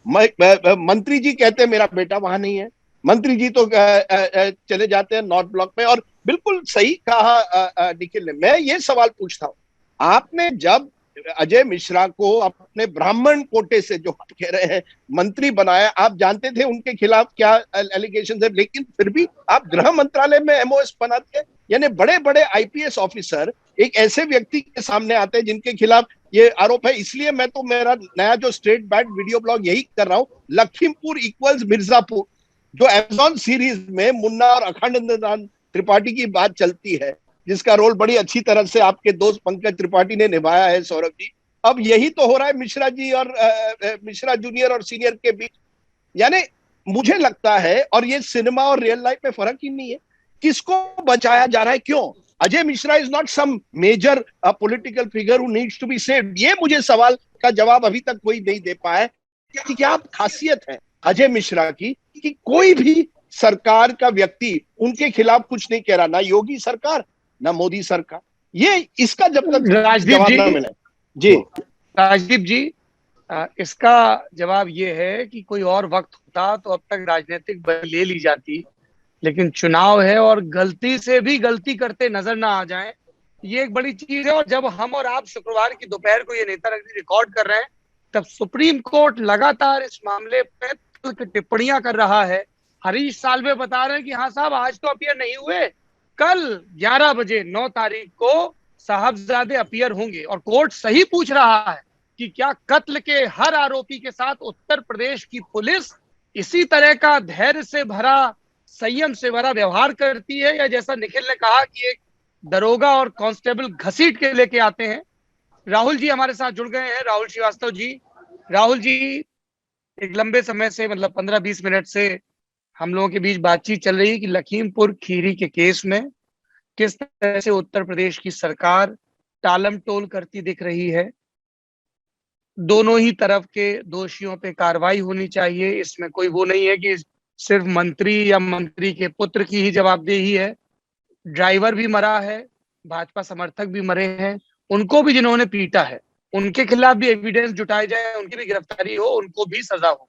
Speaker 6: मंत्री जी कहते हैं मेरा बेटा वहां नहीं है, मंत्री जी तो चले जाते हैं नॉर्थ ब्लॉक में। और बिल्कुल सही कहा निखिल ने, मैं ये सवाल पूछता हूं, आपने जब अजय मिश्रा को अपने ब्राह्मण कोटे से जो आप कह रहे हैं मंत्री बनाया, आप जानते थे उनके खिलाफ क्या एलिगेशन है, लेकिन फिर भी आप गृह मंत्रालय में एमओएस बनाते हैं। यानी बड़े बड़े आईपीएस ऑफिसर एक ऐसे व्यक्ति के सामने आते हैं जिनके खिलाफ ये आरोप है। इसलिए मैं तो मेरा नया जो स्ट्रेट बैट वीडियो ब्लॉग यही कर रहा हूं, लखीमपुर इक्वल्स मिर्जापुर, जो अमेज़न सीरीज में मुन्ना और अखंड त्रिपाठी की बात चलती है, जिसका रोल बड़ी अच्छी तरह से आपके दोस्त पंकज त्रिपाठी ने निभाया है सौरभ जी। अब यही तो हो रहा है मिश्रा जी और मिश्रा जूनियर और सीनियर के बीच। यानी मुझे लगता है, और ये सिनेमा और रियल लाइफ में फर्क ही नहीं है, किसको बचाया जा रहा है, क्यों। Ajay Mishra is not some major political figure who needs to be saved. ये मुझे सवाल का जवाब अभी तक कोई नहीं दे पाया कि क्या खासियत है अजय मिश्रा की कि कोई भी सरकार का व्यक्ति उनके खिलाफ कुछ नहीं कह रहा, ना योगी सरकार ना मोदी सरकार। ये इसका जब तक जवाब ना मिले जी
Speaker 1: राजदीप जी, इसका जवाब ये है कि कोई और वक्त होता तो अब तक राजनीतिक बल ले ली जाती, लेकिन चुनाव है और गलती से भी गलती करते नजर ना आ जाए, ये एक बड़ी चीज है। और जब हम और आप शुक्रवार की दोपहर को ये नेता रिकॉर्ड कर रहे हैं, तब सुप्रीम कोर्ट लगातार इस मामले पे टिप्पणियां कर रहा है। हरीश साल्वे बता रहे हैं कि हाँ साहब आज तो अपीयर नहीं हुए, कल 11 बजे 9 तारीख को साहबजादे अपीयर होंगे। और कोर्ट सही पूछ रहा है कि क्या कत्ल के हर आरोपी के साथ उत्तर प्रदेश की पुलिस इसी तरह का धैर्य से भरा, संयम से भरा व्यवहार करती है, या जैसा निखिल ने कहा कि एक दरोगा और कांस्टेबल घसीट के लेके आते हैं। राहुल जी हमारे साथ जुड़ गए हैं, राहुल श्रीवास्तव जी। राहुल जी, एक लंबे समय से, मतलब 15-20 मिनट से हम लोगों के बीच बातचीत चल रही है कि लखीमपुर खीरी के केस में किस तरह से उत्तर प्रदेश की सरकार टालम टोल करती दिख रही है। दोनों ही तरफ के दोषियों पे कार्रवाई होनी चाहिए, इसमें कोई वो नहीं है कि सिर्फ मंत्री या मंत्री के पुत्र की ही जवाबदेही है। ड्राइवर भी मरा है, भाजपा समर्थक भी मरे हैं, उनको भी जिन्होंने पीटा है उनके खिलाफ भी एविडेंस जुटाए जाए, उनकी भी गिरफ्तारी हो, उनको भी सजा हो।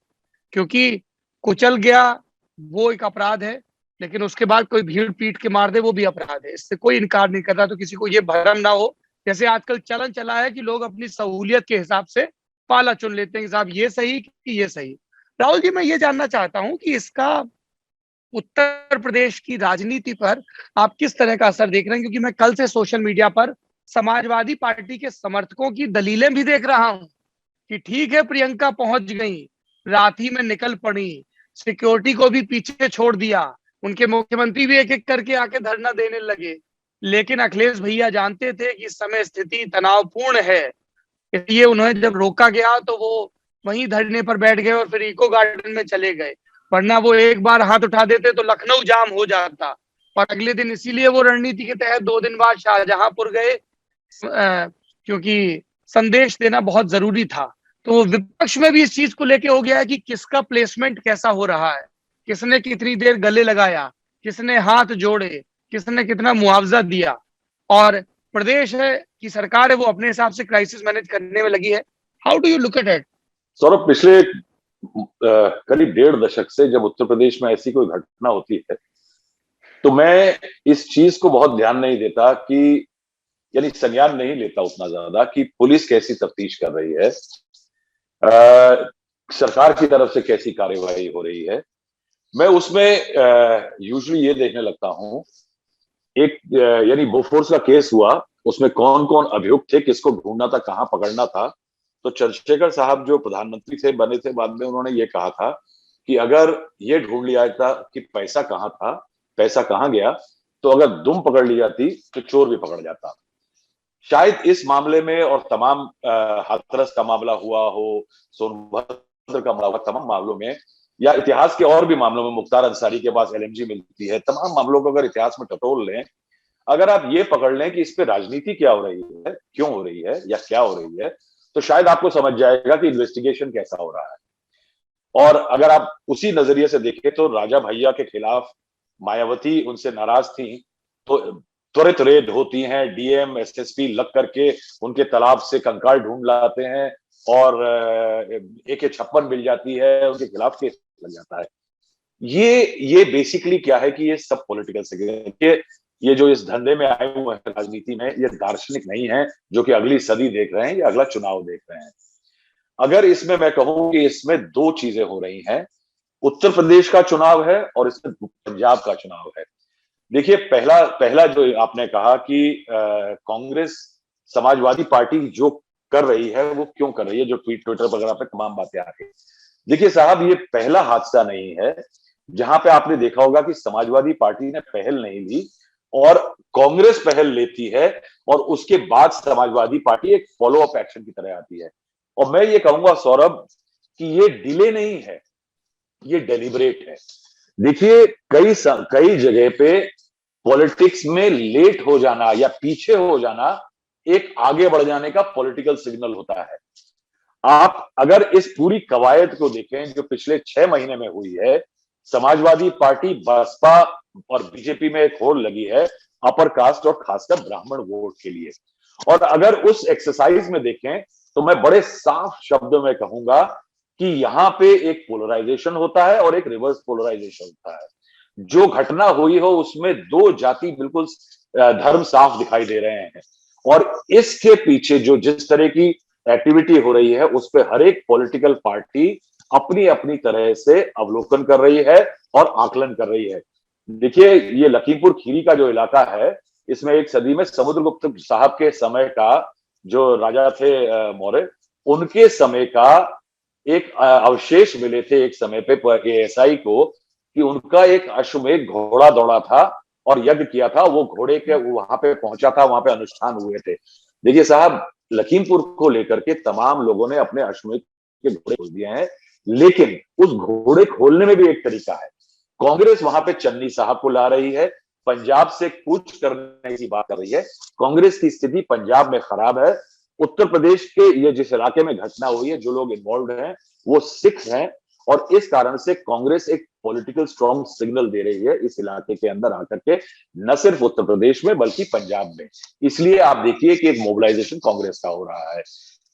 Speaker 1: क्योंकि कुचल गया वो एक अपराध है, लेकिन उसके बाद कोई भीड़ पीट के मार दे वो भी अपराध है, इससे कोई इनकार नहीं कर रहा। तो किसी को ये भ्रम ना हो, जैसे आजकल चलन चला है कि लोग अपनी सहूलियत के हिसाब से पाला चुन लेते हैं कि साहब ये सही कि ये सही। राहुल जी, मैं ये जानना चाहता हूं कि इसका उत्तर प्रदेश की राजनीति पर आप किस तरह का असर देख रहे हैं, क्योंकि मैं कल से सोशल मीडिया पर समाजवादी पार्टी के समर्थकों की दलीलें भी देख रहा हूं कि ठीक है प्रियंका पहुंच गई, रात ही में निकल पड़ी, सिक्योरिटी को भी पीछे छोड़ दिया, उनके मुख्यमंत्री भी एक एक करके आके धरना देने लगे, लेकिन अखिलेश भैया जानते थे कि इस समय स्थिति तनावपूर्ण है, इसलिए उन्हें जब रोका गया तो वो वहीं धरने पर बैठ गए और फिर इको गार्डन में चले गए। वरना वो एक बार हाथ उठा देते तो लखनऊ जाम हो जाता। और अगले दिन इसीलिए वो रणनीति के तहत 2 दिन बाद शाहजहांपुर गए, क्योंकि संदेश देना बहुत जरूरी था। तो विपक्ष में भी इस चीज को लेके हो गया है कि किसका प्लेसमेंट कैसा हो रहा है, किसने कितनी देर गले लगाया, किसने हाथ जोड़े, किसने कितना मुआवजा दिया। और प्रदेश है कि सरकार है वो अपने हिसाब से क्राइसिस मैनेज करने में लगी है? How do you look at it?
Speaker 7: Saurabh, पिछले करीब 1.5 दशक से जब उत्तर प्रदेश में ऐसी कोई घटना होती है तो मैं इस चीज को बहुत ध्यान नहीं देता कि, यानी संज्ञान नहीं लेता उतना ज्यादा कि पुलिस कैसी तफ्तीश कर रही है, सरकार की तरफ से कैसी कार्यवाही हो रही है। मैं उसमें यूजुअली ये देखने लगता हूं, एक यानी बोफोर्स का केस हुआ, उसमें कौन कौन अभियुक्त थे, किसको ढूंढना था, कहां पकड़ना था। तो चंद्रशेखर साहब जो प्रधानमंत्री थे, बने थे बाद में, उन्होंने ये कहा था कि अगर ये ढूंढ लिया था कि पैसा कहाँ था, पैसा कहाँ गया, तो अगर दुम पकड़ ली जाती तो चोर भी पकड़ जाता। शायद इस मामले में और तमाम हाथरस का मामला हुआ हो, सोनभद्र का मामला हुआ, तमाम मामलों में या इतिहास के और भी मामलों में, मुख्तार अंसारी के पास एलएमजी मिलती है, तमाम मामलों को अगर इतिहास में टटोल लें, अगर आप ये पकड़ लें कि इस पे राजनीति क्या हो रही है, क्यों हो रही है या क्या हो रही है, तो शायद आपको समझ जाएगा कि इन्वेस्टिगेशन कैसा हो रहा है। और अगर आप उसी नजरिए से देखें तो राजा भैया के खिलाफ मायावती उनसे नाराज थी तो त्वरित रेड होती हैं, डीएम एसएसपी लग करके उनके तालाब से कंकाल ढूंढ लाते हैं और AK-56 मिल जाती है, उनके खिलाफ केस लग जाता है। ये बेसिकली क्या है कि ये सब पॉलिटिकल से, ये जो इस धंधे में आए हुए हैं राजनीति में, ये दार्शनिक नहीं है जो कि अगली सदी देख रहे हैं या अगला चुनाव देख रहे हैं। अगर इसमें मैं कहूं कि इसमें दो चीजें हो रही हैं, उत्तर प्रदेश का चुनाव है और इसमें पंजाब का चुनाव है। देखिए, पहला जो आपने कहा कि कांग्रेस समाजवादी पार्टी जो कर रही है वो क्यों कर रही है, जो ट्विटर वगैरह पे तमाम बातें आ रही है। देखिए साहब, ये पहला हादसा नहीं है जहां पे आपने देखा होगा कि समाजवादी पार्टी ने पहल नहीं ली और कांग्रेस पहल लेती है और उसके बाद समाजवादी पार्टी एक फॉलो अप एक्शन की तरह आती है। और मैं ये कहूंगा सौरभ कि ये डिले नहीं है, ये डेलिबरेट है। देखिए, कई जगह पे पॉलिटिक्स में लेट हो जाना या पीछे हो जाना एक आगे बढ़ जाने का पॉलिटिकल सिग्नल होता है। आप अगर इस पूरी कवायद को देखें जो पिछले 6 महीने में हुई है, समाजवादी पार्टी, बसपा और बीजेपी में एक होड़ लगी है अपर कास्ट और खासकर ब्राह्मण वोट के लिए। और अगर उस एक्सरसाइज में देखें तो मैं बड़े साफ शब्दों में कहूंगा कि यहां पे एक पोलराइजेशन होता है और एक रिवर्स पोलराइजेशन होता है। जो घटना हुई हो उसमें दो जाति बिल्कुल धर्म साफ दिखाई दे रहे हैं और इसके पीछे जो जिस तरह की एक्टिविटी हो रही है उस पर हर एक पॉलिटिकल पार्टी अपनी अपनी तरह से अवलोकन कर रही है और आकलन कर रही है। देखिए, ये लखीमपुर खीरी का जो इलाका है, इसमें एक सदी में समुद्रगुप्त साहब के समय का जो राजा थे मौर्य, उनके समय का एक अवशेष मिले थे एक समय पे ASI को कि उनका एक अश्वमेध घोड़ा दौड़ा था और यज्ञ किया था, वो घोड़े के वहां पे पहुंचा था, वहां पे अनुष्ठान हुए थे। देखिए साहब, लखीमपुर को लेकर के तमाम लोगों ने अपने अश्वमेध के घोड़े खोल दिए हैं, लेकिन उस घोड़े खोलने में भी एक तरीका है। कांग्रेस वहां पे चन्नी साहब को ला रही है, पंजाब से कूच करने की बात कर रही है। कांग्रेस की स्थिति पंजाब में खराब है। उत्तर प्रदेश के ये जिस इलाके में घटना हुई है, जो लोग इन्वॉल्व हैं वो सिख हैं और इस कारण से कांग्रेस एक पॉलिटिकल स्ट्रॉन्ग सिग्नल दे रही है इस इलाके के अंदर आकर के, न सिर्फ उत्तर प्रदेश में बल्कि पंजाब में। इसलिए आप देखिए कि एक मोबिलाइजेशन कांग्रेस का हो रहा है।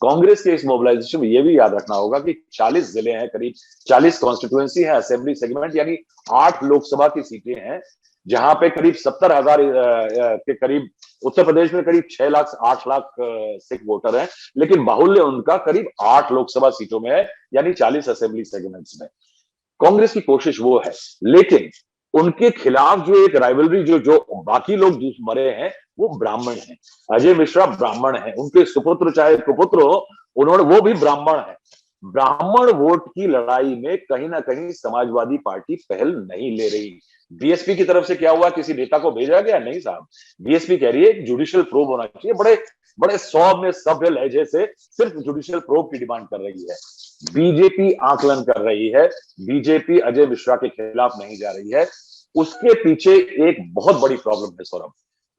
Speaker 7: कांग्रेस के इस मोबिलाइजेशन में यह भी याद रखना होगा कि 40 जिले हैं, करीब 40 कॉन्स्टिट्यूएंसी है, असेंबली सेगमेंट, यानी 8 लोकसभा की सीटें हैं, जहां पे करीब 70,000 के करीब, उत्तर प्रदेश में करीब 6 लाख 8 लाख सिख वोटर हैं, लेकिन बाहुल्य उनका करीब 8 लोकसभा सीटों में है, यानी 40 असेंबली सेगमेंट्स में। कांग्रेस की कोशिश वो है, लेकिन उनके खिलाफ जो एक राइवलरी जो बाकी लोग मरे हैं वो ब्राह्मण हैं। अजय मिश्रा ब्राह्मण हैं, उनके सुपुत्र चाहे कुपुत्र हो, उन्होंने, वो भी ब्राह्मण है। ब्राह्मण वोट की लड़ाई में कहीं ना कहीं समाजवादी पार्टी पहल नहीं ले रही। बीएसपी की तरफ से क्या हुआ, किसी नेता को भेजा गया? नहीं साहब, बीएसपी कह रही है जुडिशियल प्रोब होना चाहिए, बड़े बड़े सौम्य सभ्य लहजे से सिर्फ जुडिशियल प्रोब की डिमांड कर रही है। बीजेपी आकलन कर रही है, बीजेपी अजय मिश्रा के खिलाफ नहीं जा रही है। उसके पीछे एक बहुत बड़ी प्रॉब्लम है सौरभ।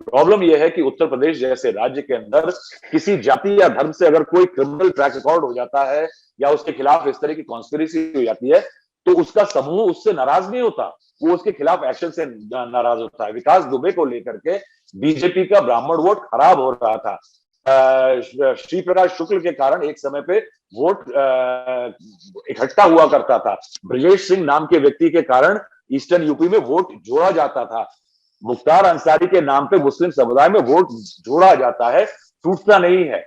Speaker 7: प्रॉब्लम यह है कि उत्तर प्रदेश जैसे राज्य के अंदर किसी जाति या धर्म से अगर कोई क्रिमिनल ट्रैक रिकॉर्ड हो जाता है या उसके खिलाफ इस तरह की कॉन्स्पिरेसी हो जाती है तो उसका समूह उससे नाराज नहीं होता, वो उसके खिलाफ एक्शन से नाराज होता है। विकास दुबे को लेकर के बीजेपी का ब्राह्मण वोट खराब हो रहा था। श्री प्रकाश शुक्ल के कारण एक समय पे वोट इकट्ठा हुआ करता था। ब्रजेश सिंह नाम के व्यक्ति के कारण ईस्टर्न यूपी में वोट जोड़ा जाता था। मुख्तार अंसारी के नाम पे मुस्लिम समुदाय में वोट जोड़ा जाता है, टूटता नहीं है।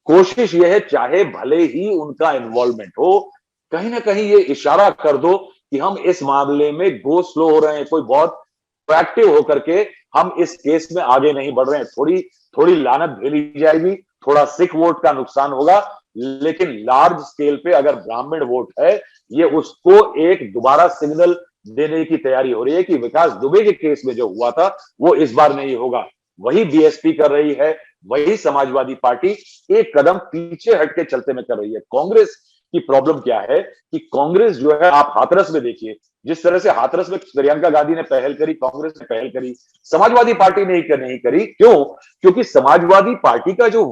Speaker 7: कोशिश यह है, चाहे भले ही उनका इन्वॉल्वमेंट हो, कहीं ना कहीं ये इशारा कर दो कि हम इस मामले में गो स्लो हो रहे हैं, कोई बहुत प्रोएक्टिव होकर के हम इस केस में आगे नहीं बढ़ रहे हैं। थोड़ी थोड़ी लानत झेली जाएगी, थोड़ा सिख वोट का नुकसान होगा, लेकिन लार्ज स्केल पे अगर ब्राह्मण वोट है, ये उसको एक दोबारा सिग्नल देने की तैयारी हो रही है कि विकास दुबे के केस में जो हुआ था वो इस बार नहीं होगा। वही बीएसपी कर रही है, वही समाजवादी पार्टी एक कदम पीछे हटके चलते में कर रही है। कांग्रेस की प्रॉब्लम क्या है कि कांग्रेस जो है, आप हाथरस में देखिए, जिस तरह से हाथरस में प्रियंका गांधी ने पहल करी, कांग्रेस ने पहल करी, समाजवादी पार्टी ने नहीं करी। क्यों? क्योंकि समाजवादी पार्टी का जो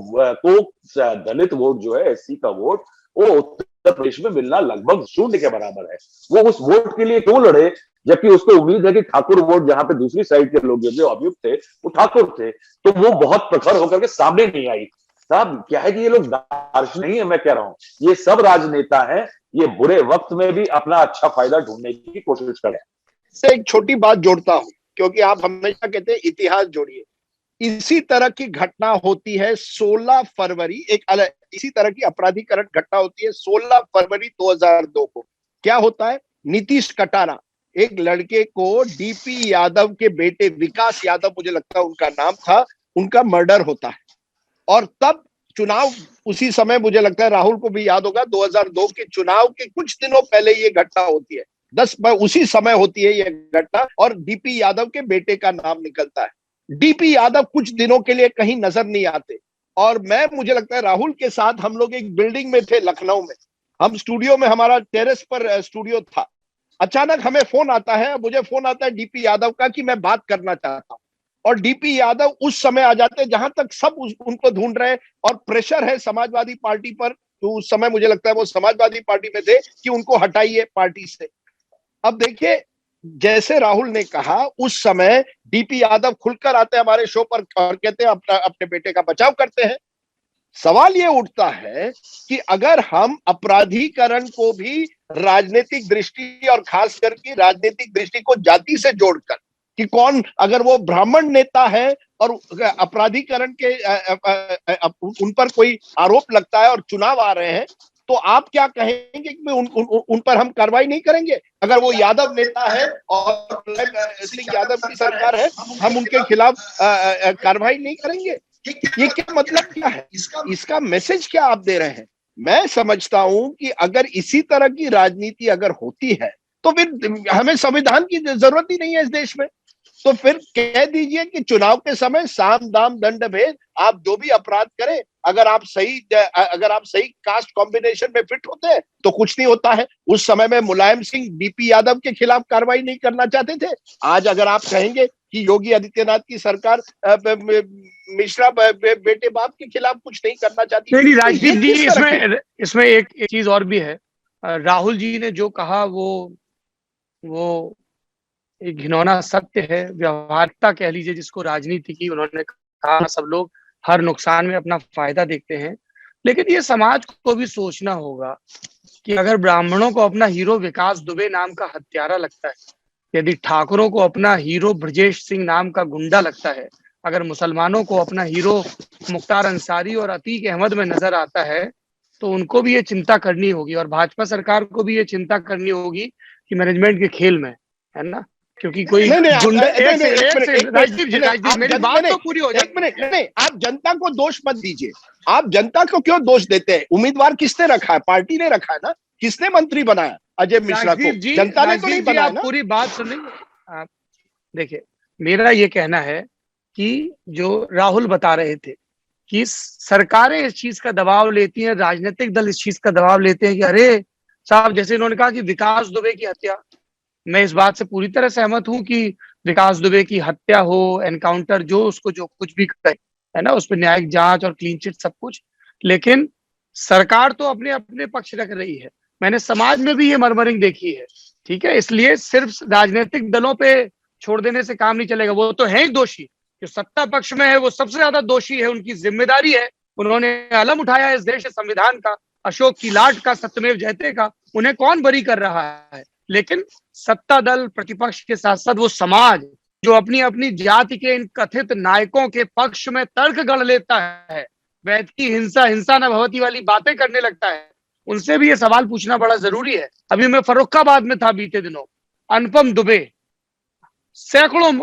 Speaker 7: दलित वोट जो है, एससी का वोट, वो उत्तर प्रदेश में मिलना लगभग 0 के बराबर है। वो उस वोट के लिए क्यों लड़े, जबकि उसको उम्मीद है कि ठाकुर वोट, जहां पे दूसरी साइड के लोग जो अभियुक्त थे वो ठाकुर थे, तो वो बहुत प्रखर होकर के सामने नहीं आई। साहब क्या है कि ये लोग दार्शनिक नहीं है, मैं कह रहा हूं, ये सब राजनेता हैं, ये बुरे वक्त में भी अपना अच्छा फायदा ढूंढने की कोशिश करें।
Speaker 6: से एक छोटी बात जोड़ता हूं, क्योंकि आप हमेशा कहते हैं इतिहास जोड़िए। इसी तरह की घटना होती है 16 फरवरी, एक अलग इसी तरह की अपराधीकरण घटना होती है 16 फरवरी 2002 को। क्या होता है? नीतीश कटारा, एक लड़के को डीपी यादव के बेटे विकास यादव, मुझे लगता है उनका नाम था, उनका मर्डर होता है। और तब चुनाव, उसी समय मुझे लगता है राहुल को भी याद होगा, 2002 के चुनाव के कुछ दिनों पहले ये घटना होती है, उसी समय होती है ये घटना, और डीपी यादव के बेटे का नाम निकलता है। डीपी यादव कुछ दिनों के लिए कहीं नजर नहीं आते, और मुझे लगता है राहुल के साथ हम लोग एक बिल्डिंग में थे लखनऊ में, हम स्टूडियो में, हमारा टेरेस पर स्टूडियो था। अचानक हमें फोन आता है, मुझे फोन आता है डीपी यादव का कि मैं बात करना चाहता हूं, और डीपी यादव उस समय आ जाते हैं जहां तक सब उनको ढूंढ रहे हैं, और प्रेशर है समाजवादी पार्टी पर, तो उस समय मुझे लगता है वो समाजवादी पार्टी में थे कि उनको हटाइए पार्टी से। अब देखिए, जैसे राहुल ने कहा, उस समय डीपी यादव खुलकर आते हैं हमारे शो पर और कहते हैं अपने बेटे का बचाव करते हैं। सवाल ये उठता है कि अगर हम अपराधीकरण को भी राजनीतिक दृष्टि, और खास करके राजनीतिक दृष्टि को जाति से जोड़कर, कि कौन, अगर वो ब्राह्मण नेता है और अपराधीकरण के उन पर कोई आरोप लगता है और चुनाव आ रहे हैं, तो आप क्या कहेंगे कि उन पर हम कार्रवाई नहीं करेंगे? अगर वो यादव नेता है और सिंह यादव की सरकार है, हम उनके खिलाफ कार्रवाई नहीं करेंगे? ये क्या मतलब क्या है? इसका मैसेज क्या आप दे रहे हैं? मैं समझता हूं कि अगर इसी तरह की राजनीति अगर होती है, तो फिर हमें संविधान की जरूरत ही नहीं है इस देश में। तो फिर कह दीजिए कि चुनाव के समय साम दाम दंड भेद, आप जो भी अपराध करें, अगर आप सही कास्ट कॉम्बिनेशन में फिट होते हैं तो कुछ नहीं होता है। उस समय में मुलायम सिंह डीपी यादव के खिलाफ कार्रवाई नहीं करना चाहते थे। आज अगर आप कहेंगे कि योगी आदित्यनाथ की सरकार मिश्रा बेटे बाप के खिलाफ कुछ नहीं करना चाहती,
Speaker 1: नहीं राजदीप जी, इसमें एक चीज और भी है। राहुल जी ने जो कहा वो एक घिनौना सत्य है, व्यवहारिकता कह लीजिए जिसको, राजनीति की। उन्होंने कहा सब लोग हर नुकसान में अपना फायदा देखते हैं, लेकिन ये समाज को भी सोचना होगा कि अगर ब्राह्मणों को अपना हीरो विकास दुबे नाम का हत्यारा लगता है, यदि ठाकुरों को अपना हीरो ब्रजेश सिंह नाम का गुंडा लगता है, अगर मुसलमानों को अपना हीरो मुख्तार अंसारी और अतीक अहमद में नजर आता है, तो उनको भी ये चिंता करनी होगी, और भाजपा सरकार को भी ये चिंता करनी होगी कि मैनेजमेंट के खेल में है ना, क्योंकि कोई
Speaker 6: मेरी बात तो पूरी हो जाए। एक मिनट, नहीं, आप जनता को दोष मत दीजिए। आप जनता को क्यों दोष देते हैं? उम्मीदवार किसने रखा है? पार्टी ने रखा है ना। किसने मंत्री बनाया अजय मिश्रा को? जनता ने तो नहीं बनाया ना।
Speaker 1: पूरी बात सुनिए आप। देखिए, मेरा ये कहना है कि जो राहुल बता रहे थे कि सरकारें इस चीज का दबाव लेती हैं, राजनीतिक दल इस चीज का दबाव लेते हैं कि अरे साहब, जैसे इन्होंने कहा कि विकास दुबे की हत्या, मैं इस बात से पूरी तरह सहमत हूं कि विकास दुबे की हत्या हो, एनकाउंटर, जो उसको जो कुछ भी करे है ना, उस पर न्यायिक जांच और क्लीन चिट सब कुछ, लेकिन सरकार तो अपने अपने पक्ष रख रही है। मैंने समाज में भी ये मर्मरिंग देखी है, ठीक है। इसलिए सिर्फ राजनीतिक दलों पे छोड़ देने से काम नहीं चलेगा। वो तो है ही दोषी, जो सत्ता पक्ष में है वो सबसे ज्यादा दोषी है, उनकी जिम्मेदारी है, उन्होंने अलम उठाया इस देश के संविधान का, अशोक की लाट का, सत्यमेव जयते का, उन्हें कौन बरी कर रहा है। लेकिन सत्ता दल, प्रतिपक्ष के साथ साथ वो समाज जो अपनी अपनी जाति के इन कथित नायकों के पक्ष में तर्क गढ़ लेता है, वैद की हिंसा हिंसा न भवती वाली बातें करने लगता है, उनसे भी ये सवाल पूछना बड़ा जरूरी है। अभी मैं फर्रुखाबाद में था बीते दिनों, अनुपम दुबे, सैकड़ों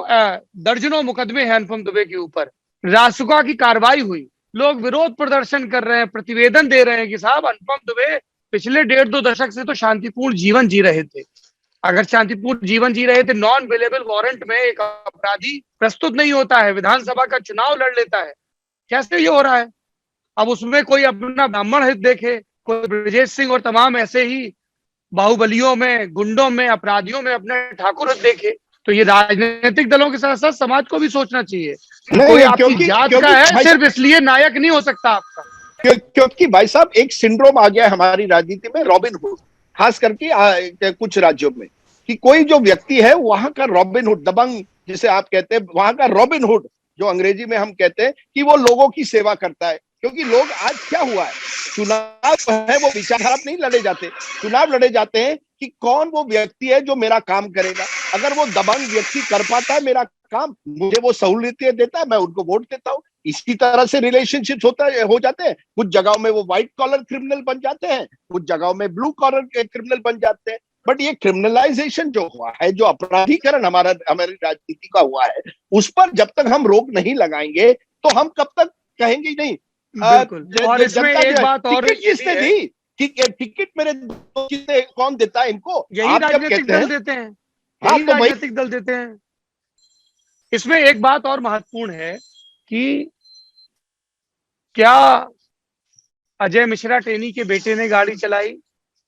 Speaker 1: दर्जनों मुकदमे हैं अनुपम दुबे के ऊपर, रासुका की कार्रवाई हुई, लोग विरोध प्रदर्शन कर रहे हैं, प्रतिवेदन दे रहे हैं कि साहब अनुपम दुबे पिछले 1.5-2 दशक से तो शांतिपूर्ण जीवन जी रहे थे। अगर शांतिपूर्ण जीवन जी रहे थे, नॉन अवेलेबल वारंट में एक अपराधी प्रस्तुत नहीं होता है, विधानसभा का चुनाव लड़ लेता है, कैसे ये हो रहा है? अब उसमें कोई अपना ब्राह्मण हित देखे, कोई ब्रजेश सिंह और तमाम ऐसे ही बाहुबलियों में, गुंडों में, अपराधियों में अपने ठाकुर हित देखे, तो ये राजनीतिक दलों के साथ साथ समाज को भी सोचना चाहिए। कोई आपकी जात का है सिर्फ इसलिए नायक नहीं हो सकता आपका।
Speaker 6: क्योंकि भाई साहब एक सिंड्रोम आ गया है हमारी राजनीति में, रॉबिन हुड, खास करके कुछ राज्यों में, कि कोई जो व्यक्ति है वहां का रॉबिन हुड, दबंग जिसे आप कहते हैं, वहां का रॉबिन हुड जो अंग्रेजी में हम कहते हैं, कि वो लोगों की सेवा करता है। क्योंकि लोग आज क्या हुआ है, चुनाव है वो विचारधारा नहीं लड़े जाते, चुनाव लड़े जाते हैं कि कौन वो व्यक्ति है जो मेरा काम करेगा। अगर वो दबंग व्यक्ति कर पाता है मेरा काम, मुझे वो सहूलियतें देता है, मैं उनको वोट देता हूँ। इसी तरह से रिलेशनशिप हो जाते हैं। कुछ जगहों में वो व्हाइट कॉलर क्रिमिनल बन जाते हैं, कुछ जगहों में ब्लू कॉलर क्रिमिनल बन जाते हैं। बट ये क्रिमिनलाइजेशन जो हुआ है, जो अपराधीकरण हमारी राजनीति का हुआ है, उस पर जब तक हम रोक नहीं लगाएंगे तो हम कब तक कहेंगे नहीं।
Speaker 1: और इसमें एक बात और
Speaker 6: किसने दी, टिकट मेरे कौन देता है इनको?
Speaker 1: यही राजनीतिक दल देते हैं, यही राजनीतिक दल देते हैं। इसमें एक बात और महत्वपूर्ण है कि क्या अजय मिश्रा टेनी के बेटे ने गाड़ी चलाई,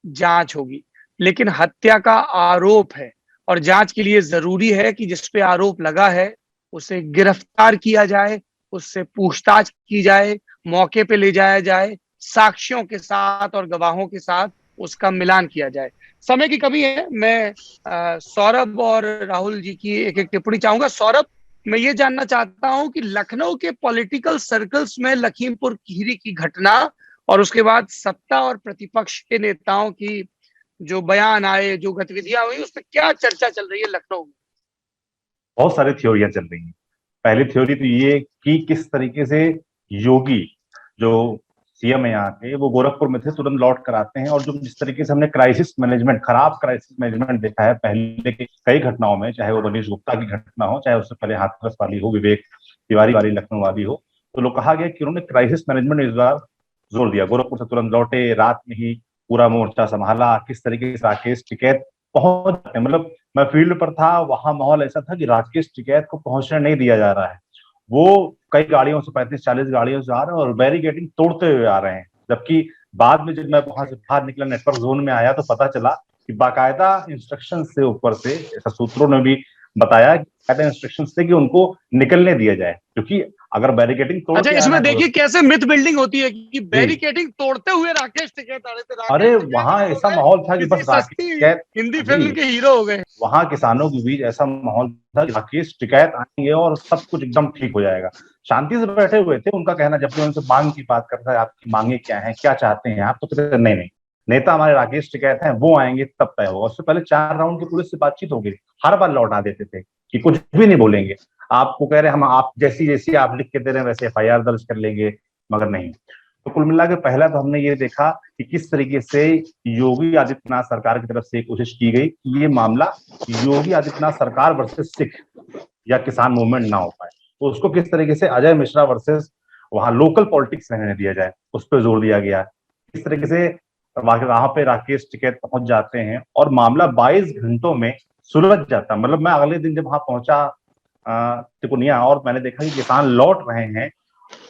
Speaker 1: जांच होगी, लेकिन हत्या का आरोप है और जांच के लिए जरूरी है कि जिस पे आरोप लगा है उसे गिरफ्तार किया जाए, उससे पूछताछ की जाए, मौके पे ले जाया जाए, साक्ष्यों के साथ और गवाहों के साथ उसका मिलान किया जाए। समय की कमी है, मैं सौरभ और राहुल जी की एक एक टिप्पणी चाहूंगा। सौरभ, मैं ये जानना चाहता हूं कि लखनऊ के पॉलिटिकल सर्कल्स में लखीमपुर खीरी की घटना और उसके बाद सत्ता और प्रतिपक्ष के नेताओं की जो बयान आए, जो गतिविधियां हुई, उस पर क्या चर्चा चल रही है लखनऊ में?
Speaker 5: बहुत सारी थ्योरियां चल रही हैं। पहली थ्योरी तो ये कि किस तरीके से योगी जो सीएम है यहाँ के, वो गोरखपुर में थे, तुरंत लौट कर आते हैं, और जो जिस तरीके से हमने क्राइसिस मैनेजमेंट, खराब क्राइसिस मैनेजमेंट देखा है पहले के कई घटनाओं में, चाहे वो मनीष गुप्ता की घटना हो, चाहे उससे पहले हाथरस वाली हो, विवेक तिवारी वाली लखनऊ वाली हो, तो लोग कहा गया कि उन्होंने क्राइसिस मैनेजमेंट इस बार जोर दिया। गोरखपुर से तुरंत लौटे, रात में ही पूरा मोर्चा संभाला, किस तरीके से राकेश टिकैत पहुंच, मतलब मैं फील्ड पर था, वहां माहौल ऐसा था कि राकेश टिकैत को पहुंचने नहीं दिया जा रहा है। वो कई गाड़ियों से, 35-40 गाड़ियों से आ रहे हैं और बैरिकेडिंग तोड़ते हुए आ रहे हैं। जबकि बाद में जब मैं वहां से बाहर निकला, नेटवर्क जोन में आया, तो पता चला कि बाकायदा इंस्ट्रक्शन से ऊपर से, ऐसा सूत्रों ने भी बताया, इंस्ट्रक्शन थे कि उनको निकलने दिया जाए, क्योंकि अगर बैरिकेडिंग तोड़,
Speaker 1: अच्छा, इसमें देखिए कैसे मिथ बिल्डिंग होती है कि बैरिकेडिंग तोड़ते हुए राकेश टिकैत आ रहे थे।
Speaker 5: अरे वहां ऐसा माहौल था कि बस राकेश टिकैत
Speaker 1: हिंदी फिल्म के हीरो हो गए।
Speaker 5: वहां किसानों के बीच ऐसा माहौल था कि राकेश टिकैत आएंगे और सब कुछ एकदम ठीक हो जाएगा। शांति से बैठे हुए थे। उनका कहना, जब भी उनसे मांग की बात करता है, आपकी मांगे क्या है, क्या चाहते हैं आप, तो कहते नहीं, नेता हमारे राकेश टिकैत हैं, वो आएंगे तब तय होगा। उससे पहले 4 राउंड की पुलिस से बातचीत हो गई, हर बार लौटा देते थे कि कुछ भी नहीं बोलेंगे, आपको कह रहे हैं हम, आप जैसी आप लिख के दे रहे हैं वैसे FIR दर्ज कर लेंगे, मगर नहीं। तो कुल मिला के पहला तो हमने ये देखा कि किस तरीके से योगी आदित्यनाथ सरकार की तरफ से कोशिश की गई कि ये मामला योगी आदित्यनाथ सरकार वर्सेस सिख या किसान मूवमेंट ना हो पाए, तो उसको किस तरीके से अजय मिश्रा वर्सेस वहां लोकल पॉलिटिक्स रहने दिया जाए, उस पर जोर दिया गया। किस तरीके से वहां पे राकेश टिकैत पहुंच जाते हैं और मामला 22 घंटों में सुलझ जाता। मतलब मैं अगले दिन जब वहां पहुंचा तिकोनिया, और मैंने देखा कि किसान लौट रहे हैं,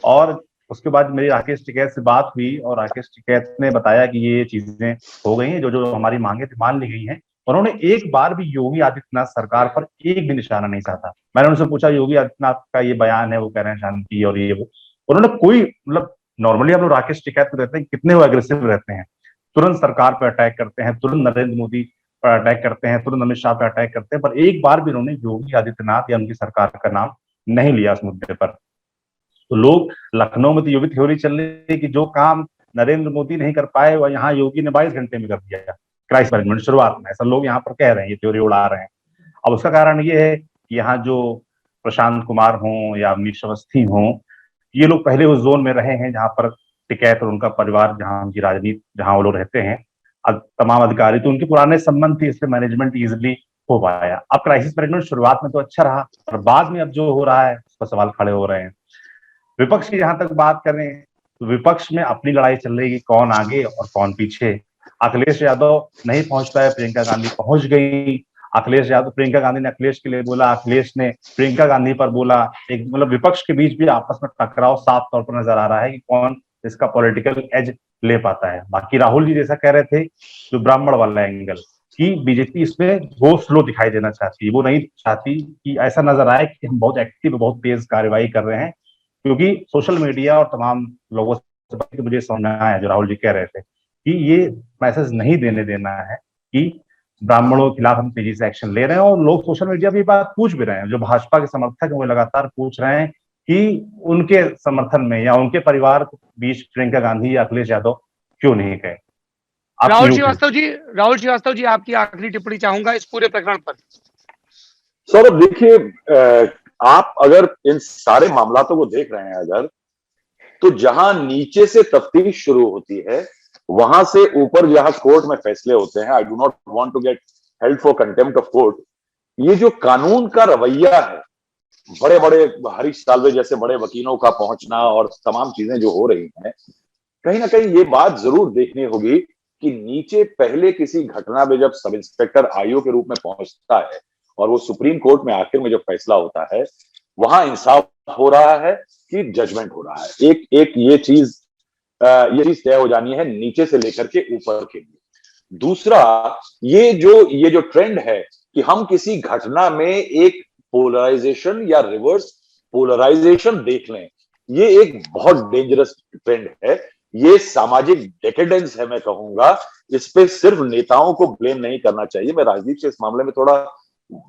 Speaker 5: और उसके बाद मेरी राकेश टिकैत से बात हुई और राकेश टिकैत ने बताया कि ये चीजें हो गई हैं, जो हमारी मांगे थी मान ली गई हैं। उन्होंने एक बार भी योगी आदित्यनाथ सरकार पर एक भी निशाना नहीं साधा। मैंने उनसे पूछा, योगी आदित्यनाथ का ये बयान है, वो कह रहे हैं शांति और ये वो, उन्होंने कोई, मतलब नॉर्मली हम लोग राकेश टिकैत पे रहते हैं, कितने वो एग्रेसिव रहते हैं, तुरंत सरकार पर अटैक करते हैं, तुरंत नरेंद्र मोदी पर अटैक करते हैं, तुरंत अमित शाह पर अटैक करते हैं, पर एक बार भी उन्होंने योगी आदित्यनाथ या उनकी सरकार का नाम नहीं लिया उस मुद्दे पर। तो लोग लखनऊ में तो ये भी थ्योरी चल रही है कि जो काम नरेंद्र मोदी नहीं कर पाए वह यहाँ योगी ने 22 घंटे में कर दिया क्राइसिस मैनेजमेंट शुरुआत में, ऐसा लोग यहाँ पर कह रहे हैं, ये थ्योरी उड़ा रहे हैं। अब उसका कारण ये है कि यहाँ जो प्रशांत कुमार हों या अमीश अवस्थी हों, ये लोग पहले उस जोन में रहे हैं जहां पर टिकैत और उनका परिवार, जहां उनकी राजनीति, जहां वो लोग रहते हैं, तमाम अधिकारी, तो उनके पुराने संबंध थे, इसलिए मैनेजमेंट इजिली हो पाया। अब क्राइसिस मैनेजमेंट शुरुआत में तो अच्छा रहा, और बाद में अब जो हो रहा है उस पर सवाल खड़े हो रहे हैं। विपक्ष की जहां तक बात करें तो विपक्ष में अपनी लड़ाई चल रही है, कौन आगे और कौन पीछे। अखिलेश यादव नहीं पहुंच पाए, प्रियंका गांधी पहुंच गई। अखिलेश यादव, प्रियंका गांधी ने अखिलेश के लिए बोला, अखिलेश ने प्रियंका गांधी पर बोला। एक मतलब विपक्ष के बीच भी आपस में टकराव साफ तौर पर नजर आ रहा है कि कौन इसका पॉलिटिकल एज ले पाता है। बाकी राहुल जी जैसा कह रहे थे, जो ब्राह्मण वाला एंगल कि बीजेपी इसमें गो स्लो दिखाई देना चाहती है, वो नहीं चाहती कि ऐसा नजर आए कि हम बहुत एक्टिव, बहुत तेज कार्यवाही कर रहे हैं, क्योंकि सोशल मीडिया और तमाम लोगों से मुझे समझ में आया जो राहुल जी कह रहे थे कि ये मैसेज नहीं देना है कि ब्राह्मणों के खिलाफ हम तेजी से एक्शन ले रहे हैं। और लोग सोशल मीडिया पे बात पूछ भी रहे हैं, जो भाजपा के समर्थक हैं वो लगातार पूछ रहे हैं कि उनके समर्थन में या उनके परिवार के बीच प्रियंका गांधी या अखिलेश यादव क्यों नहीं गए।
Speaker 1: राहुल श्रीवास्तव जी आपकी आखिरी टिप्पणी चाहूंगा इस पूरे प्रकरण पर।
Speaker 7: सौरभ देखिए, आप अगर इन सारे मामलातों को देख रहे हैं अगर, तो जहां नीचे से तफ्तीश शुरू होती है, वहां से ऊपर जहां कोर्ट में फैसले होते हैं, I do not want to get held for contempt of court, ये जो कानून का रवैया है, बड़े बड़े हरीश साल्वे जैसे बड़े वकीलों का पहुंचना और तमाम चीजें जो हो रही हैं, कहीं ना कहीं ये बात जरूर देखनी होगी कि नीचे पहले किसी घटना में जब सब इंस्पेक्टर आईओ के रूप में पहुंचता है और वो सुप्रीम कोर्ट में आखिर में जब फैसला होता है, वहां इंसाफ हो रहा है कि जजमेंट हो रहा है। एक ये चीज तय हो जानी है नीचे से लेकर के ऊपर के लिए। दूसरा, ये जो ट्रेंड है कि हम किसी घटना में एक पोलराइजेशन या रिवर्स पोलराइजेशन देख लें, ये एक बहुत डेंजरस ट्रेंड है, ये सामाजिक डेकेडेंस है मैं कहूंगा। इस पे सिर्फ नेताओं को ब्लेम नहीं करना चाहिए। मैं राजदीप से इस मामले में थोड़ा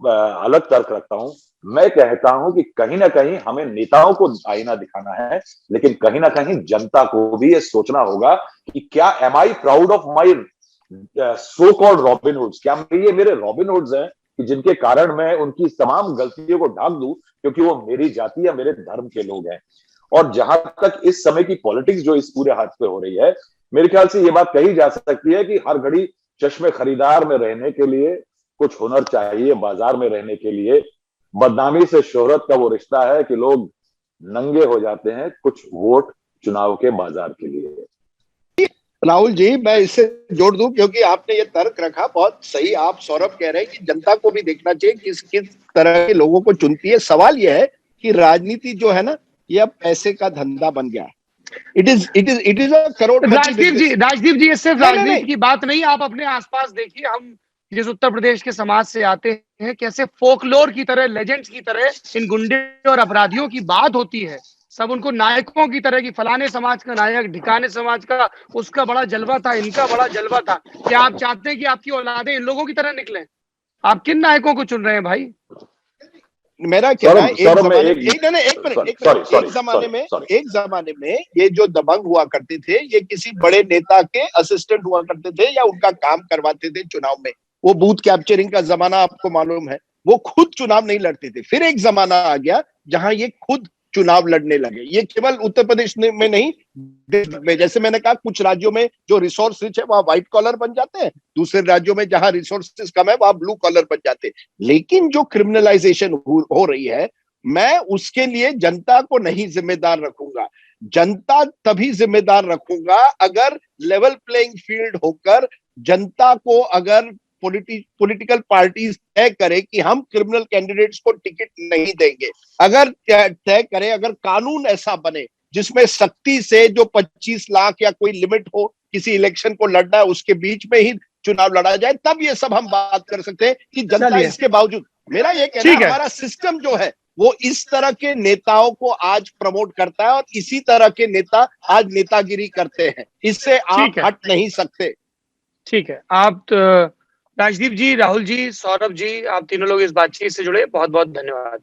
Speaker 7: अलग तर्क रखता हूं। मैं कहता हूं कि कहीं ना कहीं हमें नेताओं को आईना दिखाना है, लेकिन कहीं ना कहीं जनता को भी ये सोचना होगा कि क्या am I proud of my so called Robin Hoods, क्या ये मेरे रॉबिनहुड्स हैं कि जिनके कारण मैं उनकी तमाम गलतियों को ढांक दूं क्योंकि वो मेरी जाति या मेरे धर्म के लोग हैं। और जहां तक इस समय की पॉलिटिक्स जो इस पूरे हाथ पे हो रही है, मेरे ख्याल से ये बात कही जा सकती है कि हर घड़ी चश्मे खरीदार में रहने के लिए कुछ हुनर चाहिए, बाजार में रहने के लिए। बदनामी से शोहरत का वो रिश्ता है कि लोग नंगे हो जाते हैं कुछ वोट चुनाव के बाजार के लिए।
Speaker 6: राहुल जी, मैं इससे जोड़ दूं क्योंकि आपने ये तर्क रखा बहुत सही। आप सौरभ कह रहे हैं कि जनता को भी देखना चाहिए किस किस तरह के लोगों को चुनती है। सवाल यह है कि राजनीति जो है ना, ये अब पैसे का धंधा बन गया है। It is a crore.
Speaker 1: Rajdeep ji ये सिर्फ राजनीति की बात नहीं, आप अपने आसपास देखिए। हम जिस उत्तर प्रदेश के समाज से आते हैं, कैसे फोकलोर की तरह, लेजेंड्स की तरह इन गुंडे और अपराधियों की बात होती है। सब उनको नायकों की तरह की, फलाने समाज का नायक, ढिकाने समाज का, उसका बड़ा जलवा था, इनका बड़ा जलवा था। क्या आप चाहते हैं कि आपकी औलादें इन लोगों की तरह निकलें? आप किन नायकों को चुन रहे हैं भाई?
Speaker 6: मेरा कहना है एक जमाने में ये जो दबंग हुआ करते थे, ये किसी बड़े नेता के असिस्टेंट हुआ करते थे या उनका काम करवाते थे चुनाव में। वो बूथ कैप्चरिंग का जमाना आपको मालूम है। वो खुद चुनाव नहीं लड़ते थे। फिर एक जमाना आ गया जहां ये खुद चुनाव लड़ने लगे। ये केवल उत्तर प्रदेश में नहीं, में जैसे मैंने कहा, कुछ राज्यों में जो रिसोर्स रिच है वहां व्हाइट कॉलर बन जाते हैं, दूसरे राज्यों में जहां रिसोर्सेस कम है वहां ब्लू कॉलर बन जाते हैं। लेकिन जो क्रिमिनलाइजेशन हो रही है, मैं उसके लिए जनता को नहीं जिम्मेदार रखूंगा। जनता तभी जिम्मेदार रखूंगा अगर लेवल प्लेइंग फील्ड होकर जनता को, अगर पॉलिटिकल पार्टीज तय करे कि हम क्रिमिनल कैंडिडेट्स को टिकट नहीं देंगे, अगर तय करे, अगर कानून ऐसा बने जिसमें सख्ती से जो 25 लाख या कोई लिमिट हो किसी इलेक्शन को लड़ना है, उसके बीच में ही चुनाव लड़ा जाए, तब ये सब हम बात कर सकते हैं कि जनता इसके बावजूद। मेरा ये कहना है, हमारा सिस्टम जो है वो इस तरह के नेताओं को आज प्रमोट करता है और इसी तरह के नेता आज नेतागिरी करते हैं। इससे आप हट नहीं सकते।
Speaker 1: ठीक है, आप राजदीप जी, राहुल जी, सौरभ जी, आप तीनों लोग इस बातचीत से जुड़े, बहुत बहुत धन्यवाद।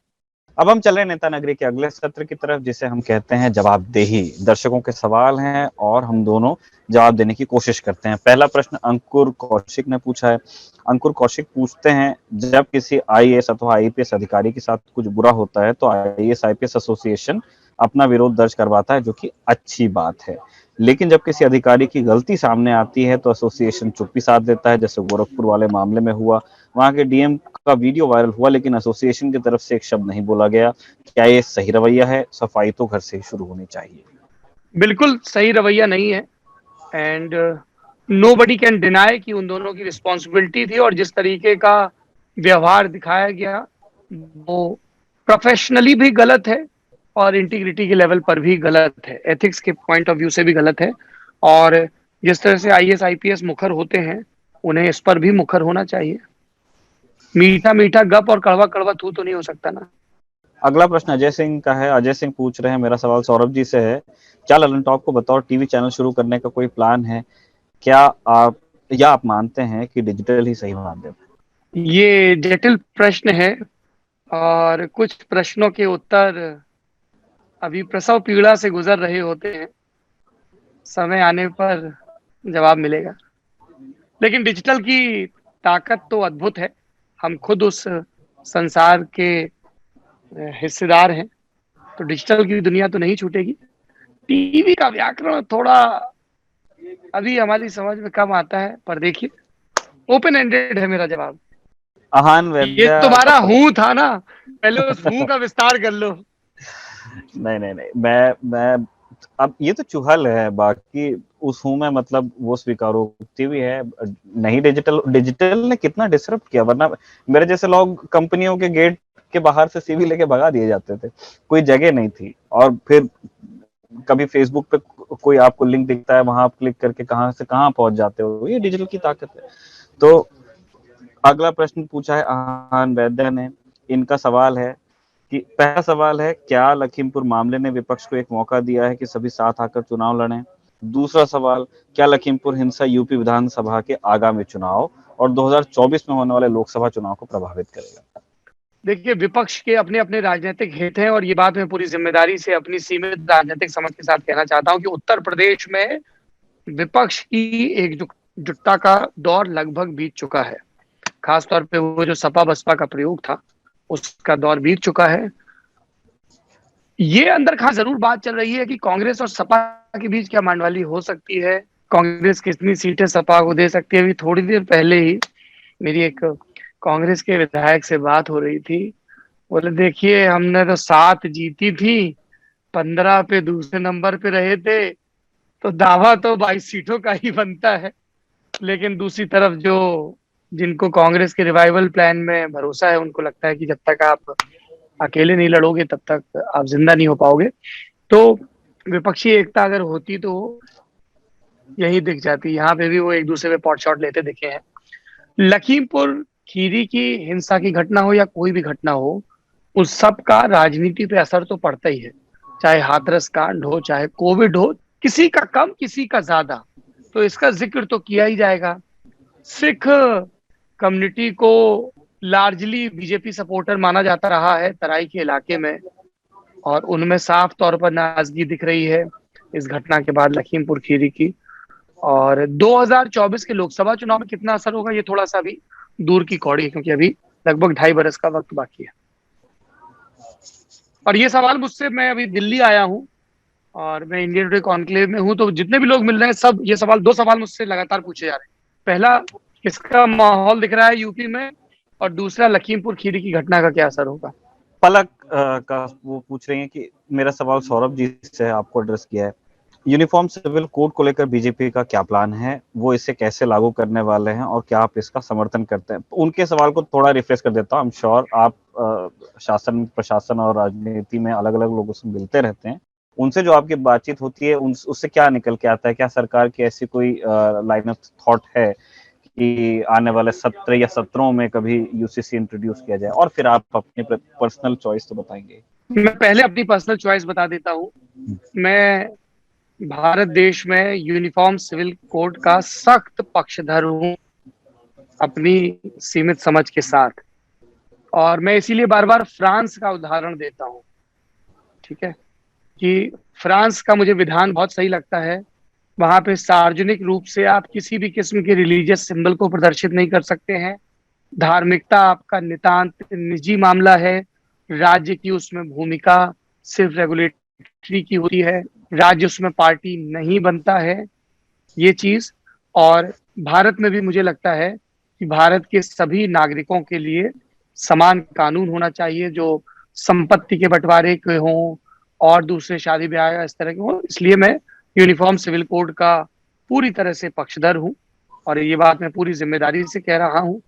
Speaker 2: अब हम चले नेता नगरी के अगले सत्र की तरफ, जिसे हम कहते हैं जवाबदेही। दर्शकों के सवाल हैं और हम दोनों जवाब देने की कोशिश करते हैं। पहला प्रश्न अंकुर कौशिक ने पूछा है। अंकुर कौशिक पूछते हैं, जब किसी आईएएस अथवा आईपीएस अधिकारी के साथ कुछ बुरा होता है तो आईएएस आईपीएस एसोसिएशन अपना विरोध दर्ज करवाता है, जो कि अच्छी बात है, लेकिन जब किसी अधिकारी की गलती सामने आती है तो एसोसिएशन चुप्पी साध देता है, जैसे गोरखपुर वाले मामले में हुआ। वहां के डीएम का वीडियो वायरल हुआ, लेकिन एसोसिएशन की तरफ से एक शब्द नहीं बोला गया। क्या ये सही रवैया है? सफाई तो घर से ही शुरू होनी चाहिए।
Speaker 1: बिल्कुल सही रवैया नहीं है, एंड नोबडी कैन डिनाई कि उन दोनों की रिस्पॉन्सिबिलिटी थी, और जिस तरीके का व्यवहार दिखाया गया वो प्रोफेशनली भी गलत है और इंटीग्रिटी के लेवल पर भी गलत है, एथिक्स के पॉइंट ऑफ व्यू से भी गलत है। और जिस तरह से आईएएस आईपीएस मुखर होते हैं, उन्हें इस पर भी मुखर होना चाहिए। मीठा मीठा गप और कड़वा कड़वा थू तो नहीं हो सकता ना।
Speaker 2: अगला प्रश्न अजय सिंह का है। अजय सिंह पूछ रहे हैं, मेरा सवाल सौरभ जी से है, क्या ललन टॉप को बतौर टीवी चैनल शुरू करने का कोई प्लान है? क्या आप मानते हैं कि डिजिटल ही सही माध्यम है?
Speaker 1: ये जटिल प्रश्न है और कुछ प्रश्नों के उत्तर अभी प्रसव पीड़ा से गुजर रहे होते हैं, समय आने पर जवाब मिलेगा। लेकिन डिजिटल की ताकत तो अद्भुत है, हम खुद उस संसार के हिस्सेदार हैं, तो डिजिटल की दुनिया तो नहीं छूटेगी। टीवी का व्याकरण थोड़ा अभी हमारी समझ में कम आता है, पर देखिए, ओपन एंडेड है मेरा जवाब।
Speaker 2: आहान
Speaker 1: ये
Speaker 2: वैद्य
Speaker 1: तुम्हारा हूं था ना, पहले उस हूं का विस्तार कर लो।
Speaker 2: नहीं, मैं अब ये तो चुहल है, बाकी उस हूं में मतलब वो स्वीकारोक्ति भी है। नहीं, डिजिटल ने कितना डिसरप्ट किया, वरना मेरे जैसे लोग कंपनियों के गेट के बाहर से सीवी लेके भगा दिए जाते थे, कोई जगह नहीं थी। और फिर कभी फेसबुक पे कोई आपको लिंक दिखता है, वहां आप क्लिक करके कहां से कहां पहुंच जाते हो। ये डिजिटल की ताकत है। तो अगला प्रश्न पूछा है आहान वैद्य ने। इनका सवाल है कि पहला सवाल है, क्या लखीमपुर मामले ने विपक्ष को एक मौका दिया है कि सभी साथ आकर चुनाव लड़ें? दूसरा सवाल, क्या लखीमपुर हिंसा यूपी विधानसभा के आगामी चुनाव और 2024 में होने वाले लोकसभा चुनाव को प्रभावित करेगा?
Speaker 1: देखिए, विपक्ष के अपने अपने राजनीतिक हित हैं, और ये बात मैं पूरी जिम्मेदारी से अपनी सीमित राजनीतिक समझ के साथ कहना चाहता हूं कि उत्तर प्रदेश में विपक्ष की एकजुटता का दौर लगभग बीत चुका है। खासतौर पे वो जो सपा बसपा का प्रयोग था, उसका दौर बीत चुका है। ये अंदर खास जरूर बात चल रही है कि कांग्रेस और सपा के बीच क्या मांडवाली हो सकती है, कांग्रेस कितनी सीटें सपा को दे सकती है। अभी थोड़ी देर पहले ही मेरी एक कांग्रेस के विधायक से बात हो रही थी, बोले देखिए, हमने तो 7 जीती थी, 15 पे दूसरे नंबर पे रहे थे, तो दावा तो 22 सीटों का ही बनता है। लेकिन दूसरी तरफ जो जिनको कांग्रेस के रिवाइवल प्लान में भरोसा है, उनको लगता है कि जब तक आप अकेले नहीं लड़ोगे तब तक आप जिंदा नहीं हो पाओगे। तो विपक्षी एकता अगर होती तो यही दिख जाती। यहाँ पे भी वो एक दूसरे पे पॉट शॉट लेते दिखे हैं। लखीमपुर खीरी की हिंसा की घटना हो या कोई भी घटना हो, उस सब का राजनीति पे असर तो पड़ता ही है, चाहे हाथरस कांड हो, चाहे कोविड हो, किसी का कम किसी का ज्यादा, तो इसका जिक्र तो किया ही जाएगा। सिख कम्युनिटी को लार्जली बीजेपी सपोर्टर माना जाता रहा है तराई के इलाके में, और उनमें साफ तौर पर नाराजगी दिख रही है इस घटना के बाद लखीमपुर खीरी की। और 2024 के लोकसभा चुनाव में कितना असर होगा, ये थोड़ा सा अभी दूर की कौड़ी है, क्योंकि अभी लगभग 2.5 बरस का वक्त बाकी है। और ये सवाल मुझसे, मैं अभी दिल्ली आया हूँ और मैं इंडियन टुडे कॉन्क्लेव में हूँ, तो जितने भी लोग मिल रहे हैं सब ये सवाल, 2 सवाल मुझसे लगातार पूछे जा रहे हैं। पहला, किसका माहौल दिख रहा है यूपी में, और दूसरा, लखीमपुर खीरी की घटना का क्या असर होगा।
Speaker 2: पलक का वो पूछ रही हैं कि मेरा सवाल सौरभ जी से आपको एड्रेस किया है। यूनिफॉर्म सिविल कोड को लेकर बीजेपी का क्या प्लान है? वो इसे कैसे लागू करने वाले हैं और क्या आप इसका समर्थन करते हैं? उनके सवाल को थोड़ा रिफ्रेश कर देता हूँ। आई एम श्योर आप शासन, प्रशासन और राजनीति में अलग अलग लोगों से मिलते रहते हैं। उनसे जो आपकी बातचीत होती है, उससे क्या निकल के आता है? क्या सरकार की ऐसी कोई लाइन ऑफ थॉट है कि आने वाले सत्र या सत्रों में कभी यूसीसी इंट्रोड्यूस किया जाए? और फिर आप अपनी पर्सनल चॉइस तो बताएंगे।
Speaker 1: मैं पहले अपनी पर्सनल चॉइस बता देता हूँ। मैं भारत देश में यूनिफॉर्म सिविल कोड का सख्त पक्षधर हूँ, अपनी सीमित समझ के साथ। और मैं इसीलिए बार बार फ्रांस का उदाहरण देता हूँ, ठीक है, कि फ्रांस का मुझे विधान बहुत सही लगता है। वहां पे सार्वजनिक रूप से आप किसी भी किस्म के रिलीजियस सिंबल को प्रदर्शित नहीं कर सकते हैं। धार्मिकता आपका नितांत निजी मामला है। राज्य की उसमें भूमिका सिर्फ रेगुलेटरी की होती है, राज्य उसमें पार्टी नहीं बनता है, ये चीज। और भारत में भी मुझे लगता है कि भारत के सभी नागरिकों के लिए समान कानून होना चाहिए, जो संपत्ति के बंटवारे के हों और दूसरे शादी ब्याह इस तरह के हों। इसलिए मैं यूनिफॉर्म सिविल कोड का पूरी तरह से पक्षधर हूँ और ये बात मैं पूरी जिम्मेदारी से कह रहा हूँ।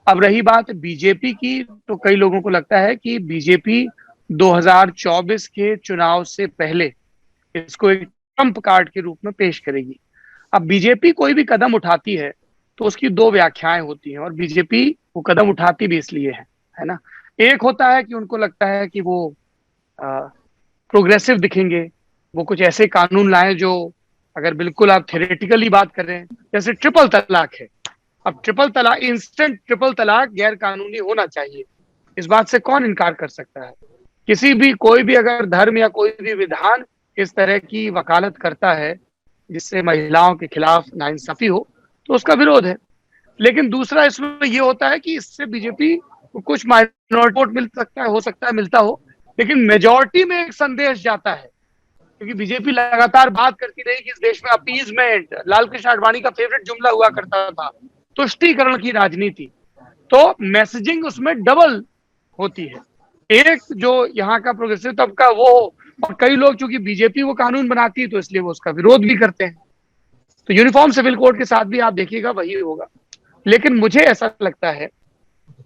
Speaker 1: अब रही बात बीजेपी की, तो कई लोगों को लगता है कि बीजेपी 2024 के चुनाव से पहले इसको एक ट्रम्प कार्ड के रूप में पेश करेगी। अब बीजेपी कोई भी कदम उठाती है तो उसकी दो व्याख्याएं होती हैं, और बीजेपी वो कदम उठाती भी इसलिए है ना। एक होता है कि उनको लगता है कि वो प्रोग्रेसिव दिखेंगे, वो कुछ ऐसे कानून लाएं जो, अगर बिल्कुल आप थ्योरेटिकली बात करें, जैसे ट्रिपल तलाक है। अब ट्रिपल तलाक, इंस्टेंट ट्रिपल तलाक गैर कानूनी होना चाहिए, इस बात से कौन इनकार कर सकता है। किसी भी कोई भी अगर धर्म या कोई भी विधान इस तरह की वकालत करता है जिससे महिलाओं के खिलाफ नाइंसाफी हो, तो उसका विरोध है। लेकिन दूसरा इसमें ये होता है कि इससे बीजेपी को कुछ माइनॉरिटी वोट मिल सकता है, हो सकता है मिलता हो, लेकिन मेजॉरिटी में एक संदेश जाता है। क्योंकि बीजेपी लगातार बात करती रही कि इस देश में अपीजमेंट, लाल कृष्ण आडवाणी का फेवरेट जुमला हुआ करता था, तुष्टीकरण की राजनीति, तो मैसेजिंग उसमें डबल होती है। एक जो यहाँ का प्रोग्रेसिव तबका वो, और कई लोग चूंकि बीजेपी वो कानून बनाती है तो इसलिए वो उसका विरोध भी करते हैं। तो यूनिफॉर्म सिविल कोड के साथ भी आप देखिएगा वही होगा। लेकिन मुझे ऐसा लगता है,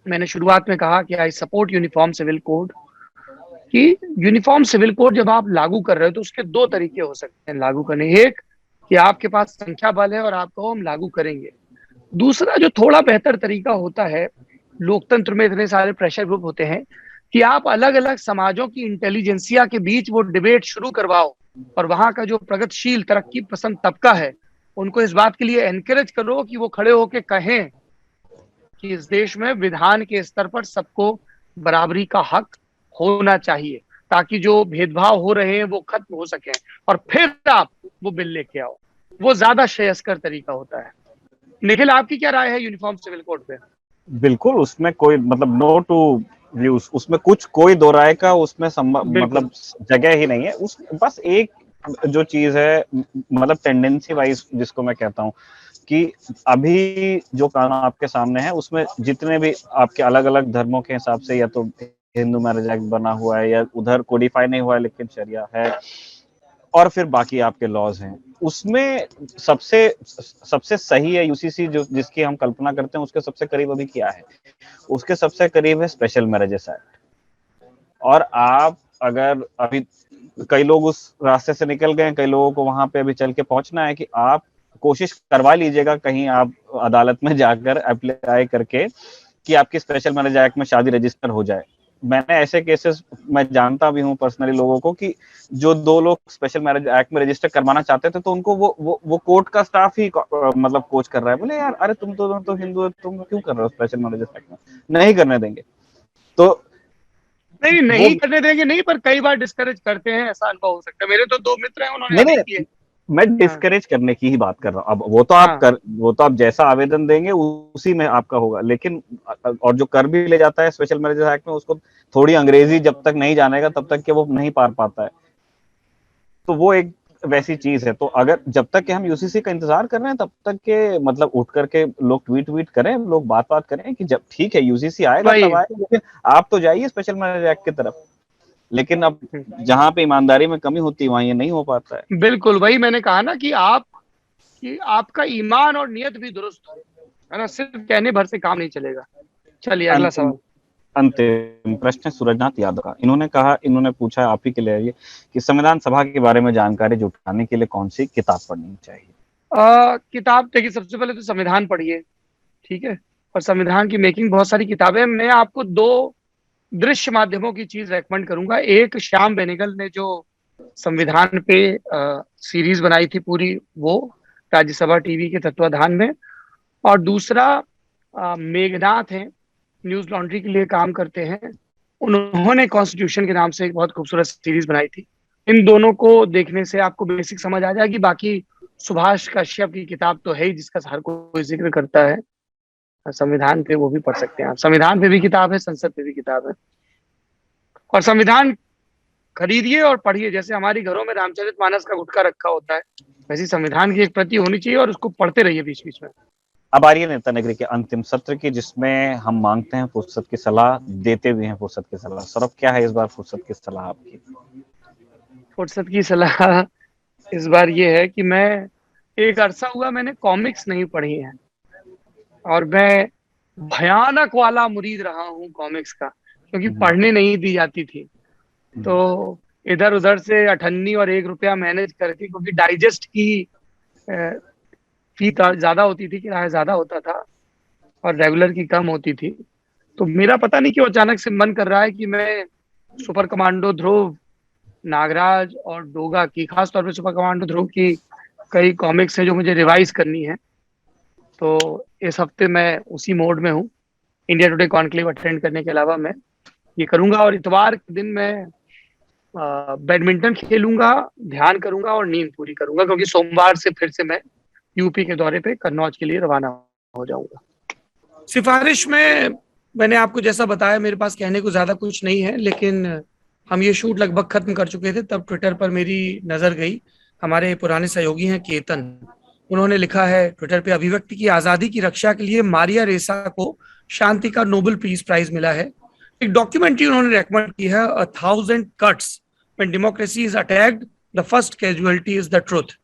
Speaker 1: मैंने शुरुआत में कहा कि I support uniform civil code, कि यूनिफॉर्म सिविल कोड जब आप लागू कर रहे हो तो उसके दो तरीके हो सकते हैं लागू करने। एक कि आपके पास संख्या बल है और आप कहो हम लागू करेंगे। दूसरा जो थोड़ा बेहतर तरीका होता है, लोकतंत्र में इतने सारे प्रेशर ग्रुप होते हैं, कि आप अलग अलग समाजों की इंटेलिजेंसिया के बीच वो डिबेट शुरू करवाओ, और वहां का जो प्रगतिशील तरक्की पसंद तबका है उनको इस बात के लिए एनकरेज करो कि वो खड़े होकर कहें कि इस देश में विधान के स्तर पर सबको बराबरी का हक होना चाहिए, ताकि जो भेदभाव हो रहे हैं वो खत्म हो सके, और फिर आप वो बिल लेके आओ। वो ज्यादा श्रेयस्कर तरीका होता है। निखिल, आपकी क्या राय है यूनिफॉर्म सिविल कोड पे?
Speaker 2: बिल्कुल, उसमें कोई मतलब नो टू व्यूज, उसमें कुछ कोई दो राय का उसमें मतलब जगह ही नहीं है। उस बस एक जो चीज है, मतलब टेंडेंसी वाइज जिसको मैं कहता हूँ कि अभी जो कानून आपके सामने है उसमें जितने भी आपके अलग अलग धर्मों के हिसाब से या तो हिंदू मैरिज एक्ट बना हुआ है या उधर कोडिफाई नहीं हुआ है लेकिन शरिया है, और फिर बाकी आपके लॉज हैं, उसमें सबसे सही है यूसीसी जो जिसकी हम कल्पना करते हैं उसके सबसे करीब अभी क्या है, उसके सबसे करीब है स्पेशल मैरिजेस एक्ट। और आप अगर अभी कई लोग उस रास्ते से निकल गए, कई लोगों को वहां पे अभी चल के पहुंचना है कि आप कोशिश करवा लीजिएगा कहीं आप अदालत में जाकर अप्लाई करके कि आपकी स्पेशल मैरिज एक्ट में शादी रजिस्टर हो जाए। मैंने ऐसे केसेस मैं जानता भी हूँ पर्सनली लोगों को कि जो दो लोग स्पेशल मैरिज एक्ट में रजिस्टर करवाना चाहते थे तो उनको वो कोर्ट का स्टाफ ही मतलब कोच कर रहा है, बोले यार अरे तुम तो हिंदू हो, तुम क्यों कर रहे हो स्पेशल मैरिज एक्ट में, नहीं करने देंगे। तो
Speaker 1: नहीं करने देंगे नहीं, पर कई बार डिस्करेज करते हैं, ऐसा अनुभव हो सकता है। मेरे तो दो मित्र हैं, उन्होंने नहीं किए।
Speaker 2: मैं डिस्करेज करने की ही बात कर रहा हूँ। अब वो तो आप जैसा आवेदन देंगे उसी में आपका होगा, लेकिन और जो कर भी ले जाता है स्पेशल मैरिज एक्ट में उसको थोड़ी अंग्रेजी जब तक नहीं जानेगा तब तक कि वो नहीं पार पाता है। तो वो एक वैसी चीज है। तो अगर जब तक कि हम यूसीसी का इंतजार कर रहे हैं तब तक के मतलब उठ करके लोग ट्वीट करें, लोग बात करें कि जब ठीक है यूसीसी आएगा तब आएगा, लेकिन आप तो जाइए स्पेशल मैरिज एक्ट की तरफ। लेकिन अब जहां पे ईमानदारी में कमी होती है वहां ये नहीं हो पाता है।
Speaker 1: बिल्कुल वही मैंने कहा ना कि आपका ईमान और नियत भी दुरुस्त हो, है ना, सिर्फ कहने भर से काम नहीं चलेगा। चलिए अगला सवाल।
Speaker 2: अंतिम प्रश्न सूरजनाथ यादव का। इन्होंने पूछा आप ही के लिए कि संविधान सभा के बारे में जानकारी जुटाने के लिए कौन सी किताब पढ़नी चाहिए?
Speaker 1: किताब देखिए, सबसे पहले तो संविधान पढ़िए, ठीक है, और संविधान की मेकिंग बहुत सारी किताबें। मैं आपको दो दृश्य माध्यमों की चीज रेकमेंड करूंगा। एक श्याम बेनेगल ने जो संविधान पे सीरीज बनाई थी पूरी, वो राज्यसभा टीवी के तत्वाधान में, और दूसरा मेघनाथ हैं, न्यूज लॉन्ड्री के लिए काम करते हैं, उन्होंने कॉन्स्टिट्यूशन के नाम से एक बहुत खूबसूरत सीरीज बनाई थी। इन दोनों को देखने से आपको बेसिक समझ आ जाएगी। बाकी सुभाष कश्यप की किताब तो है ही, जिसका हर कोई जिक्र करता है, संविधान पे, वो भी पढ़ सकते हैं आप। संविधान पे भी किताब है, संसद पे भी किताब है। और संविधान खरीदिए और पढ़िए, जैसे हमारी घरों में रामचरितमानस का गुटका रखा होता है, वैसी संविधान की एक प्रति होनी चाहिए और उसको पढ़ते रहिए बीच बीच में।
Speaker 2: अब आ रही है नेता नगरी के अंतिम सत्र की, जिसमें हम मांगते हैं फुर्सत की सलाह, देते भी हैं फुर्सत की सलाह। सौरभ, क्या है इस बार फुर्सत की सलाह आपकी?
Speaker 1: फुर्सत की सलाह इस बार ये है कि मैं, एक अरसा हुआ मैंने कॉमिक्स नहीं पढ़ी है, और मैं भयानक वाला मुरीद रहा हूँ कॉमिक्स का, क्योंकि पढ़ने नहीं दी जाती थी। तो इधर उधर से 98 और ₹1 मैनेज करके, क्योंकि डाइजेस्ट की फी ज्यादा होती थी, किराया ज्यादा होता था, और रेगुलर की कम होती थी। तो मेरा पता नहीं क्यों अचानक से मन कर रहा है कि मैं सुपर कमांडो ध्रुव, नागराज और डोगा की, खासतौर पे सुपर कमांडो ध्रुव की कई कॉमिक्स है जो मुझे रिवाइज करनी है। तो इस हफ्ते मैं उसी मोड में हूँ। इंडिया टुडे कॉन्क्लेव अटेंड करने के अलावा मैं ये करूंगा, और इतवार के दिन मैं बैडमिंटन खेलूंगा, ध्यान करूंगा और नींद पूरी करूंगा, क्योंकि सोमवार से फिर से मैं यूपी के दौरे पे कन्नौज के लिए रवाना हो जाऊंगा। सिफारिश में मैंने आपको जैसा बताया, मेरे पास कहने को ज्यादा कुछ नहीं है, लेकिन हम ये शूट लगभग खत्म कर चुके थे तब ट्विटर पर मेरी नजर गई। हमारे पुराने सहयोगी हैं केतन, उन्होंने लिखा है ट्विटर पे, अभिव्यक्ति की आजादी की रक्षा के लिए मारिया रेसा को शांति का नोबेल पीस प्राइज मिला है। एक डॉक्यूमेंट्री उन्होंने रेकमेंड की है, 1000 cuts when democracy is attacked, the first casualty is the truth.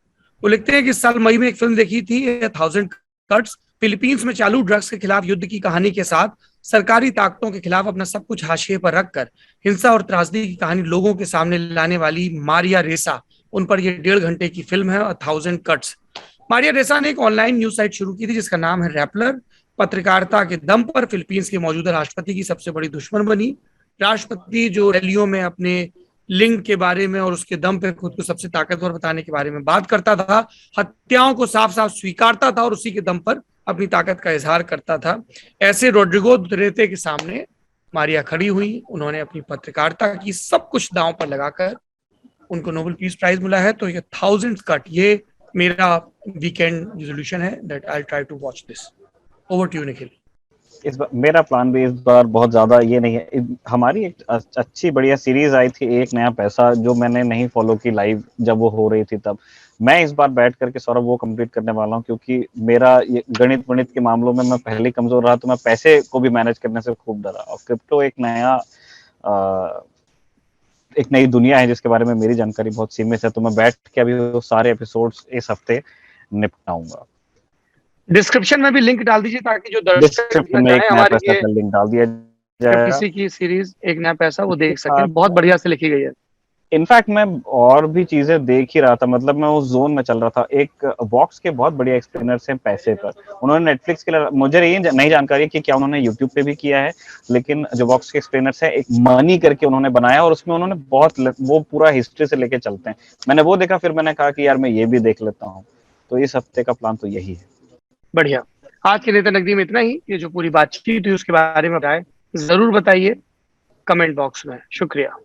Speaker 1: वो लिखते हैं कि इस साल मई में एक फिल्म देखी थी, 1000 कट्स, फिलीपींस में चालू ड्रग्स के खिलाफ युद्ध की कहानी के साथ सरकारी ताकतों के खिलाफ अपना सब कुछ हाशिए पर रखकर हिंसा और त्रासदी की कहानी लोगों के सामने लाने वाली मारिया रेसा, उन पर यह 1.5 घंटे की फिल्म है, 1000 कट्स। मारिया रेसा ने एक ऑनलाइन न्यूज साइट शुरू की थी जिसका नाम है रैपलर। पत्रकारिता के दम पर फिलीपींस के मौजूदा राष्ट्रपति की सबसे बड़ी दुश्मन बनी। राष्ट्रपति जो रैलियों में अपने लिंग के बारे में और उसके दम पे खुद को सबसे ताकतवर बताने के बारे में बात करता था, हत्याओं को साफ साफ स्वीकारता था और उसी के दम पर अपनी ताकत का इजहार करता था, ऐसे रोड्रिगो दुटेर्ते के सामने मारिया खड़ी हुई। उन्होंने अपनी पत्रकारिता की सब कुछ दांव पर लगाकर उनको नोबेल पीस प्राइज मिला है। तो ये 1000 कट, ये मेरा वीकेंड रेजोल्यूशन है that I try to watch this. Over to you Nikhil.
Speaker 2: इस बार मेरा प्लान भी इस बार बहुत ज्यादा ये नहीं है। हमारी एक अच्छी बढ़िया सीरीज आई थी एक नया पैसा, जो मैंने नहीं फॉलो की लाइव जब वो हो रही थी तब। मैं इस बार बैठ करके सौरभ वो कंप्लीट करने वाला हूँ, क्योंकि मेरा ये गणित के मामलों में मैं पहले कमजोर रहा, तो मैं पैसे को भी मैनेज करने से खूब डरा। और क्रिप्टो एक नई दुनिया है जिसके बारे में मेरी जानकारी बहुत सीमित है, तो मैं बैठ के अभी वो सारे एपिसोड्स इस हफ्ते निपटाऊंगा।
Speaker 1: डिस्क्रिप्शन में भी लिंक डाल दीजिए ताकि जो दर्शक
Speaker 2: हमारी लिंक डाल दिया जाएगा।
Speaker 1: किसी की सीरीज एक नया पैसा वो देख सके, बहुत बढ़िया से लिखी गई है।
Speaker 2: इनफैक्ट मैं और भी चीजें देख ही रहा था, मतलब मैं उस जोन में चल रहा था। एक वॉक्स के बहुत बढ़िया एक्सप्लेनर्स हैं पैसे पर, उन्होंने नेटफ्लिक्स के लिए, मुझे ये नहीं जानकारी कि क्या उन्होंने यूट्यूब पे भी किया है, लेकिन जो वॉक्स के एक्सप्लेनर्स है एक मनी करके उन्होंने बनाया, और उसमें उन्होंने बहुत वो पूरा हिस्ट्री से लेके चलते हैं। मैंने वो देखा, फिर मैंने कहा कि यार मैं ये भी देख लेता हूँ। तो इस हफ्ते का प्लान तो यही है।
Speaker 1: बढ़िया। आज के नेता नगरी में इतना ही। ये जो पूरी बातचीत हुई उसके बारे में जरूर बताइए कमेंट बॉक्स में। शुक्रिया।